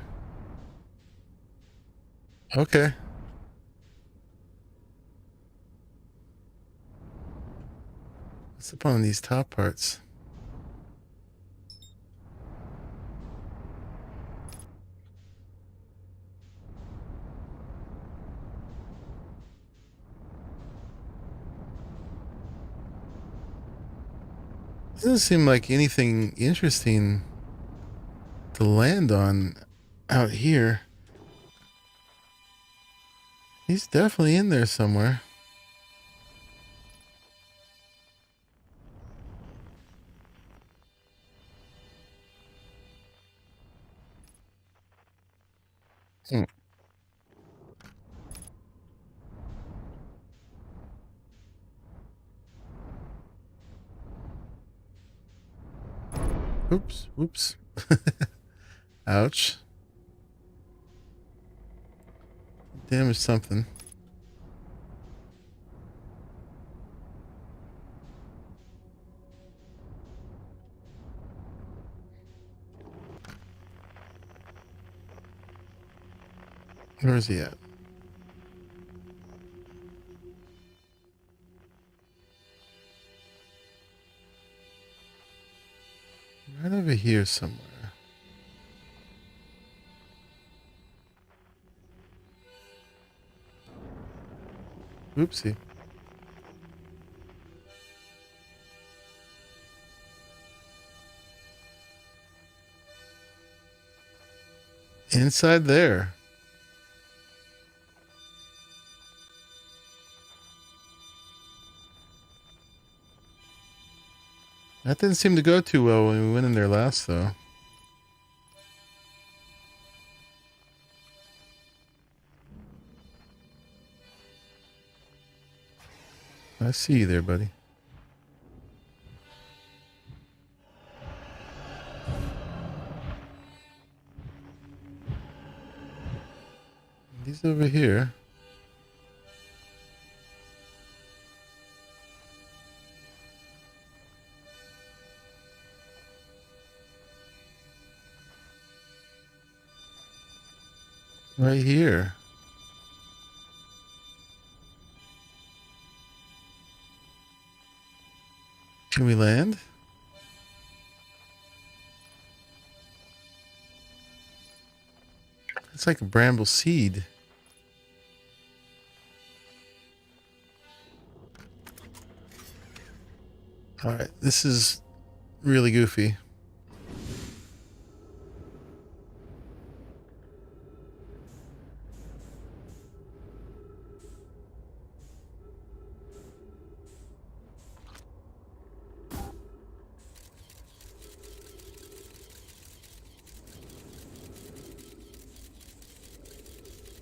Okay. What's up on these top parts? Doesn't seem like anything interesting to land on out here. He's definitely in there somewhere. Hmm. Oops, oops. Ouch. Damaged something. Where is he at? Right over here somewhere. Oopsie. Inside there. That didn't seem to go too well when we went in there last, though. I see you there, buddy. He's over here. Right here. Can we land? It's like a bramble seed. Alright, this is really goofy.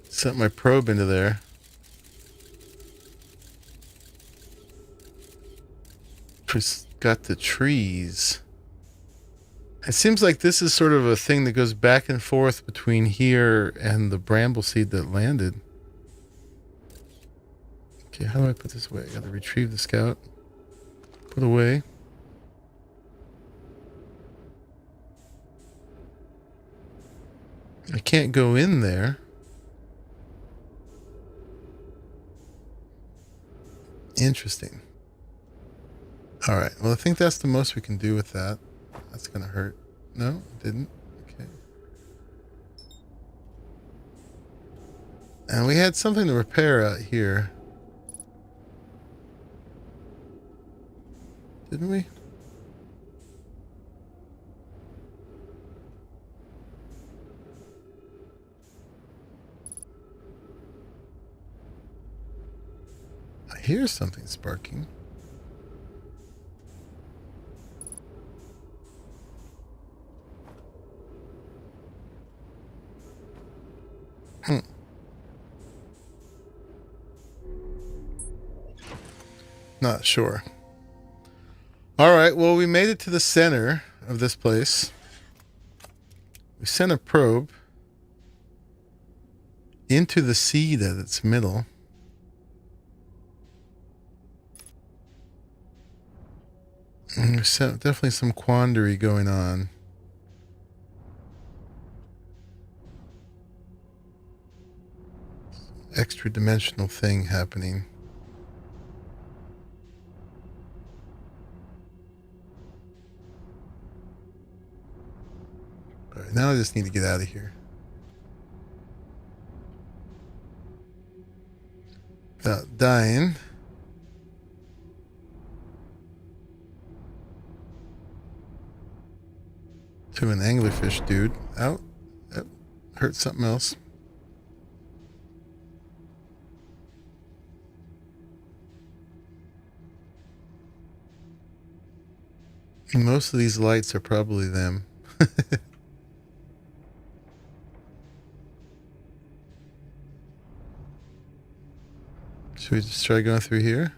Set my probe into there. Just got the trees. It seems like this is sort of a thing that goes back and forth between here and the bramble seed that landed. Okay, how do I put this away? I gotta retrieve the scout. Put away. I can't go in there. Interesting. All right. Well, I think that's the most we can do with that. That's going to hurt. No, it didn't. Okay. And we had something to repair out here. Didn't we? I hear something sparking. Not sure. All right, well, we made it to the center of this place. We sent a probe into the seed at its middle. And there's definitely some quandary going on. Extra dimensional thing happening. All right, now I just need to get out of here. Without dying. To an anglerfish dude. Out. Yep. Hurt something else. Most of these lights are probably them. Should we just try going through here?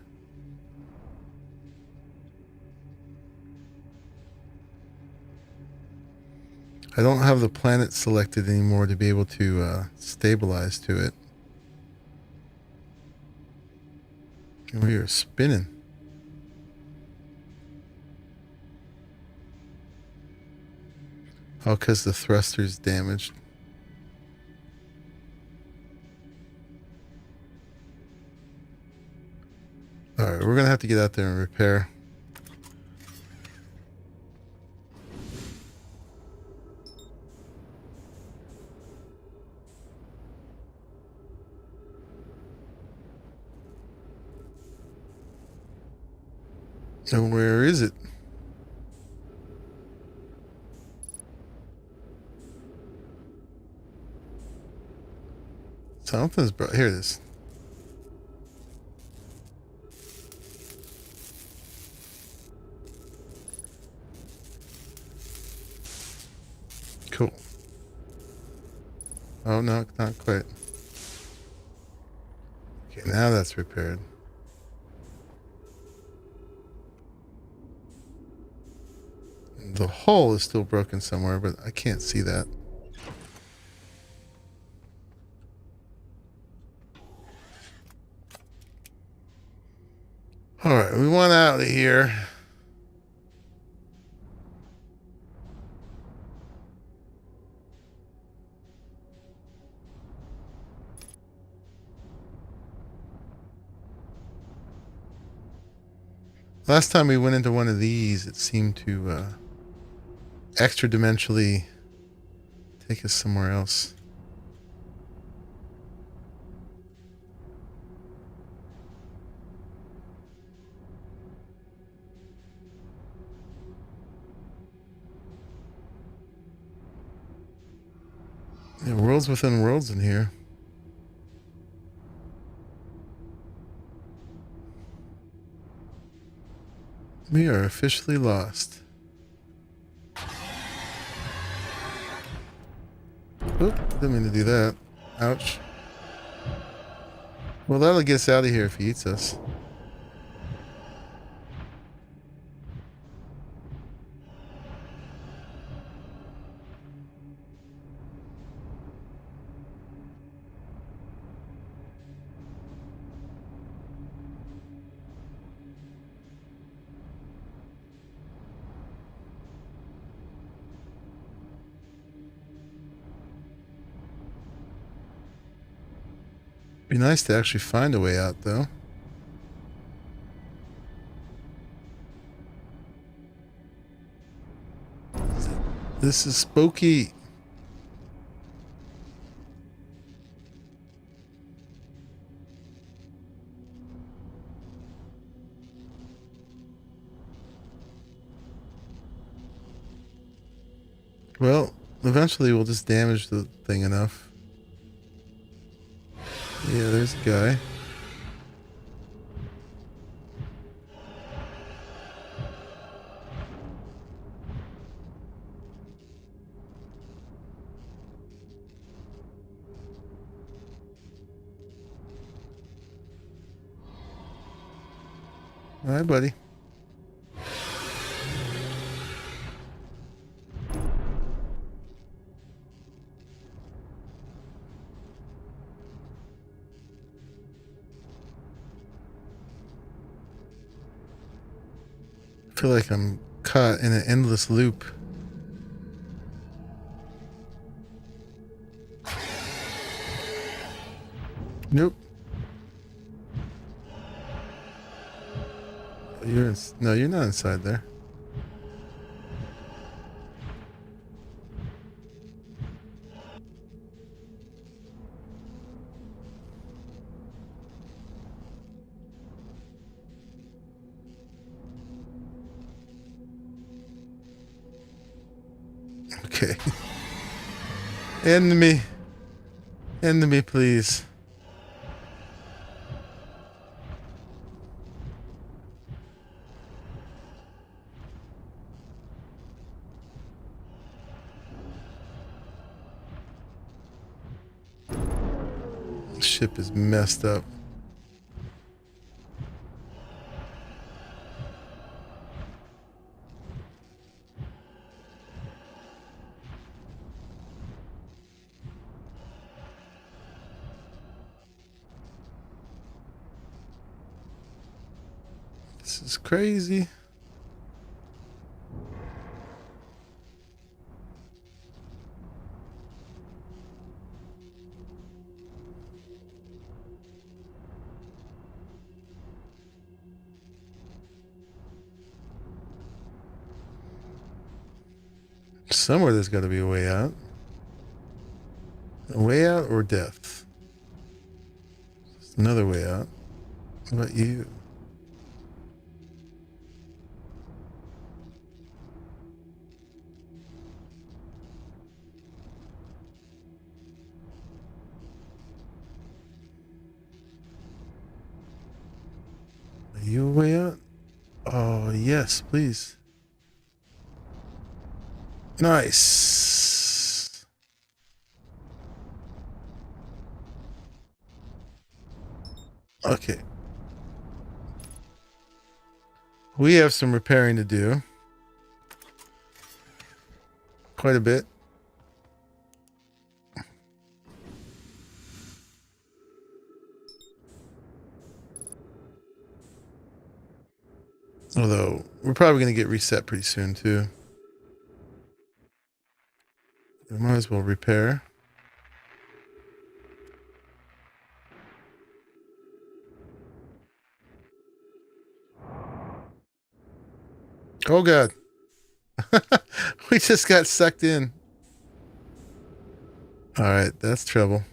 I don't have the planet selected anymore to be able to stabilize to it. And we are spinning. Oh, because the thruster's damaged. Alright, we're going to have to get out there and repair. And where is it? Something's brought. Here it is. Cool. Oh, no, not quite. Okay, now that's repaired. The hull is still broken somewhere, but I can't see that. All right, we want out of here. Last time we went into one of these, it seemed to extra dimensionally take us somewhere else. Yeah, worlds within worlds in here. We are officially lost. Oop, didn't mean to do that. Ouch. Well, that'll get us out of here if he eats us. Be nice to actually find a way out, though. This is spooky. Well, eventually we'll just damage the thing enough. Yeah, there's a guy. Hi, buddy. I feel like I'm caught in an endless loop. Nope. No, you're not inside there. Okay. End me. End me, please. The ship is messed up. This is crazy. Somewhere there's got to be a way out. A way out or death. There's another way out. What about you? Are you a way out? Oh, yes, please. Nice. Okay. We have some repairing to do. Quite a bit. Although, we're probably going to get reset pretty soon, too. We might as well repair. Oh, God. We just got sucked in. All right, that's trouble.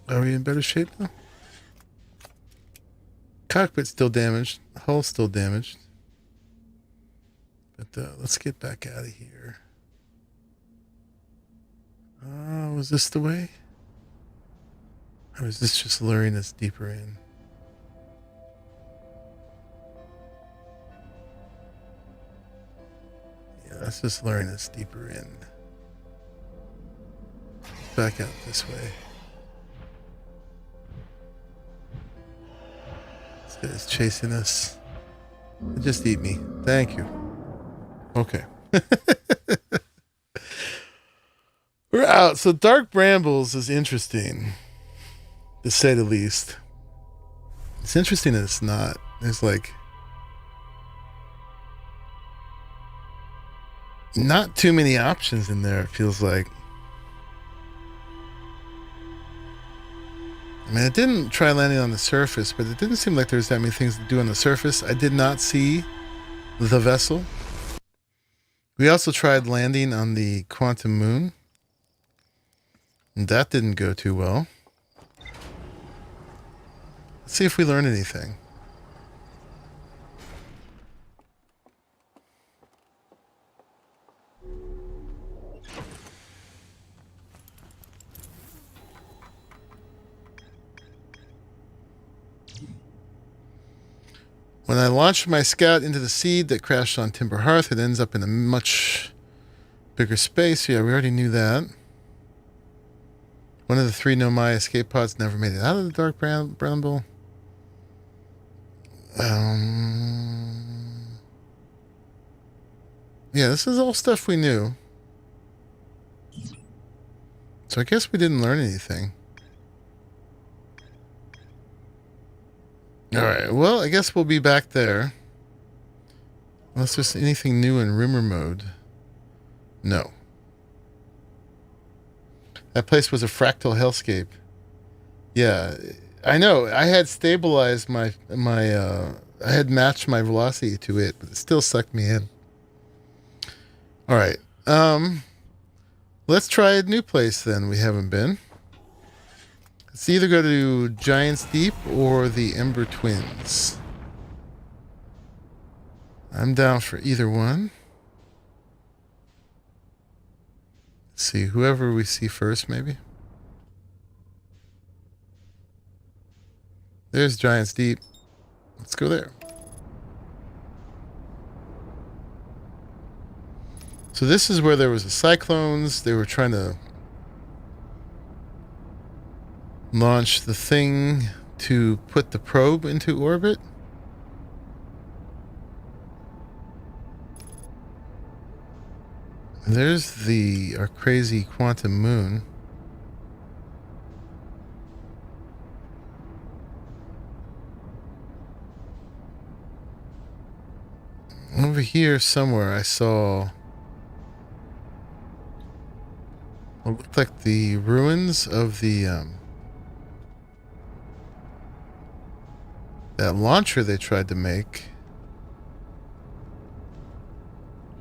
Are we in better shape now? Cockpit's still damaged. Hull's still damaged. But let's get back out of here. Was this the way? Or is this just luring us deeper in? Yeah, that's just luring us deeper in. Back out this way. This guy's chasing us. Just eat me. Thank you. Okay. We're out. So Dark Brambles is interesting, to say the least. It's interesting that it's not. There's like not too many options in there, it feels like. I mean, I didn't try landing on the surface, but it didn't seem like there's that many things to do on the surface. I did not see the vessel. We also tried landing on the Quantum Moon. And that didn't go too well. Let's see if we learn anything. When I launched my scout into the seed that crashed on Timber Hearth, it ends up in a much bigger space. Yeah, we already knew that. One of the 3 Nomai escape pods never made it out of the Dark Bramble. Yeah, this is all stuff we knew. So I guess we didn't learn anything. Alright, well, I guess we'll be back there. Unless there's anything new in rumor mode. No. That place was a fractal hellscape. Yeah, I know. I had stabilized I had matched my velocity to it, but it still sucked me in. Alright. Let's try a new place then we haven't been. Let's either go to Giant's Deep or the Ember Twins. I'm down for either one. Let's see, whoever we see first, maybe. There's Giant's Deep. Let's go there. So this is where there was the cyclones. They were trying to launch the thing to put the probe into orbit. There's our crazy quantum moon. Over here somewhere I saw what looked like the ruins of the that launcher they tried to make.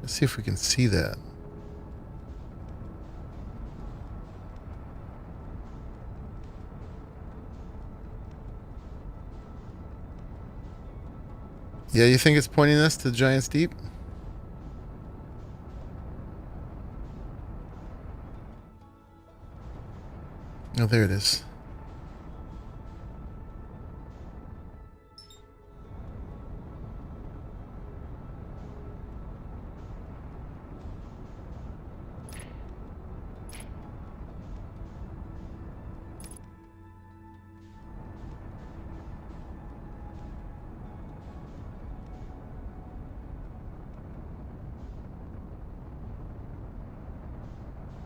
Let's see if we can see that. Yeah, you think it's pointing us to Giant's Deep? Oh, there it is.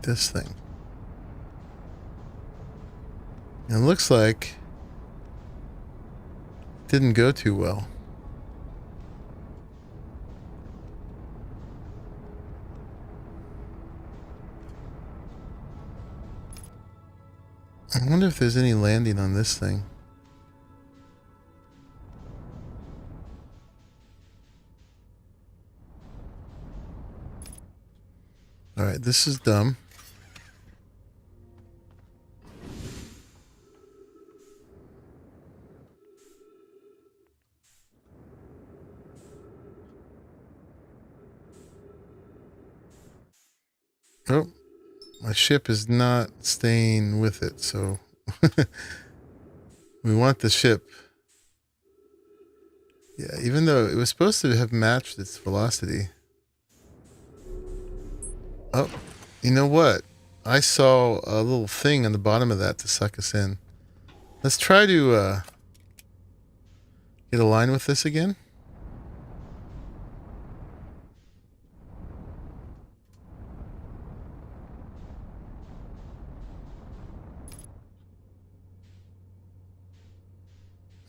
This thing. It looks like it didn't go too well. I wonder if there's any landing on this thing. Alright, this is dumb. Oh, my ship is not staying with it, so we want the ship. Yeah, even though it was supposed to have matched its velocity. Oh, you know what? I saw a little thing on the bottom of that to suck us in. Let's try to get aligned with this again.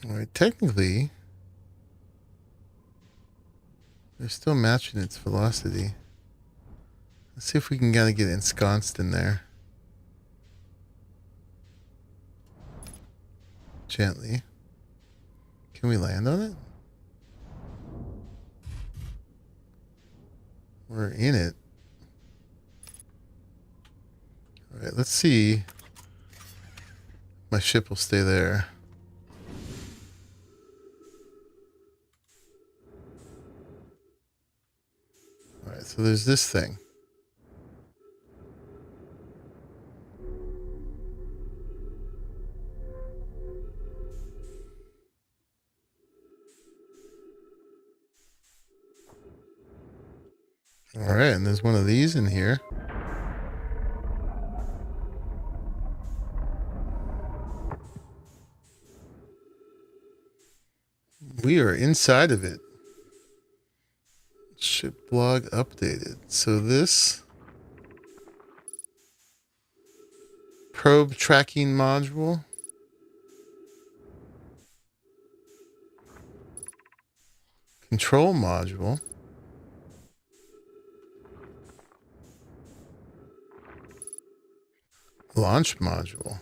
All right, technically, they're still matching its velocity. Let's see if we can kind of get ensconced in there. Gently. Can we land on it? We're in it. All right, let's see. My ship will stay there. All right, so there's this thing. All right, and there's one of these in here. We are inside of it. Ship blog updated. So this probe tracking module. Control module. Launch module.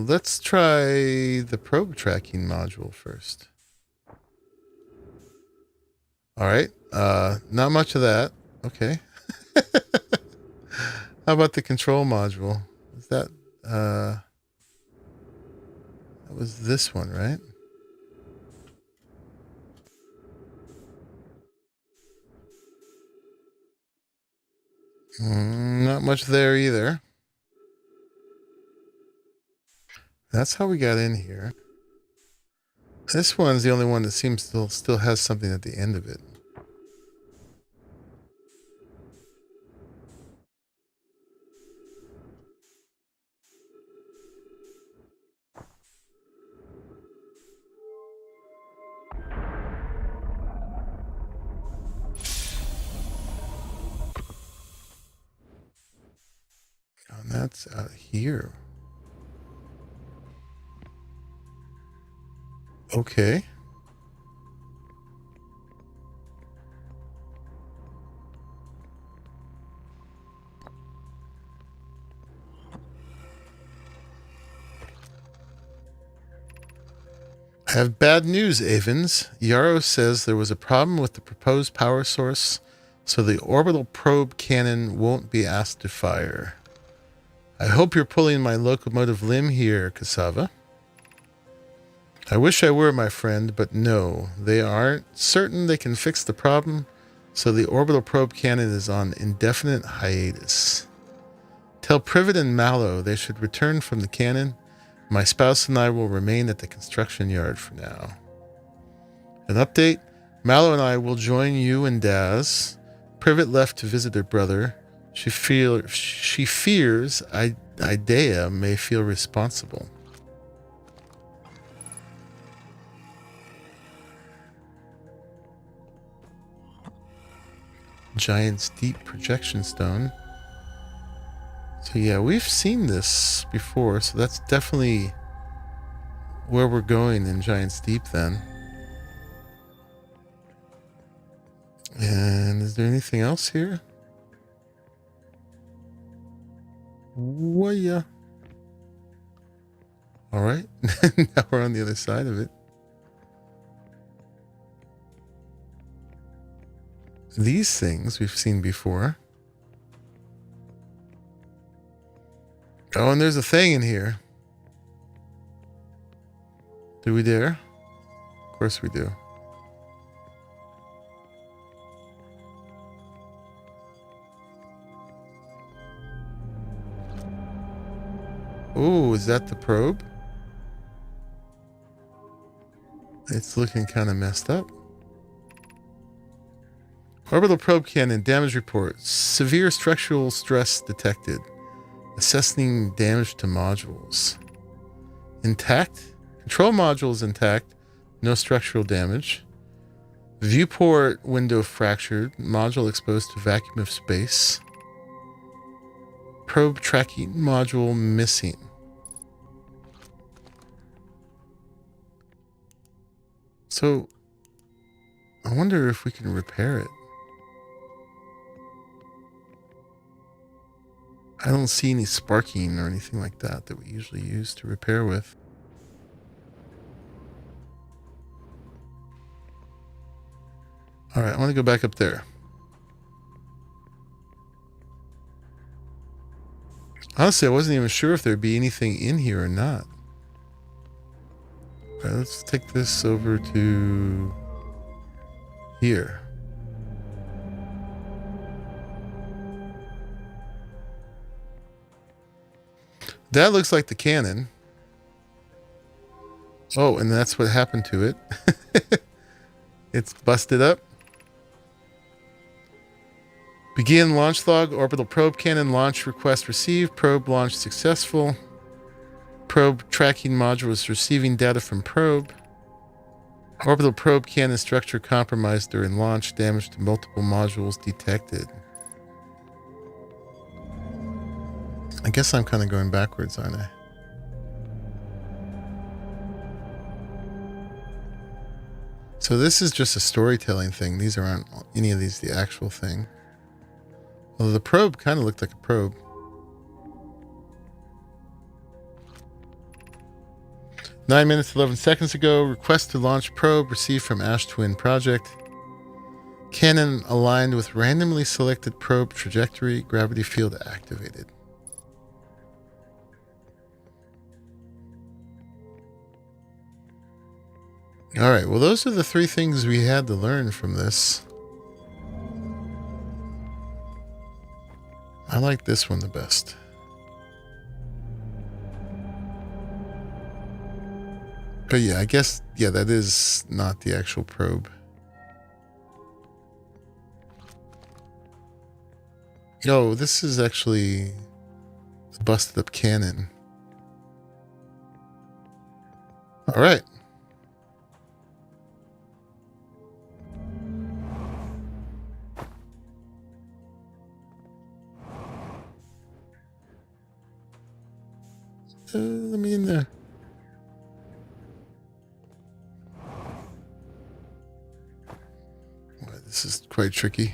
Let's try the probe tracking module first. All right. Not much of that. Okay. How about the control module? Is that that was this one, right? Not much there either. That's how we got in here. This one's the only one that seems still has something at the end of it. And that's out here. Okay. I have bad news, Avens. Yarrow says there was a problem with the proposed power source, so the orbital probe cannon won't be asked to fire. I hope you're pulling my locomotive limb here, Cassava. I wish I were, my friend, but no, they aren't certain they can fix the problem, so the orbital probe cannon is on indefinite hiatus. Tell Privet and Mallow they should return from the cannon. My spouse and I will remain at the construction yard for now. An update, Mallow and I will join you and Daz. Privet left to visit her brother. She fears Idea may feel responsible. Giant's Deep projection stone. So yeah, we've seen this before, so that's definitely where we're going in Giant's Deep then. And is there anything else here? Well, yeah. All right. Now we're on the other side of it. These things we've seen before. Oh, and there's a thing in here. Do we dare? Of course we do. Oh, is that the probe? It's looking kind of messed up. Orbital probe cannon damage report. Severe structural stress detected. Assessing damage to modules. Intact. Control modules intact. No structural damage. Viewport window fractured. Module exposed to vacuum of space. Probe tracking module missing. So I wonder if we can repair it. I don't see any sparking or anything like that that we usually use to repair with. All right, I want to go back up there. Honestly, I wasn't even sure if there'd be anything in here or not. All right, let's take this over to here. That looks like the cannon. Oh, and that's what happened to it. It's busted up. Begin launch log. Orbital probe cannon launch request received. Probe launch successful. Probe tracking module is receiving data from probe. Orbital probe cannon structure compromised during launch. Damage to multiple modules detected. I guess I'm kind of going backwards, aren't I? So this is just a storytelling thing. These aren't any of these the actual thing. Although the probe kind of looked like a probe. 9 minutes, 11 seconds ago. Request to launch probe received from Ash Twin Project. Cannon aligned with randomly selected probe trajectory. Gravity field activated. All right, well, those are the 3 things we had to learn from this. I like this one the best. But yeah, I guess, yeah, that is not the actual probe. Oh, this is actually the busted up cannon. All right. Let me in there. Boy, this is quite tricky.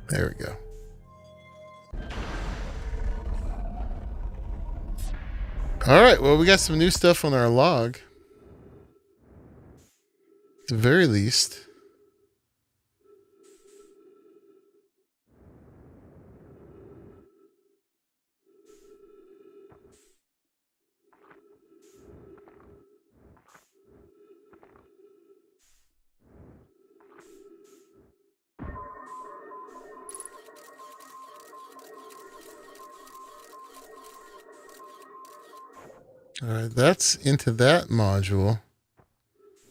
There we go. All right, well, we got some new stuff on our log. At the very least. All right, that's into that module,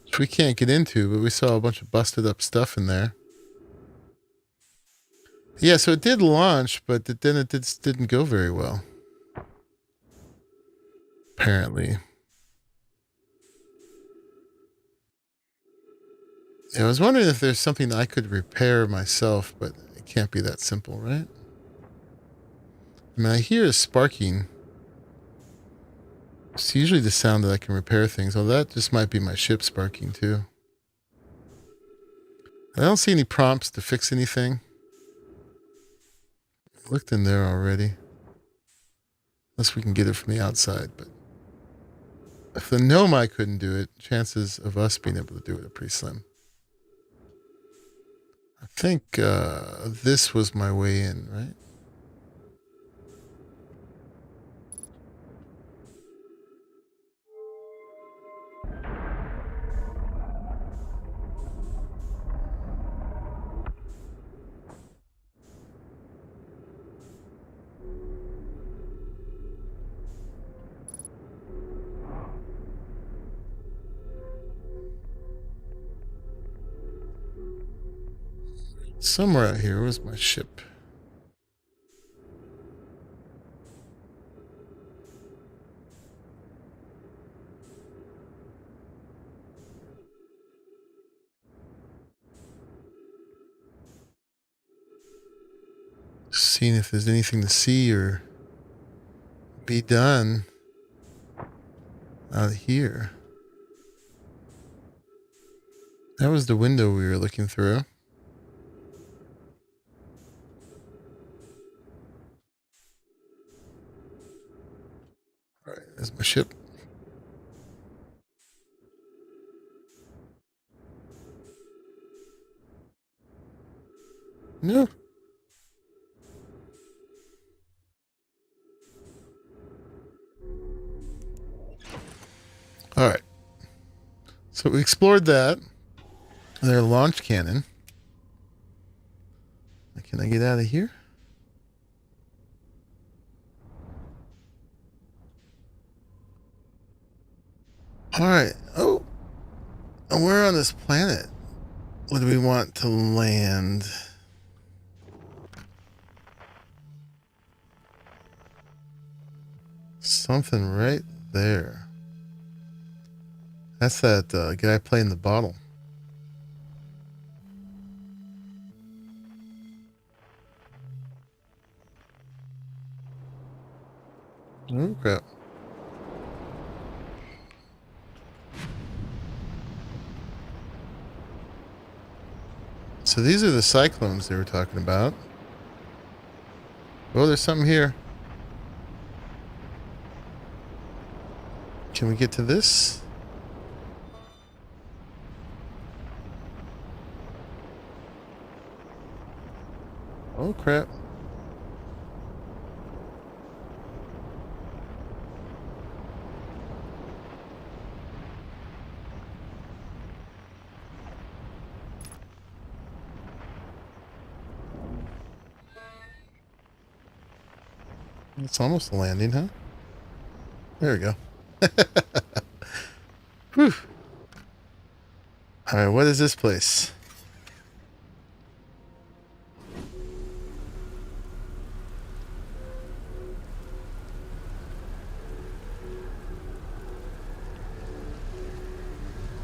which we can't get into, but we saw a bunch of busted up stuff in there. Yeah, so it did launch, but then it didn't go very well. Apparently. Yeah, I was wondering if there's something I could repair myself, but it can't be that simple, right? I mean, I hear sparking. It's usually the sound that I can repair things. Oh, that just might be my ship sparking too. I don't see any prompts to fix anything. I looked in there already. Unless we can get it from the outside, but if the Nomai couldn't do it, chances of us being able to do it are pretty slim. I think this was my way in, right? Somewhere out here was my ship. Seeing if there's anything to see or be done. out here. That was the window we were looking through. All right, there's my ship. No. All right. So we explored that. Their launch cannon. Can I get out of here? All right. Oh, and we're on this planet. What do we want to land? Something right there. That's that guy playing the bottle. Oh, crap. So these are the cyclones they were talking about. Oh, there's something here. Can we get to this? Oh, crap. It's almost a landing, huh? There we go. Whew. All right, what is this place?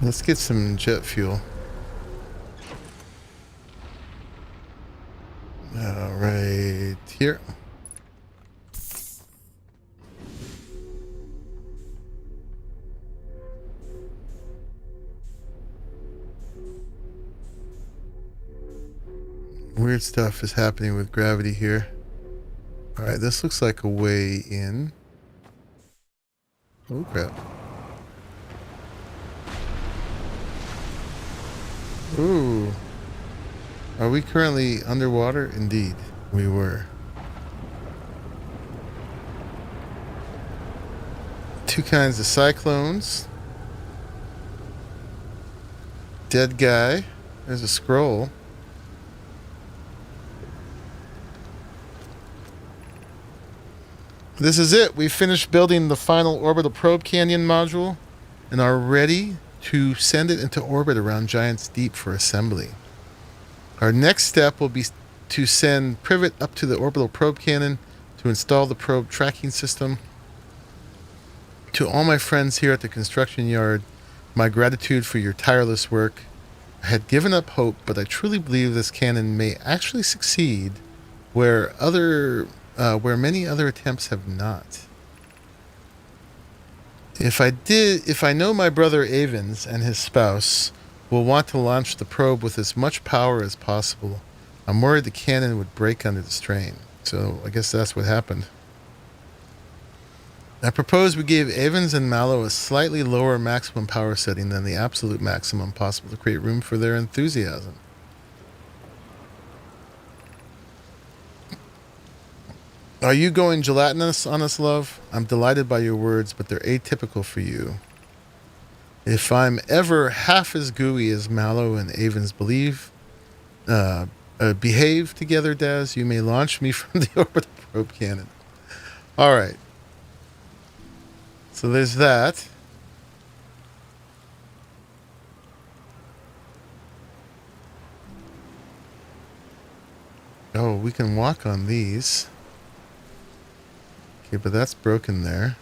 Let's get some jet fuel. Right here. Weird stuff is happening with gravity here. All right, this looks like a way in. Oh, crap. Ooh. Are we currently underwater? Indeed, we were. Two kinds of cyclones. Dead guy. There's a scroll. This is it. We finished building the final orbital probe canyon module and are ready to send it into orbit around Giant's Deep for assembly. Our next step will be to send Privet up to the orbital probe cannon to install the probe tracking system. To all my friends here at the construction yard, my gratitude for your tireless work. I had given up hope, but I truly believe this cannon may actually succeed where many other attempts have not. If I know my brother Avens and his spouse will want to launch the probe with as much power as possible, I'm worried the cannon would break under the strain. So I guess that's what happened. I propose we give Avens and Mallow a slightly lower maximum power setting than the absolute maximum possible to create room for their enthusiasm. Are you going gelatinous on us, love? I'm delighted by your words, but they're atypical for you. If I'm ever half as gooey as Mallow and Avens behave together, Daz, you may launch me from the orbital probe cannon. All right. So there's that. Oh, we can walk on these. Okay, but that's broken there.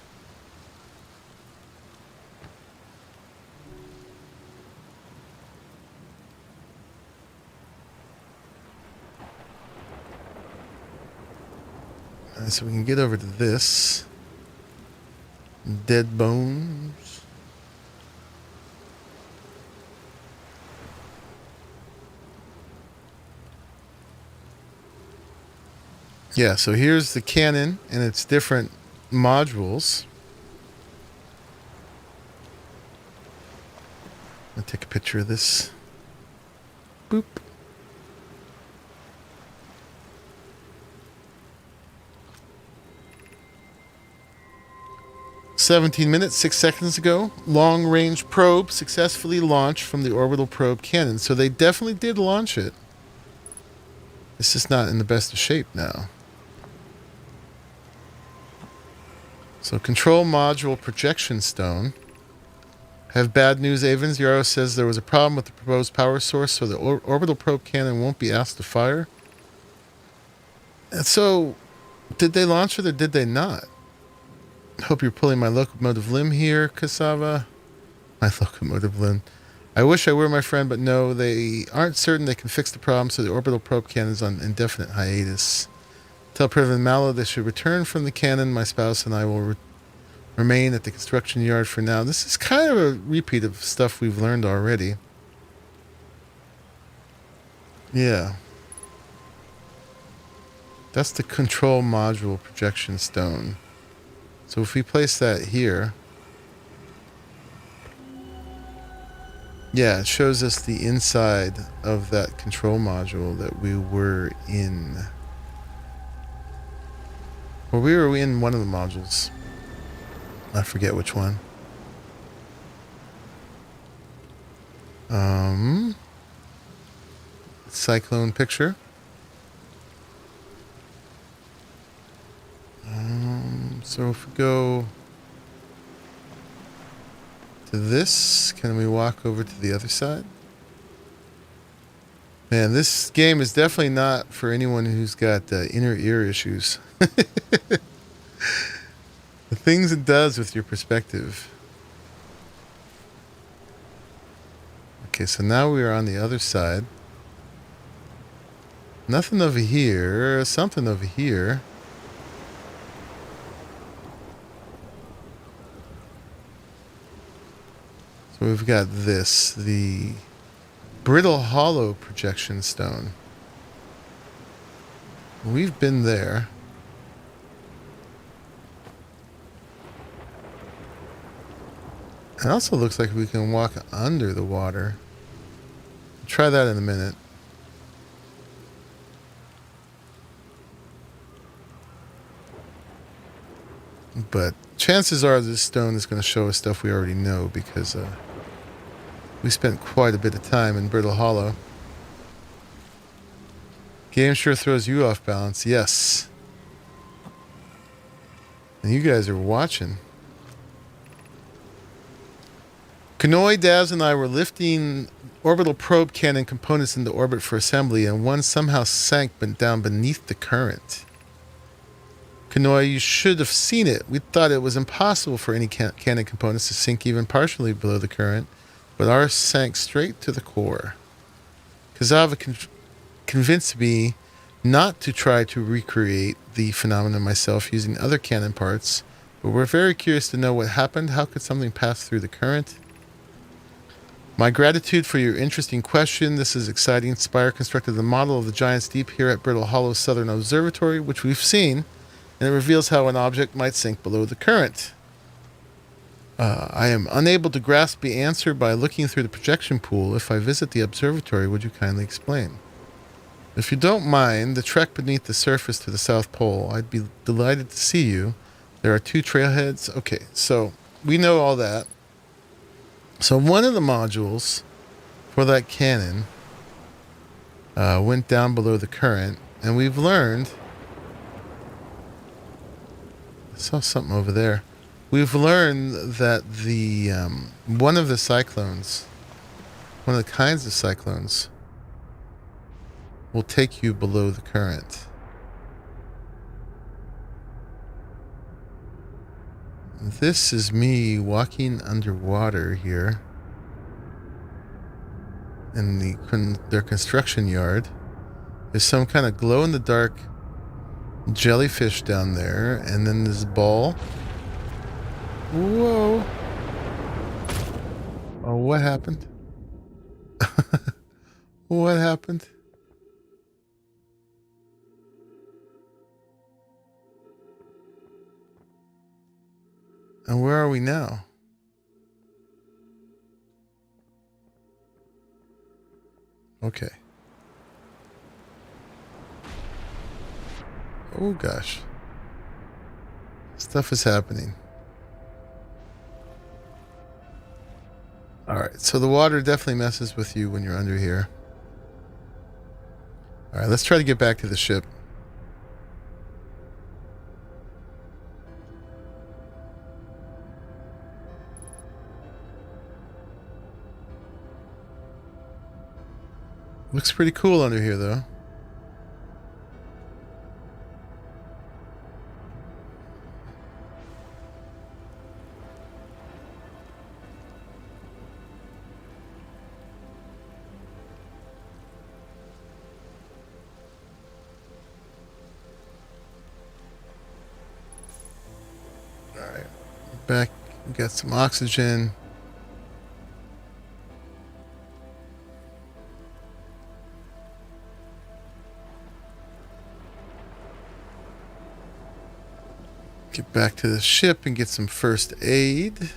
So we can get over to this. Dead bones. Yeah, so here's the cannon and its different modules. I'll take a picture of this. Boop. "17 minutes, 6 seconds ago, long-range probe successfully launched from the orbital probe cannon." So they definitely did launch it. It's just not in the best of shape now. So control module projection stone. "Have bad news, Avens. The Aorus says there was a problem with the proposed power source, so the orbital probe cannon won't be asked to fire." And so, did they launch it or did they not? "Hope you're pulling my locomotive limb here, Cassava." My locomotive limb. "I wish I were, my friend, but no, they aren't certain they can fix the problem, so the orbital probe cannon is on indefinite hiatus. Tell Privet Mallow they should return from the cannon. My spouse and I will remain at the construction yard for now." This is kind of a repeat of stuff we've learned already. Yeah. That's the control module projection stone. So if we place that here, yeah, it shows us the inside of that control module that we were in. Well, we were in one of the modules. I forget which one. Cyclone picture. So if we go to this, can we walk over to the other side? Man, this game is definitely not for anyone who's got inner ear issues. The things it does with your perspective. Okay, so now we are on the other side. Nothing over here. Something over here. So we've got this, the brittle hollow projection stone. We've been there. It also looks like we can walk under the water. Try that in a minute. But chances are this stone is going to show us stuff we already know because we spent quite a bit of time in Brittle Hollow. "Game sure throws you off balance." Yes. And you guys are watching. "Kanoi, Daz, and I were lifting orbital probe cannon components into orbit for assembly, and one somehow sank down beneath the current." "Kanoi, you should have seen it. We thought it was impossible for any cannon components to sink even partially below the current, but ours sank straight to the core. Kazava convinced me not to try to recreate the phenomenon myself using other cannon parts, but we're very curious to know what happened. How could something pass through the current? My gratitude for your interesting question. This is exciting. Spire constructed the model of the Giant's Deep here at Brittle Hollow Southern Observatory, which we've seen, and it reveals how an object might sink below the current. I am unable to grasp the answer by looking through the projection pool. If I visit the observatory, would you kindly explain? If you don't mind, the trek beneath the surface to the South Pole, I'd be delighted to see you. There are 2 trailheads." Okay, so we know all that. So one of the modules for that cannon went down below the current, and we've learned... I saw something over there. We've learned that the one of the cyclones, one of the kinds of cyclones, will take you below the current. This is me walking underwater here in their construction yard. There's some kind of glow-in-the-dark jellyfish down there, and then this ball. Whoa. Oh, what happened? What happened? And where are we now? Okay. Oh gosh. Stuff is happening. Alright, so the water definitely messes with you when you're under here. Alright, let's try to get back to the ship. Looks pretty cool under here, though. Alright, back. We got some oxygen. Get back to the ship and get some first aid.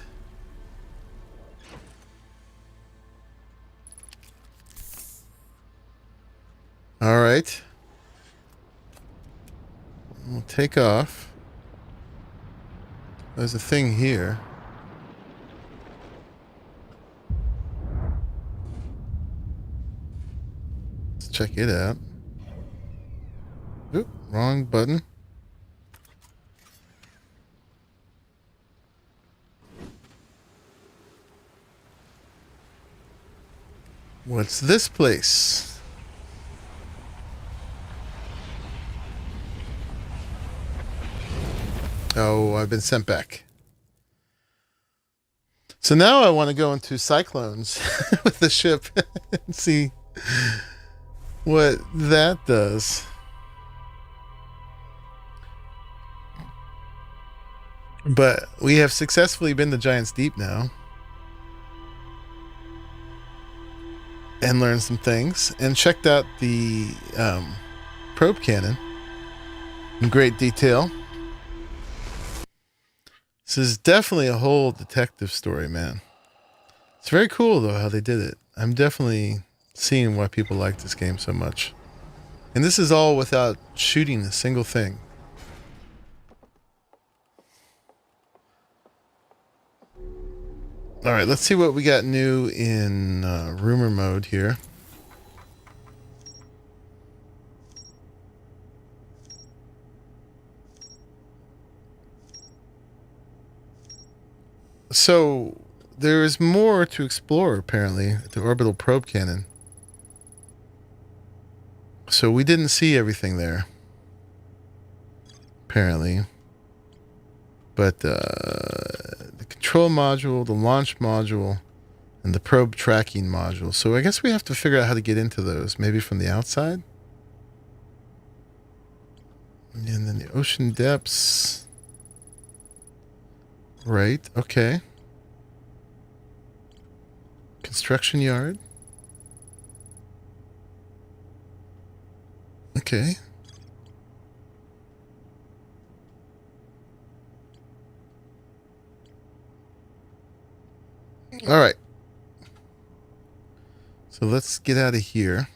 All right. We'll take off. There's a thing here. Let's check it out. Oop, wrong button. What's this place? Oh, I've been sent back. So now I want to go into cyclones with the ship and see what that does. But we have successfully been to Giant's Deep now. And learned some things. And checked out the probe cannon in great detail. This is definitely a whole detective story, man. It's very cool, though, how they did it. I'm definitely seeing why people like this game so much. And this is all without shooting a single thing. All right, let's see what we got new in rumor mode here. So there is more to explore, apparently, at the orbital probe cannon. So we didn't see everything there, apparently. But the control module, the launch module, and the probe tracking module. So I guess we have to figure out how to get into those. Maybe from the outside? And then the ocean depths. Right, okay. Construction yard. Okay. All right. So let's get out of here.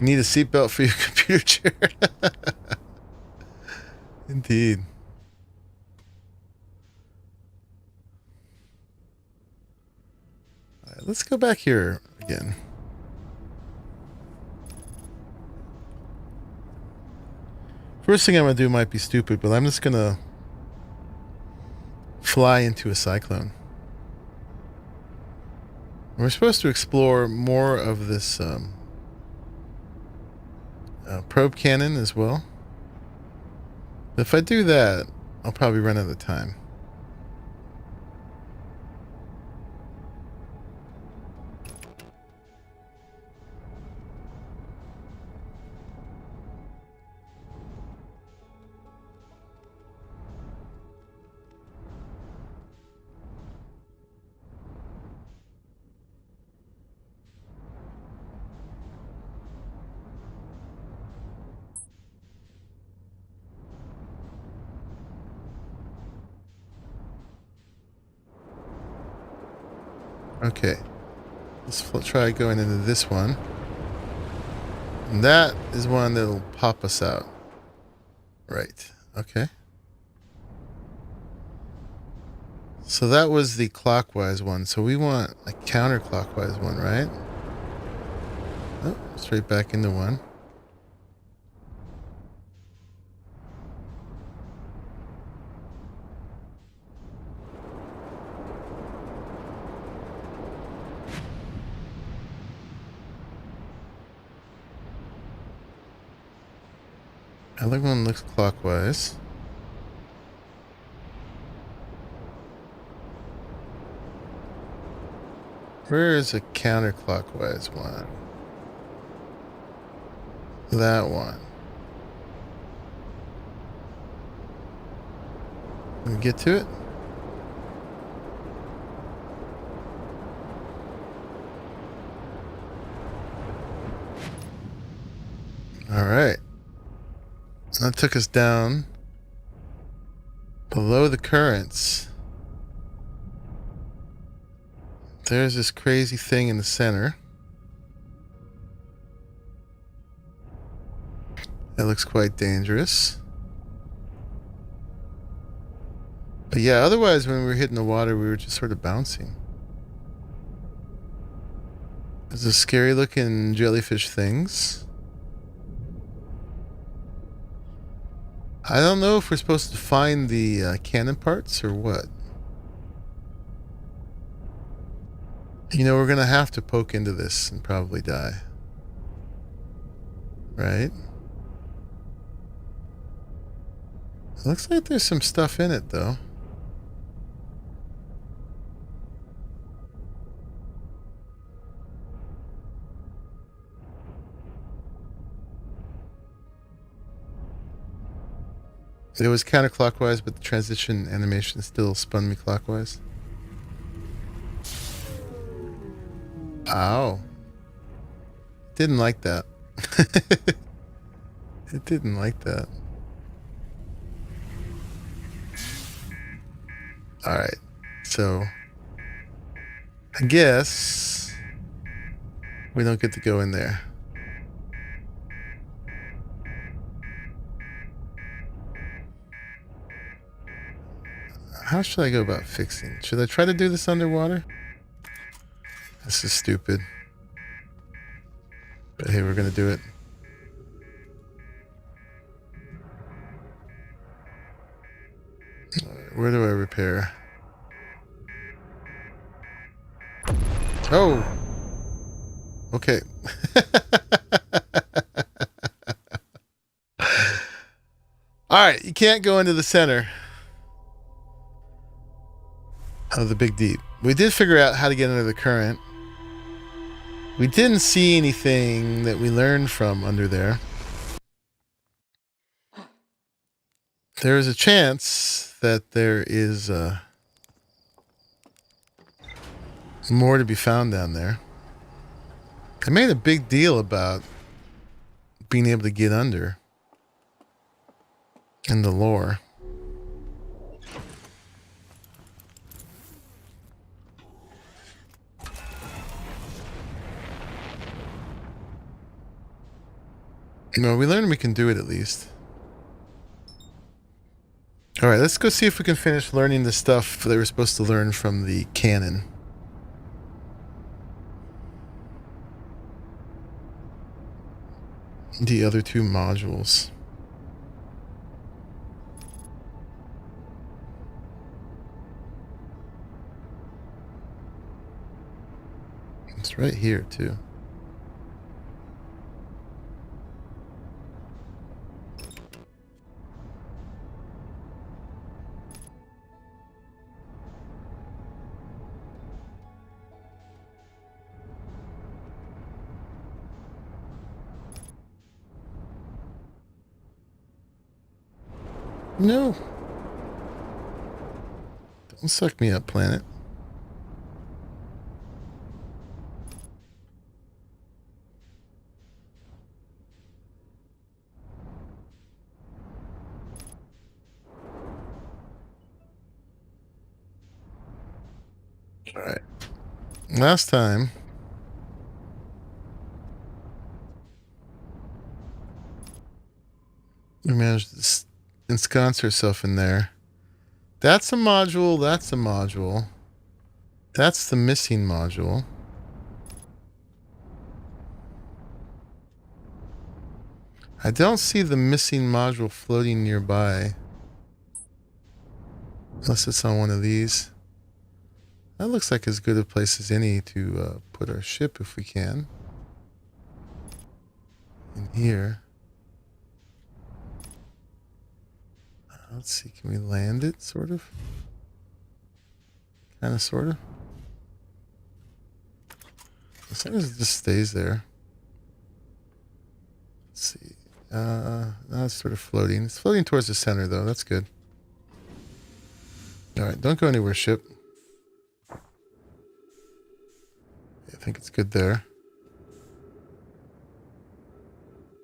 Need a seatbelt for your computer chair. Indeed. All right, let's go back here again. First thing I'm going to do might be stupid, but I'm just going to fly into a cyclone. We're supposed to explore more of this probe cannon as well. But if I do that, I'll probably run out of time. Okay. Let's try going into this one. And that is one that'll pop us out. Right. Okay. So that was the clockwise one. So we want a counterclockwise one, right? Oh, straight back into one. Other one looks clockwise. Where is a counterclockwise one? That one. Can we get to it? All right. That took us down below the currents. There's this crazy thing in the center. That looks quite dangerous. But yeah, otherwise when we were hitting the water, we were just sort of bouncing. There's a scary looking jellyfish things. I don't know if we're supposed to find the cannon parts or what. You know, we're going to have to poke into this and probably die. Right? It looks like there's some stuff in it, though. It was counterclockwise, but the transition animation still spun me clockwise. Ow. Didn't like that. It didn't like that. Alright. So, I guess we don't get to go in there. How should I go about fixing? Should I try to do this underwater? This is stupid. But hey, we're gonna do it. Where do I repair? Oh! Okay. Alright, you can't go into the center of the big deep. We did figure out how to get under the current. We didn't see anything that we learned from under there. There is a chance that there is more to be found down there. I made a big deal about being able to get under in the lore. No, we learned we can do it at least. Alright, let's go see if we can finish learning the stuff that we're supposed to learn from the cannon. The other two modules. It's right here, too. No. Don't suck me up, planet. Alright. Last time, we managed to ensconce ourselves in there. That's a module. That's a module. That's the missing module. I don't see the missing module floating nearby. Unless it's on one of these. That looks like as good a place as any to put our ship if we can. In here. Let's see, can we land it, sort of? Kind of, sort of. As long as it just stays there. Let's see. Now it's sort of floating. It's floating towards the center, though. That's good. Alright, don't go anywhere, ship. I think it's good there.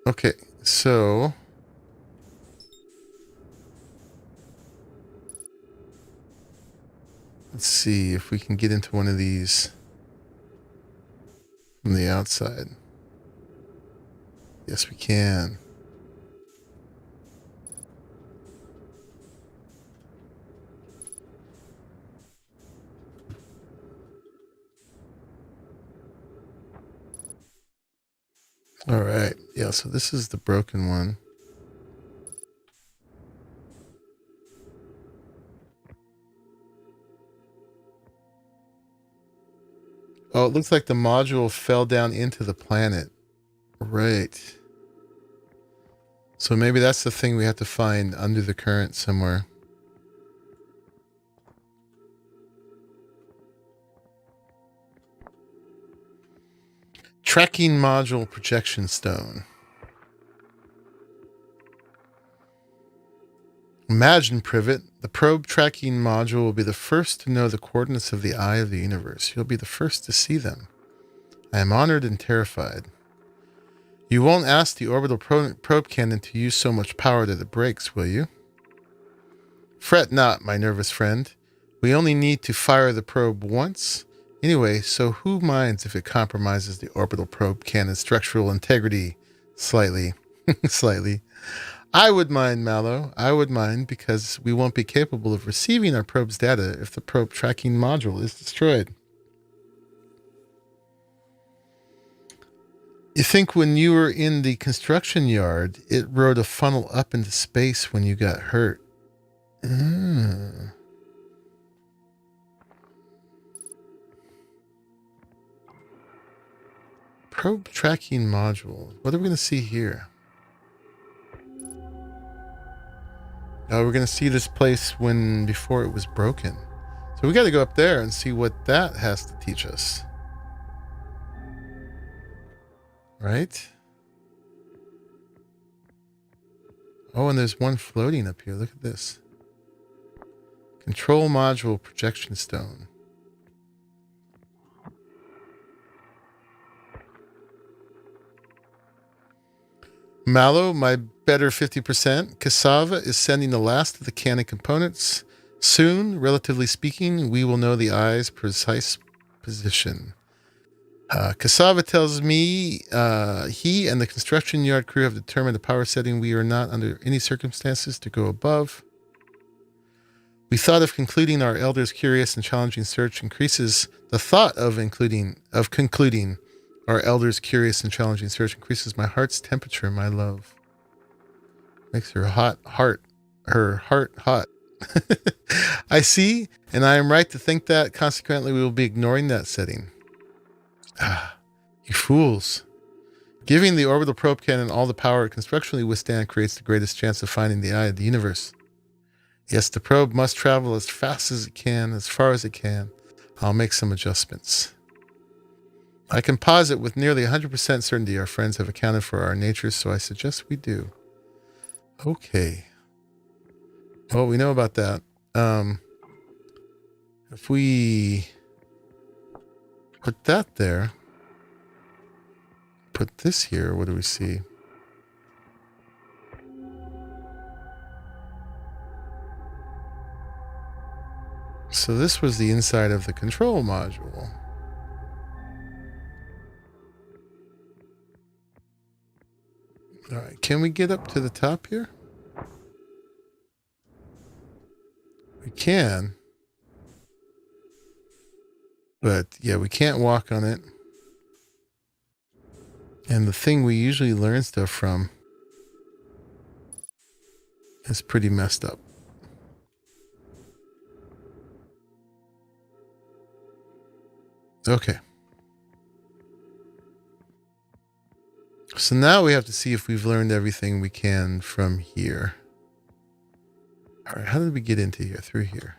Okay, so... let's see if we can get into one of these from the outside. Yes, we can. All right. Yeah, so this is the broken one. Oh, it looks like the module fell down into the planet. Right. So maybe that's the thing we have to find under the current somewhere. Tracking module projection stone. Imagine, Privet, the probe tracking module will be the first to know the coordinates of the eye of the universe. You'll be the first to see them. I am honored and terrified. You won't ask the orbital probe cannon to use so much power that it breaks, will you? Fret not, my nervous friend. We only need to fire the probe once. Anyway, so who minds if it compromises the orbital probe cannon's structural integrity? Slightly. Slightly. I would mind, Mallow. I would mind, because we won't be capable of receiving our probe's data if the probe tracking module is destroyed. You think when you were in the construction yard, it rode a funnel up into space when you got hurt. Probe tracking module. What are we going to see here? Oh, we're going to see this place before it was broken. So we got to go up there and see what that has to teach us. Right? Oh, and there's one floating up here. Look at this. Control module projection stone. Mallow, my better 50%. Cassava is sending the last of the cannon components. Soon, relatively speaking, we will know the eye's precise position. Cassava tells me he and the construction yard crew have determined a power setting we are not under any circumstances to go above. We thought of concluding our elders' curious and challenging search increases the thought of concluding our elders' curious and challenging search increases my heart's temperature, my love. Makes her heart hot. I see, and I am right to think that. Consequently, we will be ignoring that setting. Ah, you fools. Giving the orbital probe cannon all the power it can structurally withstand creates the greatest chance of finding the eye of the universe. Yes, the probe must travel as fast as it can, as far as it can. I'll make some adjustments. I can posit with nearly 100% certainty our friends have accounted for our natures, so I suggest we do. Okay. Well, we know about that. If we put that there, put this here, what do we see? So this was the inside of the control module. All right, can we get up to the top here? We can. But yeah, we can't walk on it. And the thing we usually learn stuff from is pretty messed up. Okay. So now we have to see if we've learned everything we can from here. All right, how did we get into here? Through here.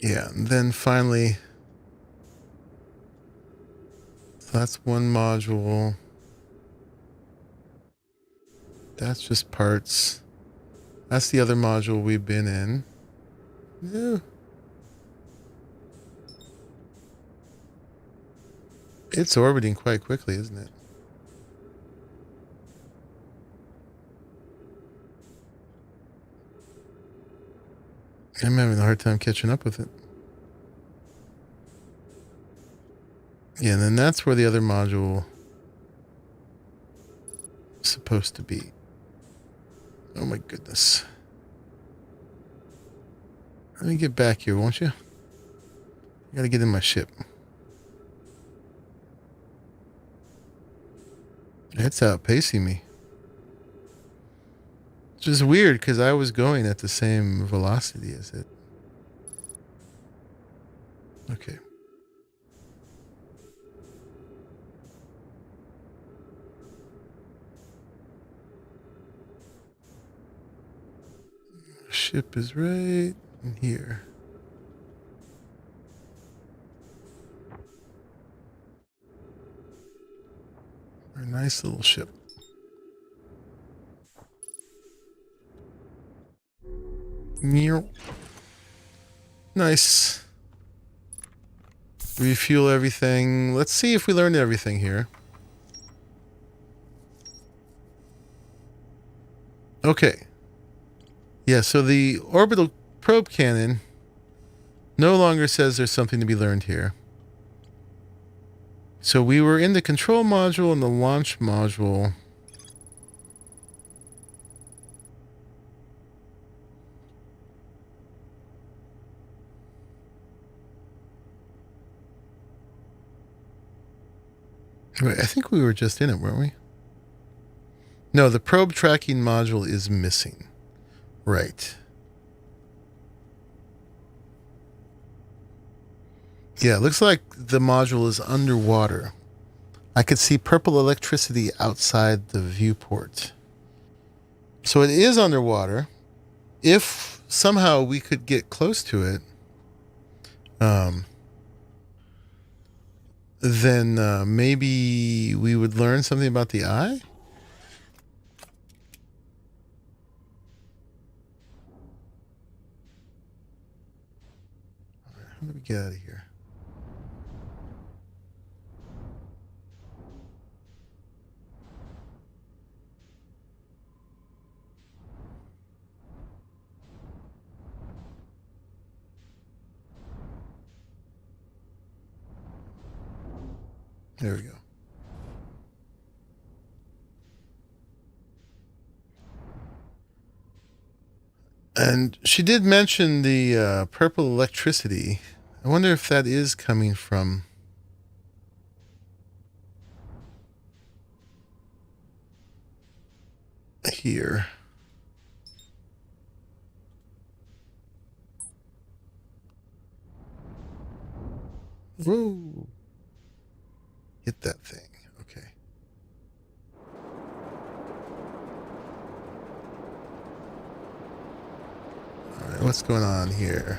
Yeah, and then finally, so that's one module. That's just parts. That's the other module we've been in. Yeah. It's orbiting quite quickly, isn't it? I'm having a hard time catching up with it. Yeah, and then that's where the other module is supposed to be. Oh my goodness. Let me get back here, won't you? I gotta get in my ship. It's outpacing me. Which is weird because I was going at the same velocity as it. Okay. Ship is right in here. Our nice little ship. Nice. Refuel everything. Let's see if we learned everything here. Okay. Yeah, so the orbital probe cannon no longer says there's something to be learned here. So we were in the control module and the launch module. Wait, I think we were just in it, weren't we? No, the probe tracking module is missing. Right. Yeah, it looks like the module is underwater. I could see purple electricity outside the viewport. So it is underwater. If somehow we could get close to it, then maybe we would learn something about the eye? All right, how do we get out of here? There we go. And she did mention the purple electricity. I wonder if that is coming from here. Whoa. Hit that thing. Okay. All right, what's going on here?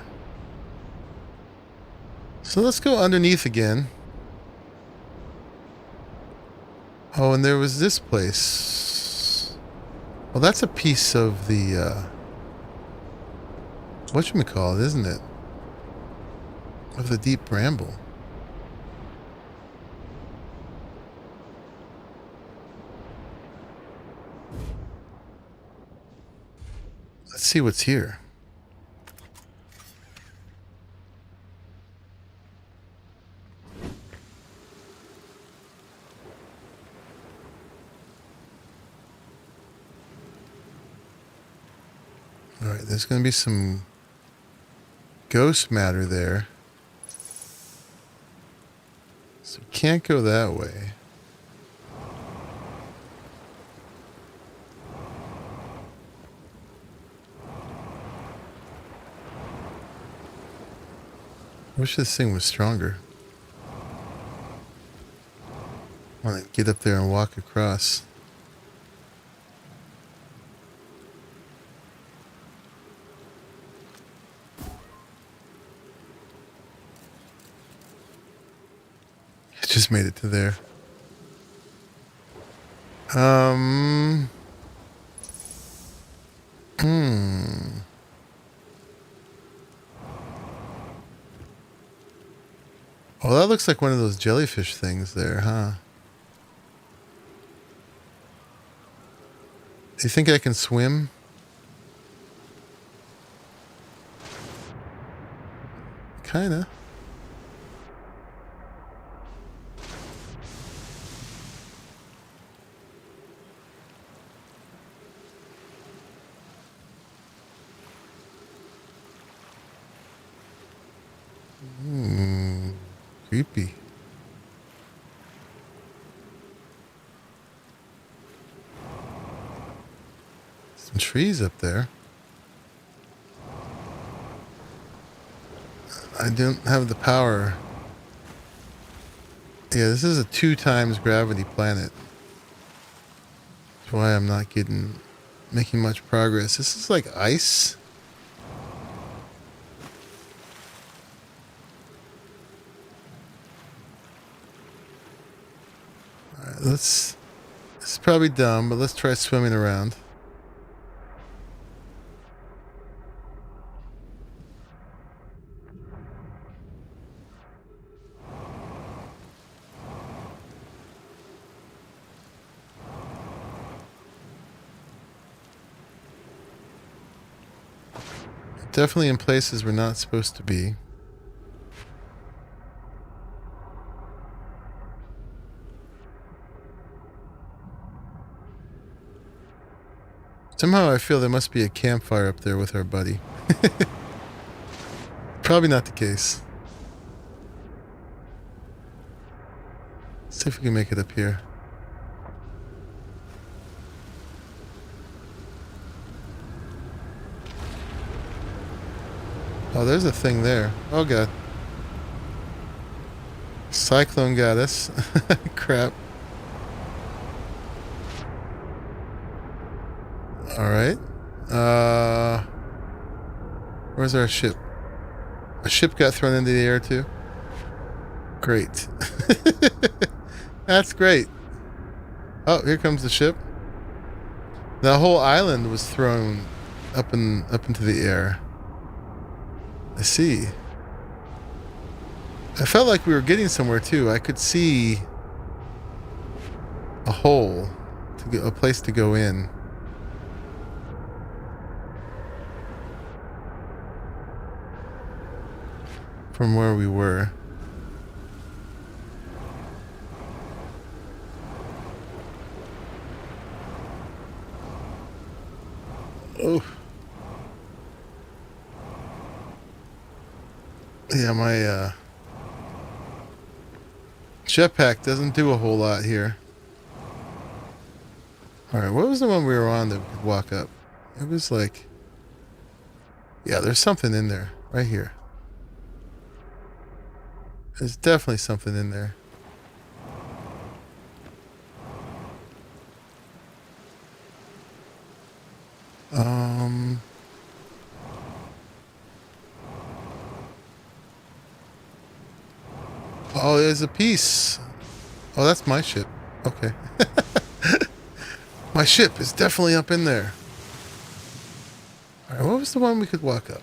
So let's go underneath again. Oh, and there was this place. Well, that's a piece of the, whatchamacallit, isn't it? Of the deep bramble. see what's here. All right, there's going to be some ghost matter there. So can't go that way. Wish this thing was stronger. I want to get up there and walk across. It just made it to there. Oh, that looks like one of those jellyfish things there, huh? Do you think I can swim? Kinda. Creepy. Some trees up there. I don't have the power. Yeah, this is a 2 times gravity planet. That's why I'm not making much progress. This is like ice. Alright, this is probably dumb, but let's try swimming around. Definitely in places we're not supposed to be. Somehow I feel there must be a campfire up there with our buddy. Probably not the case. Let's see if we can make it up here. Oh, there's a thing there. Oh, God. Cyclone got us. Crap. Alright. Where's our ship? A ship got thrown into the air, too? Great. That's great. Oh, here comes the ship. The whole island was thrown up into the air. I see. I felt like we were getting somewhere too. I could see a hole, a place to go in. From where we were. Oh. Yeah, my jetpack doesn't do a whole lot here. Alright, what was the one we were on that we could walk up? It was like... Yeah, there's something in there. Right here. There's definitely something in there. Oh, there's a piece. Oh, that's my ship. Okay. My ship is definitely up in there. Alright, what was the one we could walk up?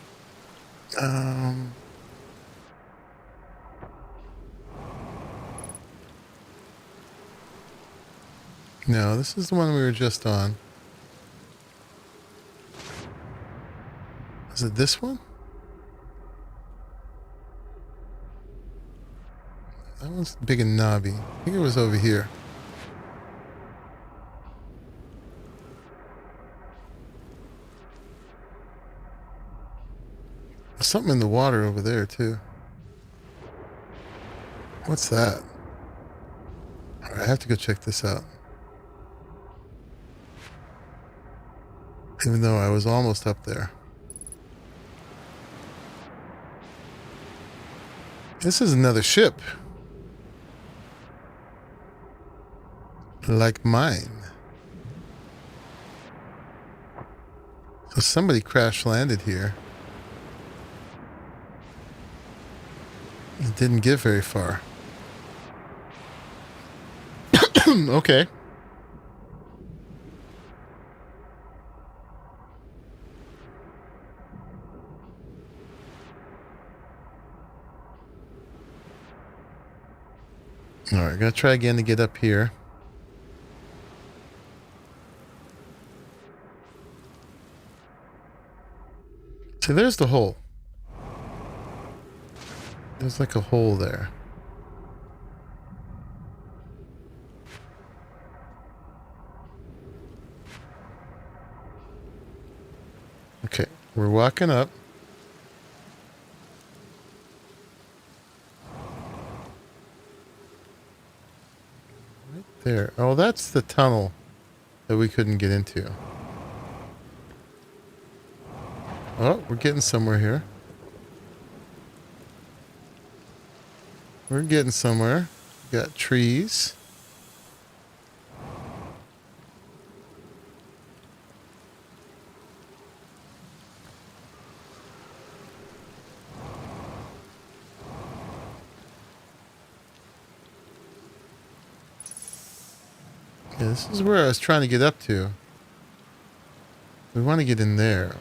No, this is the one we were just on. Is it this one? That one's big and knobby. I think it was over here. There's something in the water over there, too. What's that? All right, I have to go check this out. Even though I was almost up there. This is another ship. Like mine. So somebody crash landed here. It didn't get very far. Okay. Alright, gotta try again to get up here. So there's the hole. There's like a hole there. Okay, we're walking up. Right there. Oh, that's the tunnel that we couldn't get into. Oh, we're getting somewhere here. We're getting somewhere. We got trees. Yeah, this is where I was trying to get up to. We want to get in there.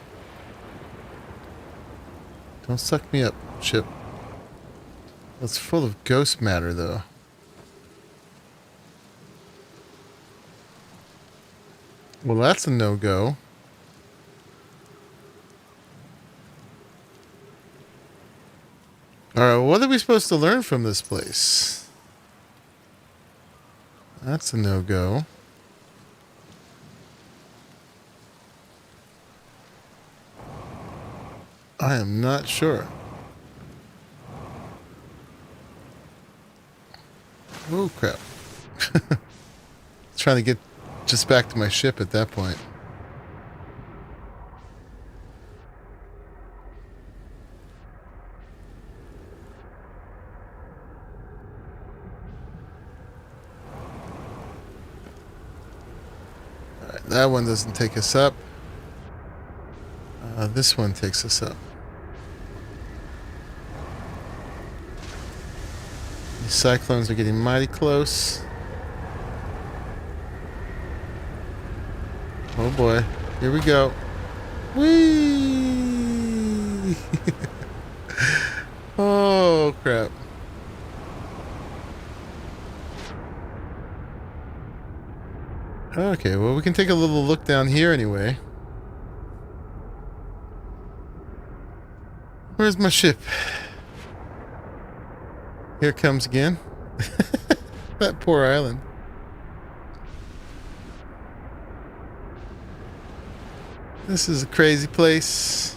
Don't suck me up, ship. It's full of ghost matter, though. Well, that's a no-go. Alright, what are we supposed to learn from this place? That's a no-go. I am not sure. Oh, crap. Trying to get just back to my ship at that point. Alright, that one doesn't take us up. This one takes us up. These cyclones are getting mighty close. Oh boy, here we go. Whee! Oh crap. Okay, well we can take a little look down here anyway. Where's my ship? Here it comes again. That poor island. This is a crazy place.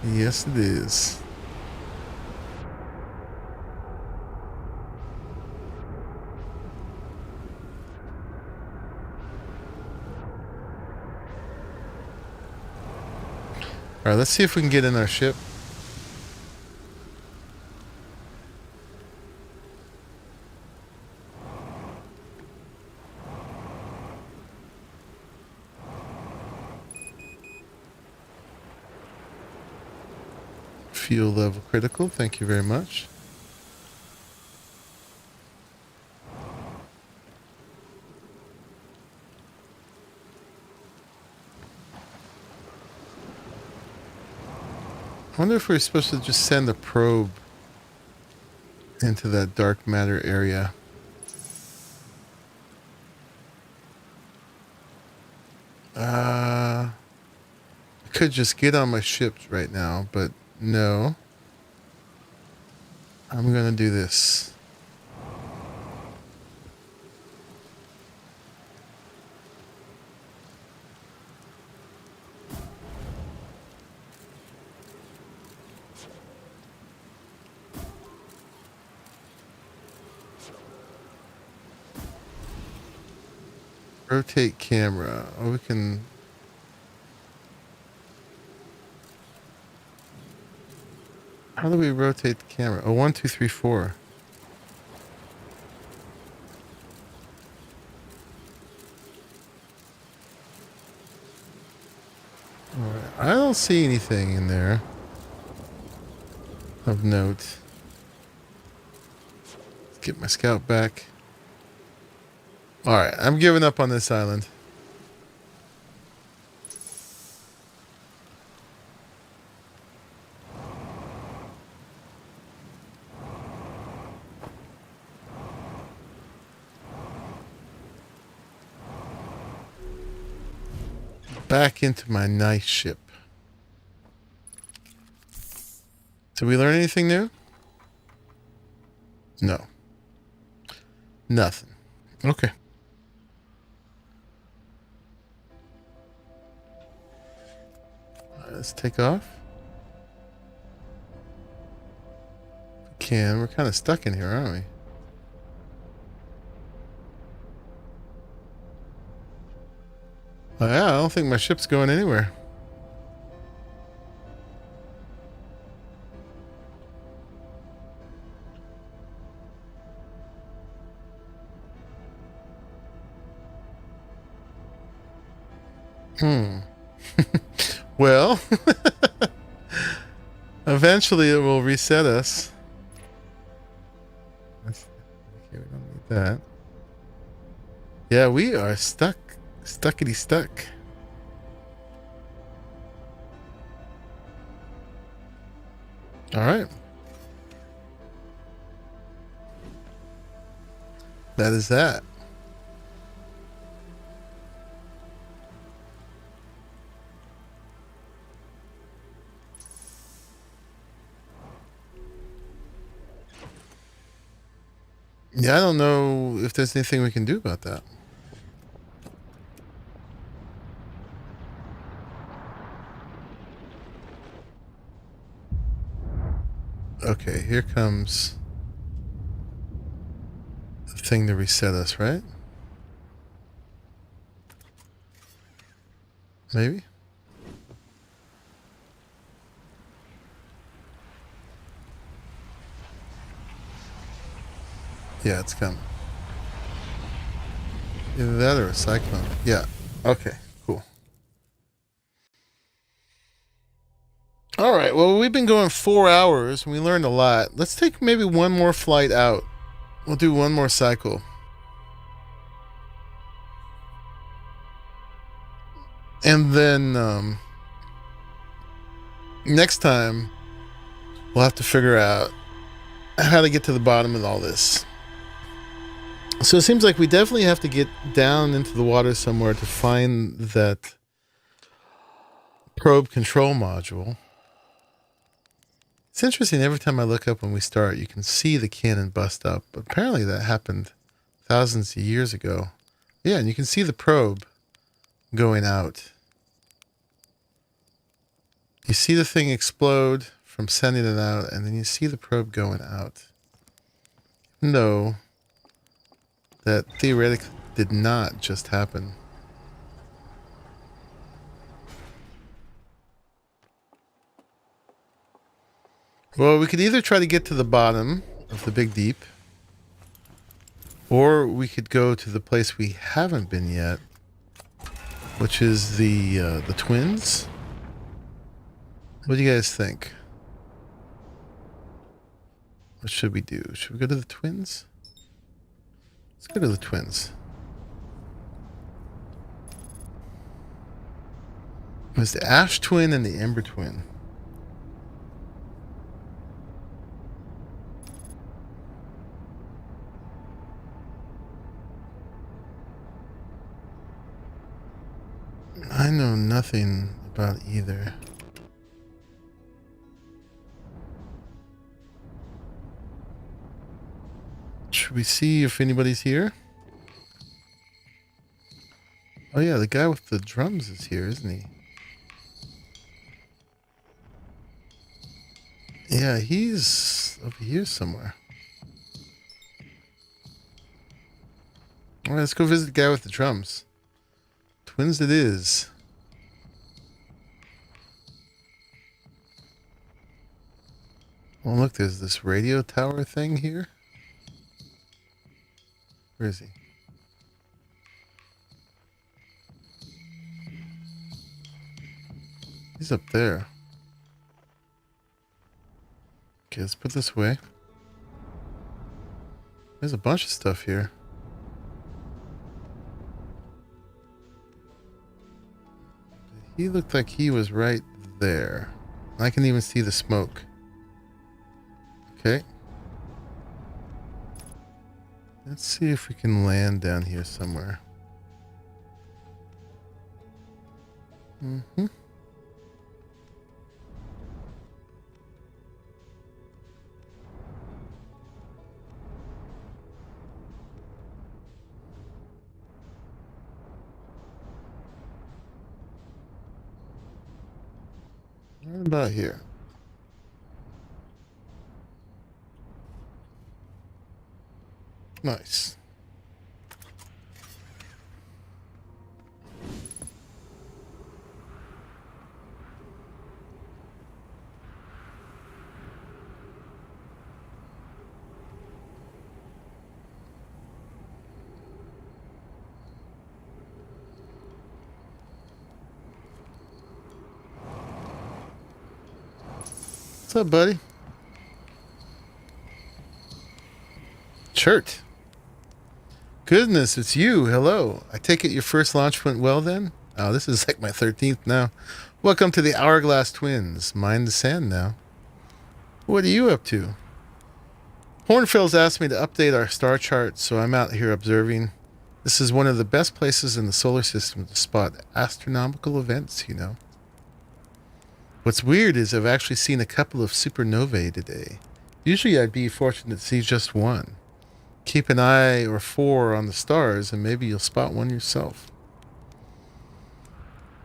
Yes, it is. All right, let's see if we can get in our ship. Fuel level critical, thank you very much. I wonder if we're supposed to just send a probe into that dark matter area. could just get on my ships right now, but no. I'm gonna do this. Rotate camera. Oh, we can... How do we rotate the camera? Oh, 1, 2, 3, 4. All right. I don't see anything in there of note. Let's get my scout back. All right, I'm giving up on this island. Back into my nice ship. Did we learn anything new? No. Nothing. Okay. Let's take off. We can. We're kind of stuck in here, aren't we? Oh, yeah, I don't think my ship's going anywhere. Well, eventually it will reset us. Okay, we don't need that. Yeah, we are stuck. Stuckity stuck. All right. That is that. Yeah, I don't know if there's anything we can do about that. Okay, here comes the thing to reset us, right? Maybe? Yeah, it's coming. Either that or a cyclone. Yeah. Okay, cool. All right, well, we've been going 4 hours and we learned a lot. Let's take maybe one more flight out. We'll do one more cycle. And then next time, we'll have to figure out how to get to the bottom of all this. So it seems like we definitely have to get down into the water somewhere to find that probe control module. It's interesting, every time I look up when we start, you can see the cannon bust up. But apparently that happened thousands of years ago. Yeah, and you can see the probe going out. You see the thing explode from sending it out, and then you see the probe going out. No, that theoretically did not just happen. Well, we could either try to get to the bottom of the Big Deep, or we could go to the place we haven't been yet, which is the Twins. What do you guys think? What should we do? Should we go to the Twins? Let's go to the Twins. There's the Ash Twin and the Ember Twin. I know nothing about either. Should we see if anybody's here? Oh yeah, the guy with the drums is here, isn't he? Yeah, he's over here somewhere. All right, let's go visit the guy with the drums. Twins it is. Well, look, there's this radio tower thing here. Where is he? He's up there. Okay, let's put this away. There's a bunch of stuff here. He looked like he was right there. I can even see the smoke. Okay. Let's see if we can land down here somewhere. Mm-hmm. Right about here. Nice. What's up, buddy? Chert. Goodness, it's you. Hello. I take it your first launch went well then? Oh, this is like my 13th now. Welcome to the Hourglass Twins. Mind the sand now. What are you up to? Hornfell's asked me to update our star chart, so I'm out here observing. This is one of the best places in the solar system to spot astronomical events, you know. What's weird is I've actually seen a couple of supernovae today. Usually I'd be fortunate to see just one. Keep an eye or four on the stars and maybe you'll spot one yourself.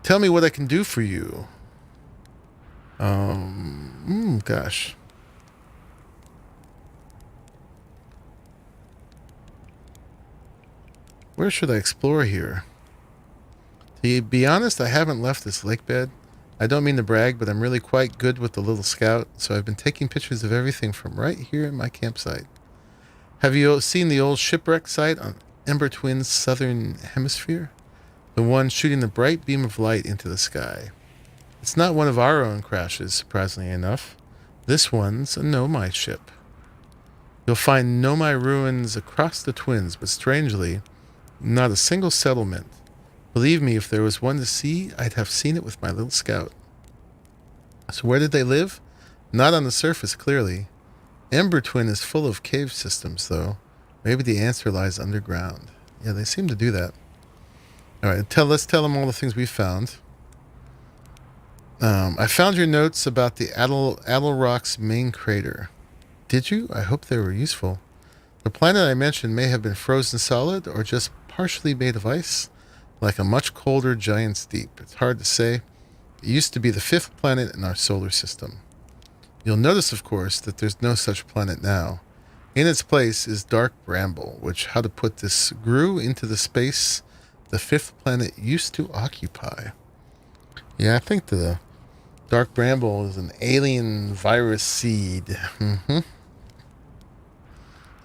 Tell me what I can do for you. Gosh. Where should I explore here? To be honest, I haven't left this lake bed. I don't mean to brag, but I'm really quite good with the little scout, so I've been taking pictures of everything from right here in my campsite. Have you seen the old shipwreck site on Ember Twin's southern hemisphere? The one shooting the bright beam of light into the sky. It's not one of our own crashes, surprisingly enough. This one's a Nomai ship. You'll find Nomai ruins across the Twins, but strangely, not a single settlement. Believe me, if there was one to see, I'd have seen it with my little scout. So where did they live? Not on the surface, clearly. Ember Twin is full of cave systems, though. Maybe the answer lies underground. Yeah, they seem to do that. All right, let's tell them all the things we found. I found your notes about the Adelrock's main crater. Did you? I hope they were useful. The planet I mentioned may have been frozen solid or just partially made of ice, like a much colder giant's deep. It's hard to say. It used to be the 5th planet in our solar system. You'll notice, of course, that there's no such planet now. In its place is Dark Bramble, which, how to put this, grew into the space the 5th planet used to occupy. Yeah, I think the Dark Bramble is an alien virus seed.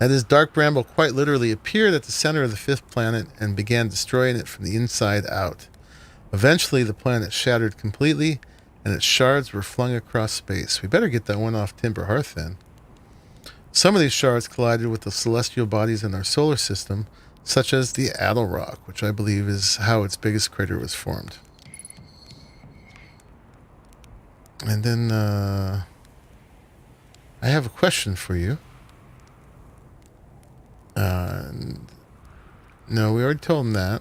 That is, Dark Bramble quite literally appeared at the center of the 5th planet and began destroying it from the inside out. Eventually, the planet shattered completely, and its shards were flung across space. We better get that one off Timber Hearth, then. Some of these shards collided with the celestial bodies in our solar system, such as the Adelrock, which I believe is how its biggest crater was formed. And then, I have a question for you. No, we already told him that.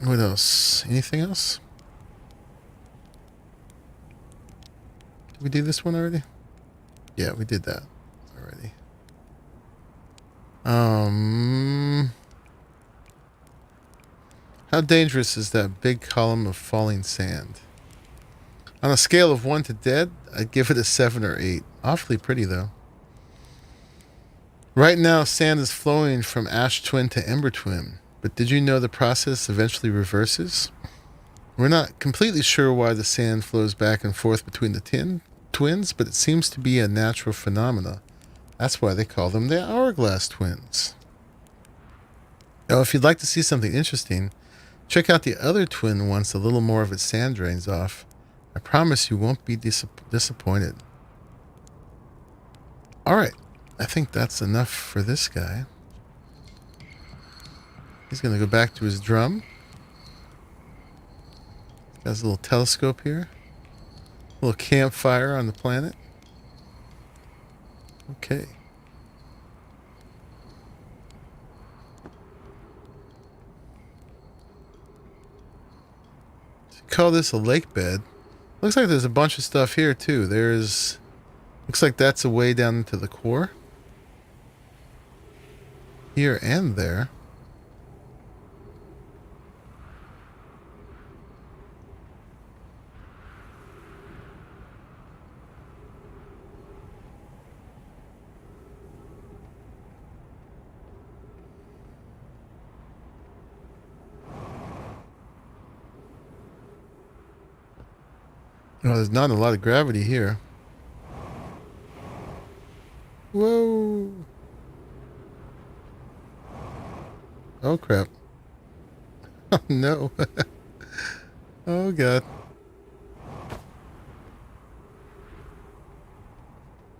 What else? Anything else? Did we do this one already? Yeah, we did that already. How dangerous is that big column of falling sand? On a scale of 1 to dead, I'd give it a 7 or 8. Awfully pretty, though. Right now, sand is flowing from ash twin to ember twin. But did you know the process eventually reverses? We're not completely sure why the sand flows back and forth between the twins, but it seems to be a natural phenomena. That's why they call them the hourglass twins. Now, if you'd like to see something interesting, check out the other twin once a little more of its sand drains off. I promise you won't be disappointed. Alright, I think that's enough for this guy. He's going to go back to his drum. Got his little telescope here. A little campfire on the planet. Okay. So call this a lake bed. Looks like there's a bunch of stuff here too. Looks like that's a way down into the core. Here and there. Oh, there's not a lot of gravity here. Whoa. Oh, crap. Oh, no. Oh, God.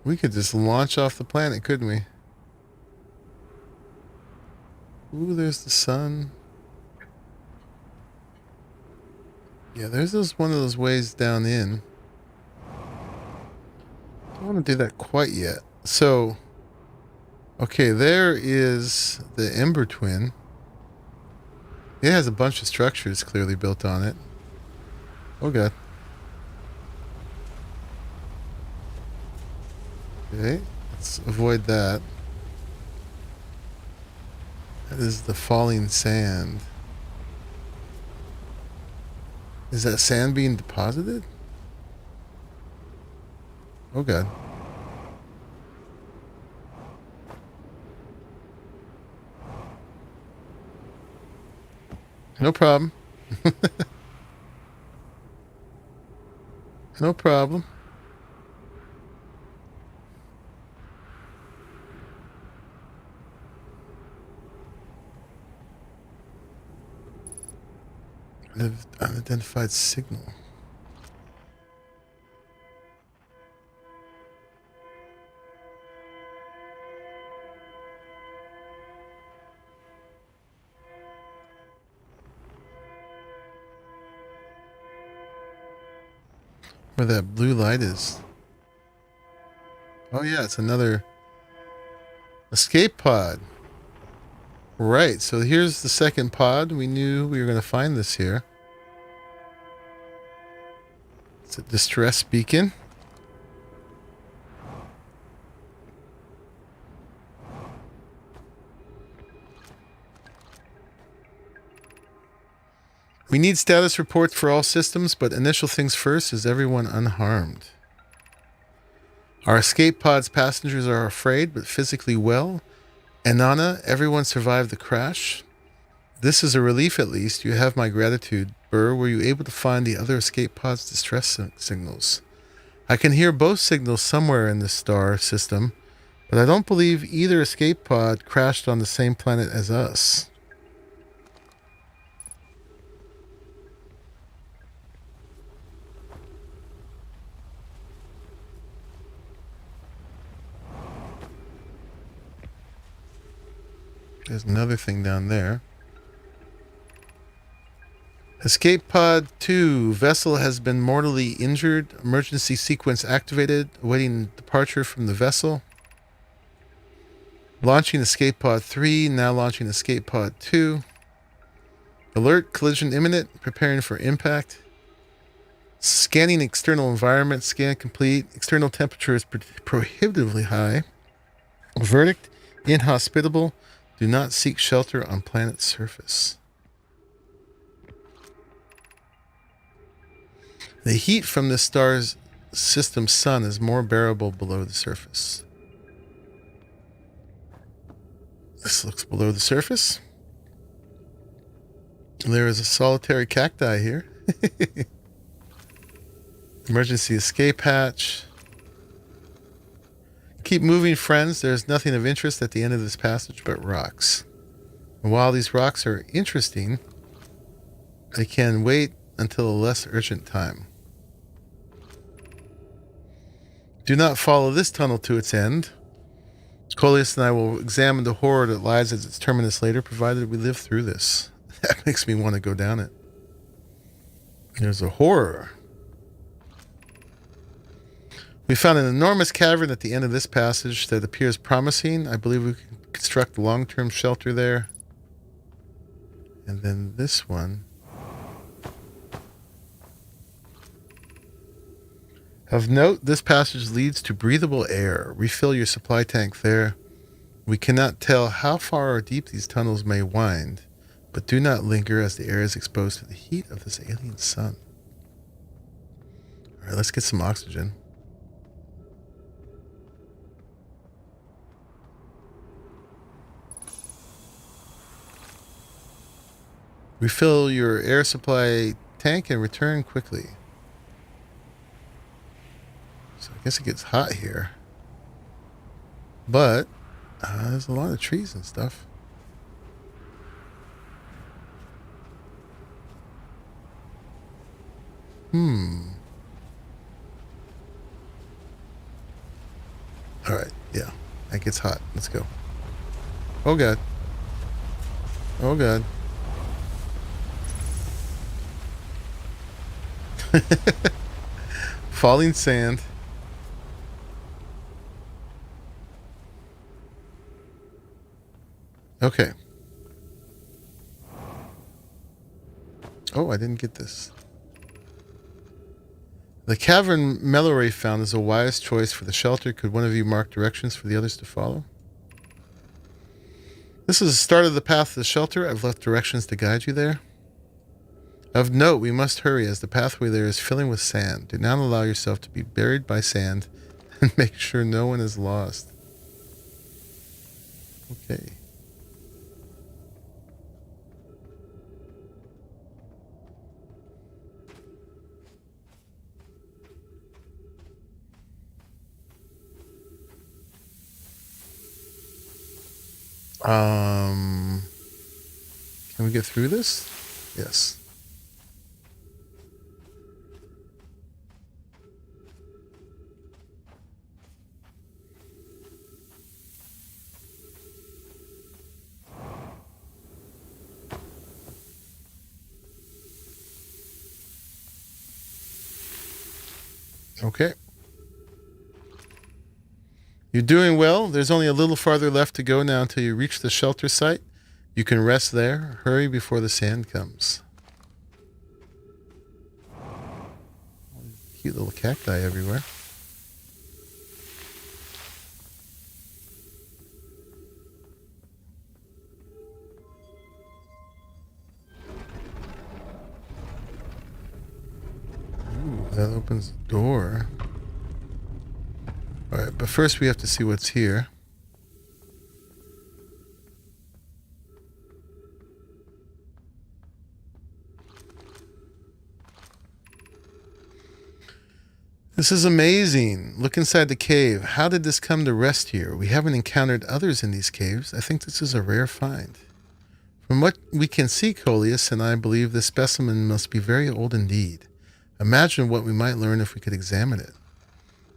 We could just launch off the planet, couldn't we? Ooh, there's the sun. Yeah, there's one of those ways down in. Don't want to do that quite yet. So, okay, there is the Ember Twin. It has a bunch of structures clearly built on it. Oh, God. Okay, let's avoid that. That is the falling sand. Is that sand being deposited? Oh, God. No problem. No problem. Unidentified signal. Where that blue light is. Oh yeah, it's another escape pod. Right, so here's the second pod. We knew we were going to find this here. It's a distress beacon. We need status reports for all systems, but initial things first. Is everyone unharmed? Our escape pod's passengers are afraid, but physically well. Anana, everyone survived the crash. This is a relief at least. You have my gratitude. Burr, were you able to find the other escape pod's distress signals? I can hear both signals somewhere in the star system, but I don't believe either escape pod crashed on the same planet as us. There's another thing down there. Escape pod 2. Vessel has been mortally injured. Emergency sequence activated. Awaiting departure from the vessel. Launching escape pod 3. Now launching escape pod 2. Alert, collision imminent, preparing for impact. Scanning external environment, scan complete. External temperature is prohibitively high. Verdict, inhospitable. Do not seek shelter on planet's surface. The heat from this star's system sun is more bearable below the surface. This looks below the surface. There is a solitary cacti here. Emergency escape hatch. Keep moving, friends. There's nothing of interest at the end of this passage but rocks. And while these rocks are interesting, they can wait until a less urgent time. Do not follow this tunnel to its end. Coleus and I will examine the horror that lies as its terminus later, provided we live through this. That makes me want to go down it. There's a horror. We found an enormous cavern at the end of this passage that appears promising. I believe we can construct a long-term shelter there. And then this one. Of note, this passage leads to breathable air. Refill your supply tank there. We cannot tell how far or deep these tunnels may wind, but do not linger as the air is exposed to the heat of this alien sun. All right, let's get some oxygen. Refill your air supply tank and return quickly. So I guess it gets hot here. But there's a lot of trees and stuff. Alright, yeah. That gets hot. Let's go. Oh god. Oh god. Falling sand. Okay. Oh, I didn't get this. The cavern Melloray found is a wise choice for the shelter. Could one of you mark directions for the others to follow? This is the start of the path to the shelter. I've left directions to guide you there. Of note, we must hurry as the pathway there is filling with sand. Do not allow yourself to be buried by sand and make sure no one is lost. Okay. Can we get through this? Yes. Okay. You're doing well. There's only a little farther left to go now until you reach the shelter site. You can rest there. Hurry before the sand comes. Cute little cacti everywhere. Ooh, that opens the door. Alright, but first we have to see what's here. This is amazing. Look inside the cave. How did this come to rest here? We haven't encountered others in these caves. I think this is a rare find. From what we can see, Coleus and I believe this specimen must be very old indeed. Imagine what we might learn if we could examine it.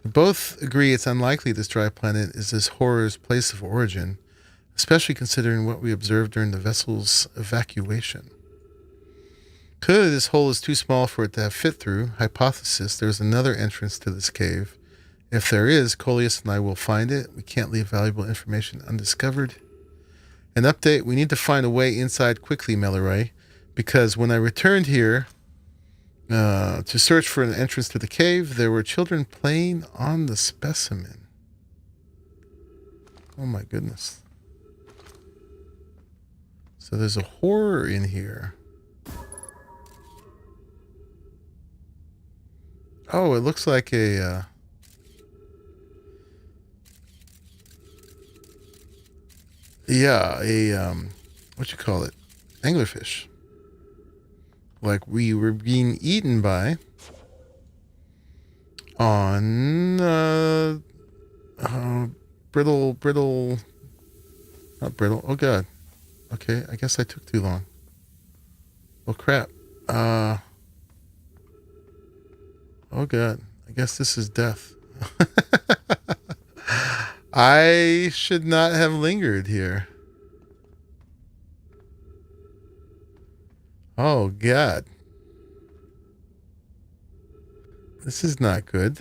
We both agree it's unlikely this dry planet is this horror's place of origin, especially considering what we observed during the vessel's evacuation. Clearly this hole is too small for it to have fit through. Hypothesis, there's another entrance to this cave. If there is, Coleus and I will find it. We can't leave valuable information undiscovered. An update, we need to find a way inside quickly, Melloray. because when I returned here to search for an entrance to the cave, there were children playing on the specimen. Oh my goodness. So there's a horror in here. Oh, it looks like a what you call it? Anglerfish. Like we were being eaten by on brittle, not brittle. Oh god. Okay, I guess I took too long. Oh crap. Oh god. I guess this is death. I should not have lingered here. Oh god. This is not good.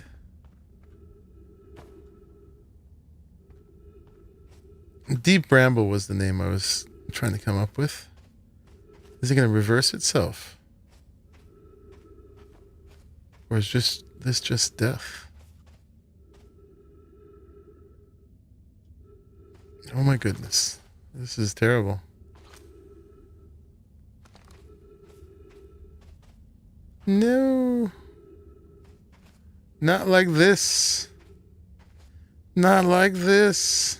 Deep Bramble was the name I was trying to come up with. Is it going to reverse itself? Or is this just death? Oh my goodness. This is terrible. No. Not like this. Not like this.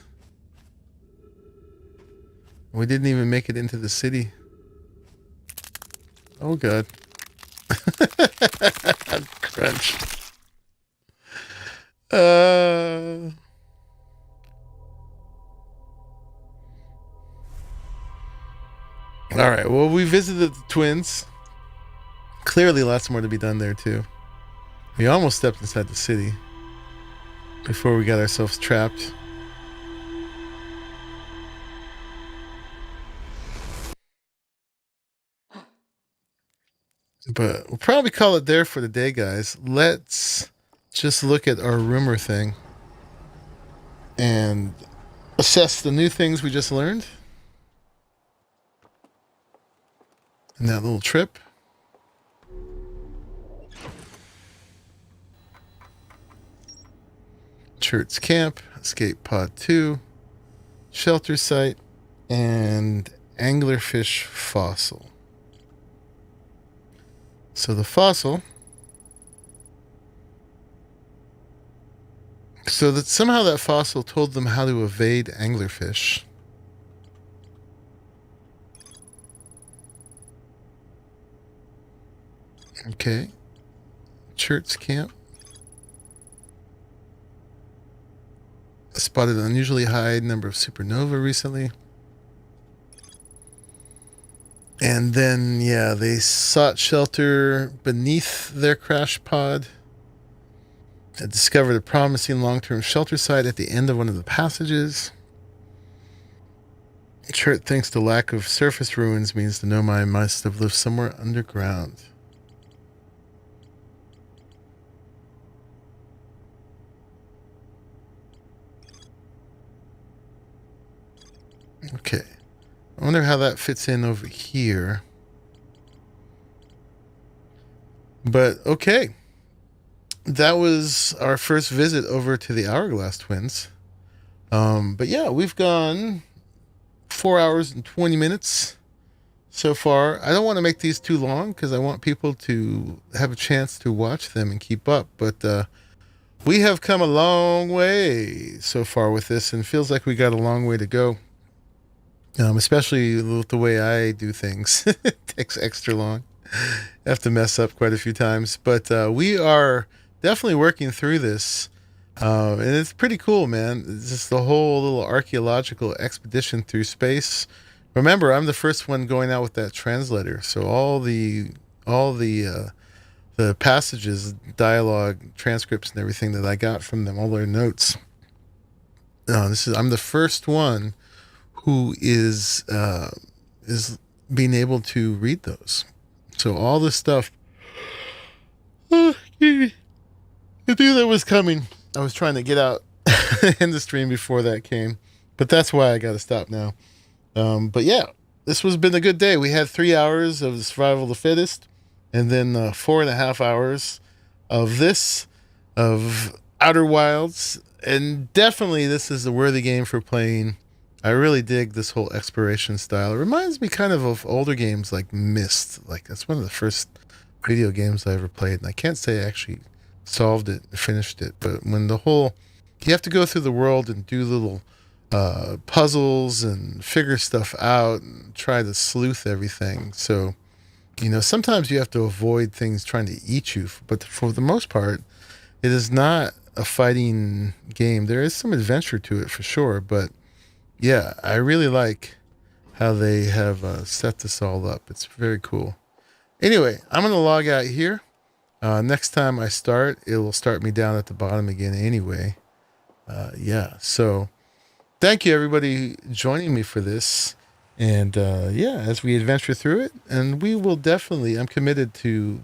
We didn't even make it into the city. Oh god. Crunch. All right. Well, we visited the twins. Clearly, lots more to be done there too. We almost stepped inside the city before we got ourselves trapped. But we'll probably call it there for the day, guys. Let's just look at our rumor thing and assess the new things we just learned in that little trip. Church Camp, Escape Pod 2, Shelter Site, and Anglerfish Fossil. So the fossil. So that somehow that fossil told them how to evade anglerfish. Okay. Church Camp. Spotted an unusually high number of supernova recently. And then, yeah, they sought shelter beneath their crash pod. They discovered a promising long-term shelter site at the end of one of the passages. Chert thinks the lack of surface ruins means the Nomai must have lived somewhere underground. Okay. I wonder how that fits in over here. But, okay. That was our first visit over to the Hourglass Twins. But yeah, we've gone 4 hours and 20 minutes so far. I don't want to make these too long because I want people to have a chance to watch them and keep up. But we have come a long way so far with this, and feels like we got a long way to go. Especially with the way I do things. It takes extra long. I have to mess up quite a few times. But we are definitely working through this. And it's pretty cool, man. It's just the whole little archaeological expedition through space. Remember, I'm the first one going out with that translator. So all the passages, dialogue, transcripts, and everything that I got from them, all their notes. I'm the first one who is being able to read those. So all this stuff, I knew that was coming. I was trying to get out in the stream before that came, but that's why I got to stop now. But yeah, this has been a good day. We had 3 hours of survival of the fittest, and then 4.5 hours of this, of Outer Wilds. And definitely this is a worthy game for playing. I really dig this whole exploration style. It reminds me kind of older games like Myst. Like, that's one of the first video games I ever played. And I can't say I actually solved it, finished it. But when you have to go through the world and do little puzzles and figure stuff out and try to sleuth everything. So, sometimes you have to avoid things trying to eat you. But for the most part, it is not a fighting game. There is some adventure to it for sure. But yeah, I really like how they have set this all up. It's very cool. Anyway, I'm going to log out here. Next time I start, it will start me down at the bottom again anyway. Yeah, so thank you everybody joining me for this. And yeah, as we adventure through it, and we will definitely, I'm committed to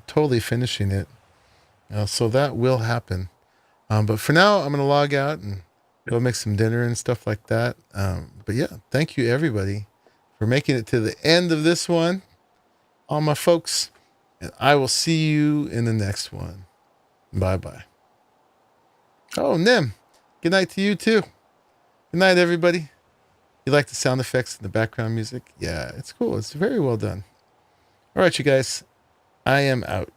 totally finishing it. So that will happen. But for now, I'm going to log out and go make some dinner and stuff like that. But yeah, thank you everybody for making it to the end of this one. All my folks, and I will see you in the next one. Bye-bye. Oh, Nim, good night to you too. Good night, everybody. You like the sound effects and the background music? Yeah, it's cool. It's very well done. All right, you guys, I am out.